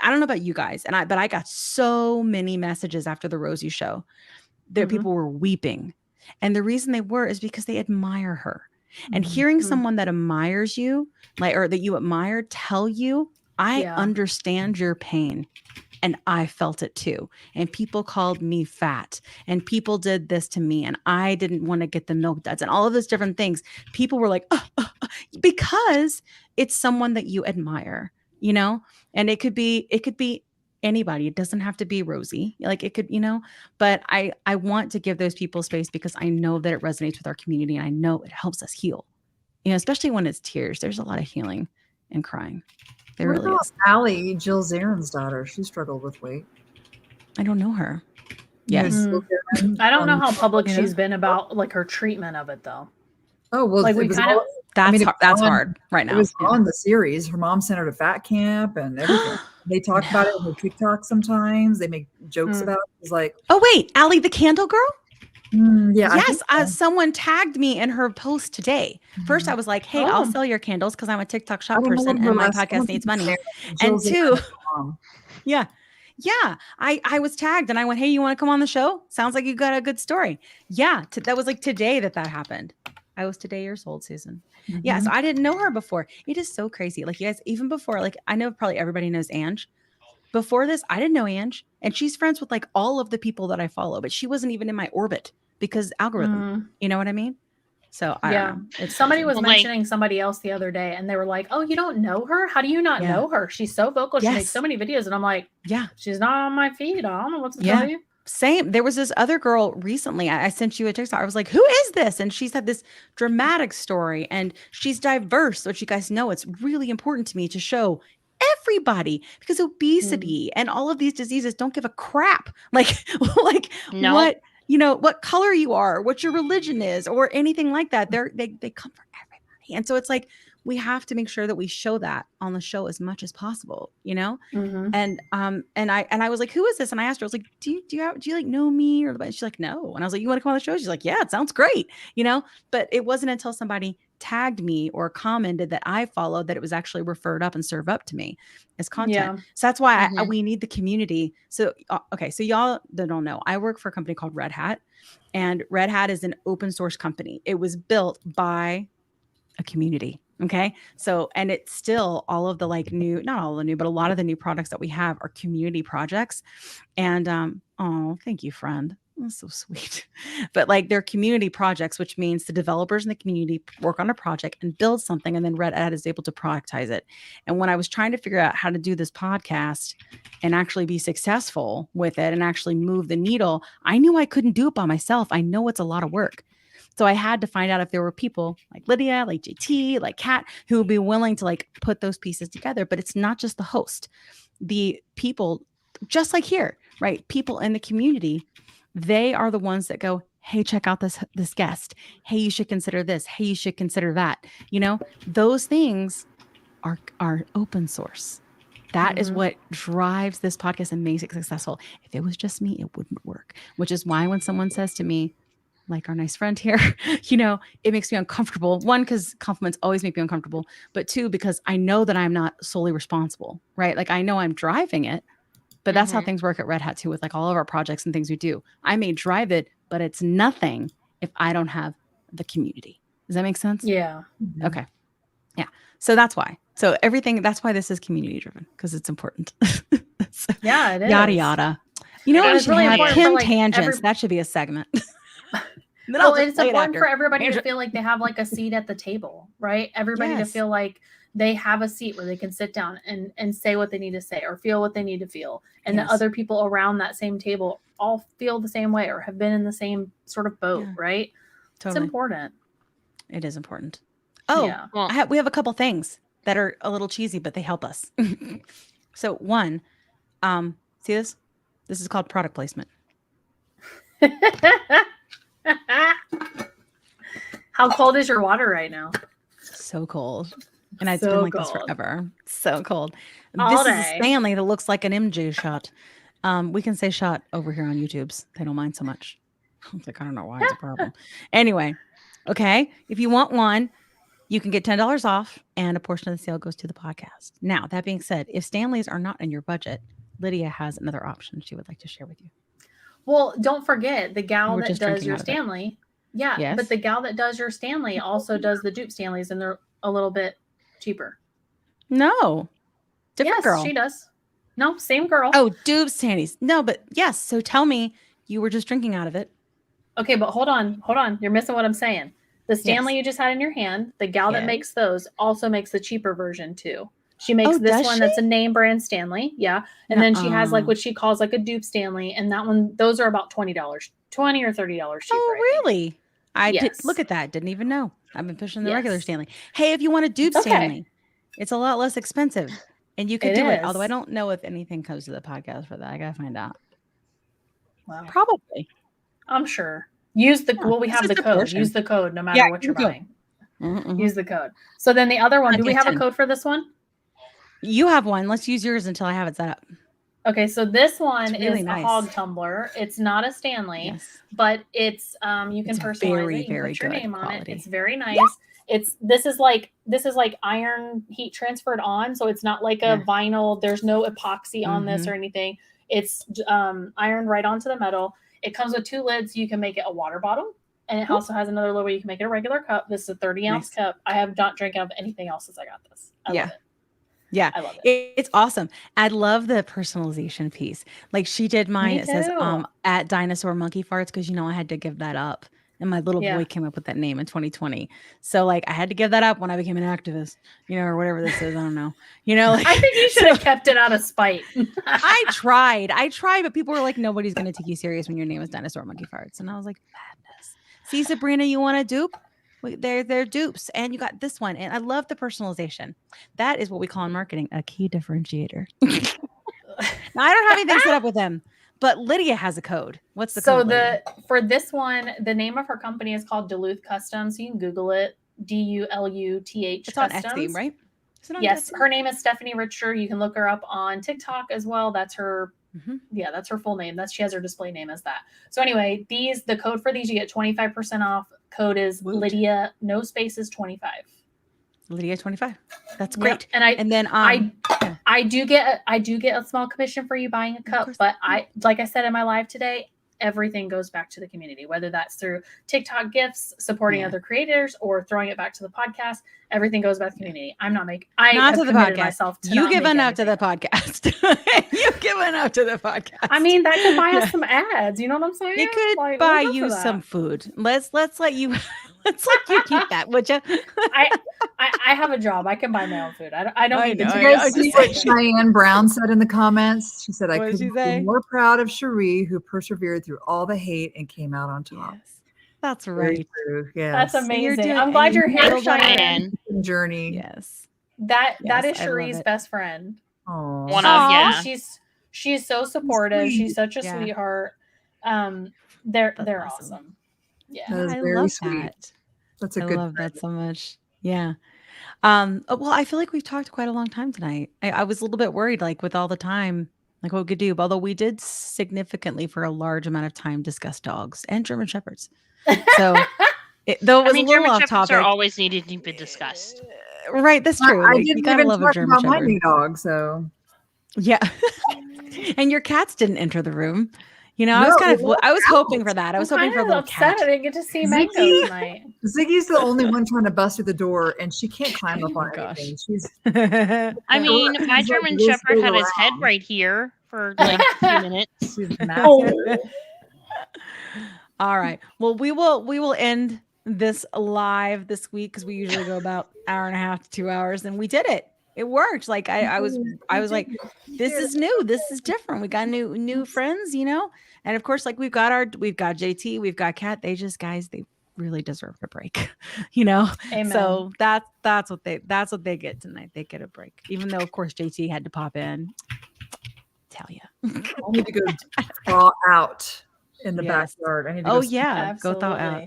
I don't know about you guys but I got so many messages after the Rosie show that people were weeping. And the reason they were is because they admire her. And hearing someone that admires you, or that you admire, tell you, I understand your pain. And I felt it too. And people called me fat. And people did this to me. And I didn't want to get the milk duds. And all of those different things. People were like, because it's someone that you admire, And it could be anybody. It doesn't have to be Rosie. Like it could, but I want to give those people space because I know that it resonates with our community and I know it helps us heal, especially when it's tears. There's a lot of healing and crying. There really is. Allie, Jill Zarin's daughter, she struggled with weight. I don't know her. Yes. I don't know how public she's been about like her treatment of it though. Oh, well, like we kind of, that's hard right now. It was on the series. Her mom sent her to fat camp and everything. They talk about it in their TikTok sometimes. They make jokes about it. It's like, oh wait, Allie the candle girl? Yeah. Yes, someone tagged me in her post today. First, I was like, "Hey, I'll sell your candles because I'm a TikTok shop person and my podcast needs money." And two, yeah, I was tagged and I went, "Hey, you want to come on the show? Sounds like you got a good story." Yeah, that was like today that happened. I was today years old, Susan. Yeah, so I didn't know her before. It is so crazy. Like you guys, even before, like I know probably everybody knows Ange. Before this, I didn't know Ange, and she's friends with like all of the people that I follow, but she wasn't even in my orbit because algorithm. You know what I mean? So I don't know. Somebody was mentioning somebody else the other day, and they were like, "Oh, you don't know her? How do you not know her? She's so vocal. She makes so many videos." And I'm like, "Yeah, she's not on my feed. I don't know what to tell you." Same. There was this other girl recently. I sent you a text. I was like, "Who is this?" And she's had this dramatic story, and she's diverse, which you guys know it's really important to me to show everybody because obesity and all of these diseases don't give a crap. Like what color you are, what your religion is, or anything like that. They come for everybody. And so it's like we have to make sure that we show that on the show as much as possible, And I was like, "Who is this?" And I asked her, I was like, do you like know me? Or she's like, "No." And I was like, "You want to come on the show?" She's like, "Yeah, it sounds great." But it wasn't until somebody tagged me or commented that I followed that it was actually referred up and served up to me as content. So that's why we need the community. So, okay. So y'all that don't know, I work for a company called Red Hat, and Red Hat is an open source company. It was built by a community. Okay. So, and it's still all of the not all the new, but a lot of the new products that we have are community projects. And, oh, thank you, friend. That's so sweet. But like they're community projects, which means the developers in the community work on a project and build something, and then Red Hat is able to productize it. And when I was trying to figure out how to do this podcast and actually be successful with it and actually move the needle, I knew I couldn't do it by myself. I know it's a lot of work. So I had to find out if there were people like Lydia, like JT, like Kat, who would be willing to like put those pieces together. But it's not just the host, the people, just like here, right? People in the community, they are the ones that go, "Hey, check out this guest. Hey, you should consider this. Hey, you should consider that." Those things are open source. That is what drives this podcast and makes it successful. If it was just me, it wouldn't work. Which is why when someone says to me, like our nice friend here, it makes me uncomfortable. One, because compliments always make me uncomfortable, but two, because I know that I'm not solely responsible, right? Like I know I'm driving it, but that's how things work at Red Hat too, with like all of our projects and things we do. I may drive it, but it's nothing if I don't have the community. Does that make sense? Yeah. Okay. Yeah. So that's why. So that's why this is community driven, because it's important. So, yeah, it is. Yada, yada. We should have Kim Tangents. That should be a segment. Well, it's important for everybody to feel like they have like a seat at the table, right? Everybody to feel like they have a seat where they can sit down and say what they need to say or feel what they need to feel. And the other people around that same table all feel the same way or have been in the same sort of boat, right? Totally. It's important. It is important. Oh, yeah. Well, we have a couple things that are a little cheesy, but they help us. So one, see this? This is called product placement. How cold is your water right now? So cold. And it's been like this forever. So cold. This is a Stanley that looks like an MJ shot. We can say shot over here on YouTube's. They don't mind so much. I don't know why it's a problem. Anyway, okay. If you want one, you can get $10 off and a portion of the sale goes to the podcast. Now, that being said, if Stanleys are not in your budget, Lydia has another option she would like to share with you. Well, don't forget the gal that does your Stanley. Yeah. Yes. But the gal that does your Stanley also does the dupe Stanleys, and they're a little bit cheaper. No. Different girl. She does. No, same girl. Oh, dupe Stanleys. No, but yes. So tell me you were just drinking out of it. Okay, but hold on. You're missing what I'm saying. The Stanley you just had in your hand, the gal that makes those also makes the cheaper version too. She makes this one that's a name brand Stanley. Yeah. And then she has like what she calls like a dupe Stanley. And that one, those are about $20, $20 or $30 cheaper. Oh, really? I did look at that. Didn't even know. I've been pushing the regular Stanley. Hey, if you want a dupe Stanley, it's a lot less expensive and you can do it. Although I don't know if anything comes to the podcast for that. I got to find out. Wow. Probably. I'm sure. Use the, we have the code. Portion. Use the code no matter what you're buying. Use the code. So then the other one, do we have a code for this one? You have one. Let's use yours until I have it set up. Okay, so this one really is nice. a hog tumbler. It's not a Stanley, Yes. but it's you can It's personalize very, it. You can very put your good name on it. quality. It's very nice. This is like iron heat transferred on, so it's not like a vinyl. There's no epoxy on this or anything. It's ironed right onto the metal. It comes with 2 lids. You can make it a water bottle, and it also has another lid where you can make it a regular cup. This is a 30-ounce cup. I have not drank out of anything else since I got this. I love it. Yeah, I love it. It's awesome. I love the personalization piece. Like she did mine. It says at Dinosaur Monkey Farts because I had to give that up, and my little boy came up with that name in 2020. So like I had to give that up when I became an activist, or whatever this is. I don't know. Like, I think you should have kept it out of spite. I tried, but people were like, nobody's gonna take you serious when your name is Dinosaur Monkey Farts, and I was like, madness. See, Sabrina, you want a dupe? They're dupes, and you got this one, and I love the personalization. That is what we call in marketing a key differentiator. Now, I don't have anything set up with them, but Lydia has a code. What's the code? For this one, the name of her company is called Duluth Customs. So you can Google it. DULUTH. It's on Etsy, right? Yes, her name is Stephanie Richter. You can look her up on TikTok as well. That's her. Yeah, that's her full name. She has her display name as that. So anyway, the code for these, you get 25% off. Code is Lydia, no spaces, 25. Lydia 25. That's great. Yep. And I do get a small commission for you buying a cup, but like I said in my live today, everything goes back to the community, whether that's through TikTok gifts, supporting other creators, or throwing it back to the podcast. Everything goes back to the community. I'm not making. Not to the podcast. Myself to you giving up to the podcast. You giving up to the podcast. I mean, that could buy us some ads. You know what I'm saying? It could buy you some food. Let's let you. Let's let you keep that, would you? I have a job. I can buy my own food. I don't need to. You guys see what Cheyenne Brown said in the comments? She said, I couldn't be more proud of Cherie, who persevered through all the hate and came out on top. Yes. That's right. Yes. That's amazing. I'm glad you're here, Cheyenne. Journey. Yes. That is Cherie's best friend. Oh, one of She's so supportive. She's such a sweetheart. They're awesome. Yeah, that is I very love sweet. that. That's a I good. love that so much. Yeah. Well, I feel like we've talked quite a long time tonight. I was a little bit worried, like with all the time, like what we could do. Although we did significantly for a large amount of time discuss dogs and German Shepherds. So, though it was a little German off Shepherds topic, are always needed to be discussed. Right, that's true. I Like, didn't you gotta even love talk a German about my Shepherd. new dog, so Yeah. And your cats didn't enter the room. I was hoping for that. I was hoping for a little cat. I didn't get to see Mango tonight. Ziggy's the only one trying to bust through the door, and she can't climb up on anything. I mean, my German Shepherd had his head right here for like a few minutes. All right. Well, we will end this live this week because we usually go about an hour and a half to 2 hours, and we did it. It worked. Like I was like, this is new. This is different. We got new friends, and of course, like we've got JT, we've got Kat. They really deserve a break, Amen. So that's what they get tonight. They get a break, even though of course JT had to pop in. Tell you, I need to go thaw out in the backyard. I need to go thaw out.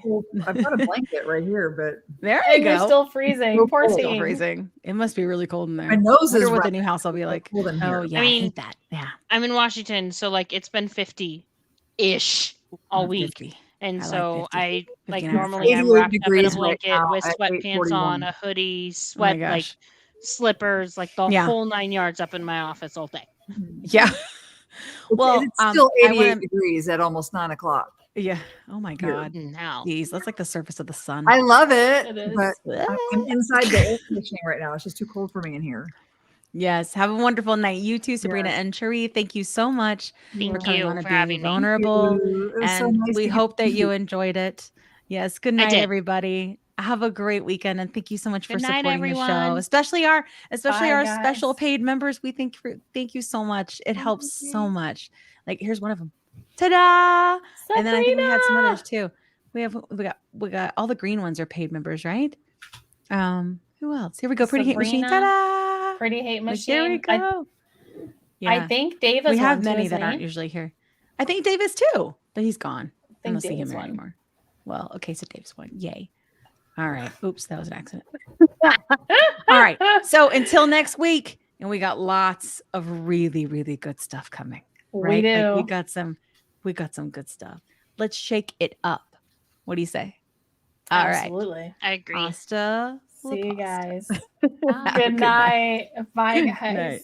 I've got a blanket right here, but there you go. You're still freezing. Poor thing. Still freezing. It must be really cold in there. My nose is what the new house will be like. Oh yeah, I hate that. Yeah, I'm in Washington, so like it's been 50-ish all week. 50. And so I like 50 normally I'm wrapped up in a blanket right with sweatpants on, a hoodie, like slippers, like the whole 9 yards up in my office all day. Yeah. Well, it's still 88 degrees at almost 9 o'clock. Yeah. Oh my God. Now, geez, that's like the surface of the sun. I love it, It is. but I'm inside the air conditioning right now. It's just too cold for me in here. Yes. Have a wonderful night. You too, Sabrina and Cherie. Thank you so much thank for you coming on for to having be me. vulnerable. It was so And nice we to hope get that to you meet enjoyed it. Yes. Good night, everybody. Have a great weekend, and thank you so much for supporting the show, especially our guys. special paid members. We thank you so much. It helps so much. Like here's one of them. Ta-da! Sabrina! And then I think we had some others too. We got all the green ones are paid members, right? Who else? Here we go. Pretty Hate Machine. Ta-da! Pretty Hate Machine. Here we go. I think Dave is we have one many too, that aren't usually here. I think Dave is too, but he's gone. I don't see him here anymore. Well, okay, so Dave's one. Yay. All right. Oops, that was an accident. All right. So until next week, and we got lots of really, really good stuff coming. We do. Like we got some good stuff. Let's shake it up. What do you say? All right. Absolutely. I agree. Hasta See you guys. Have a Good night. Bye, guys. Night.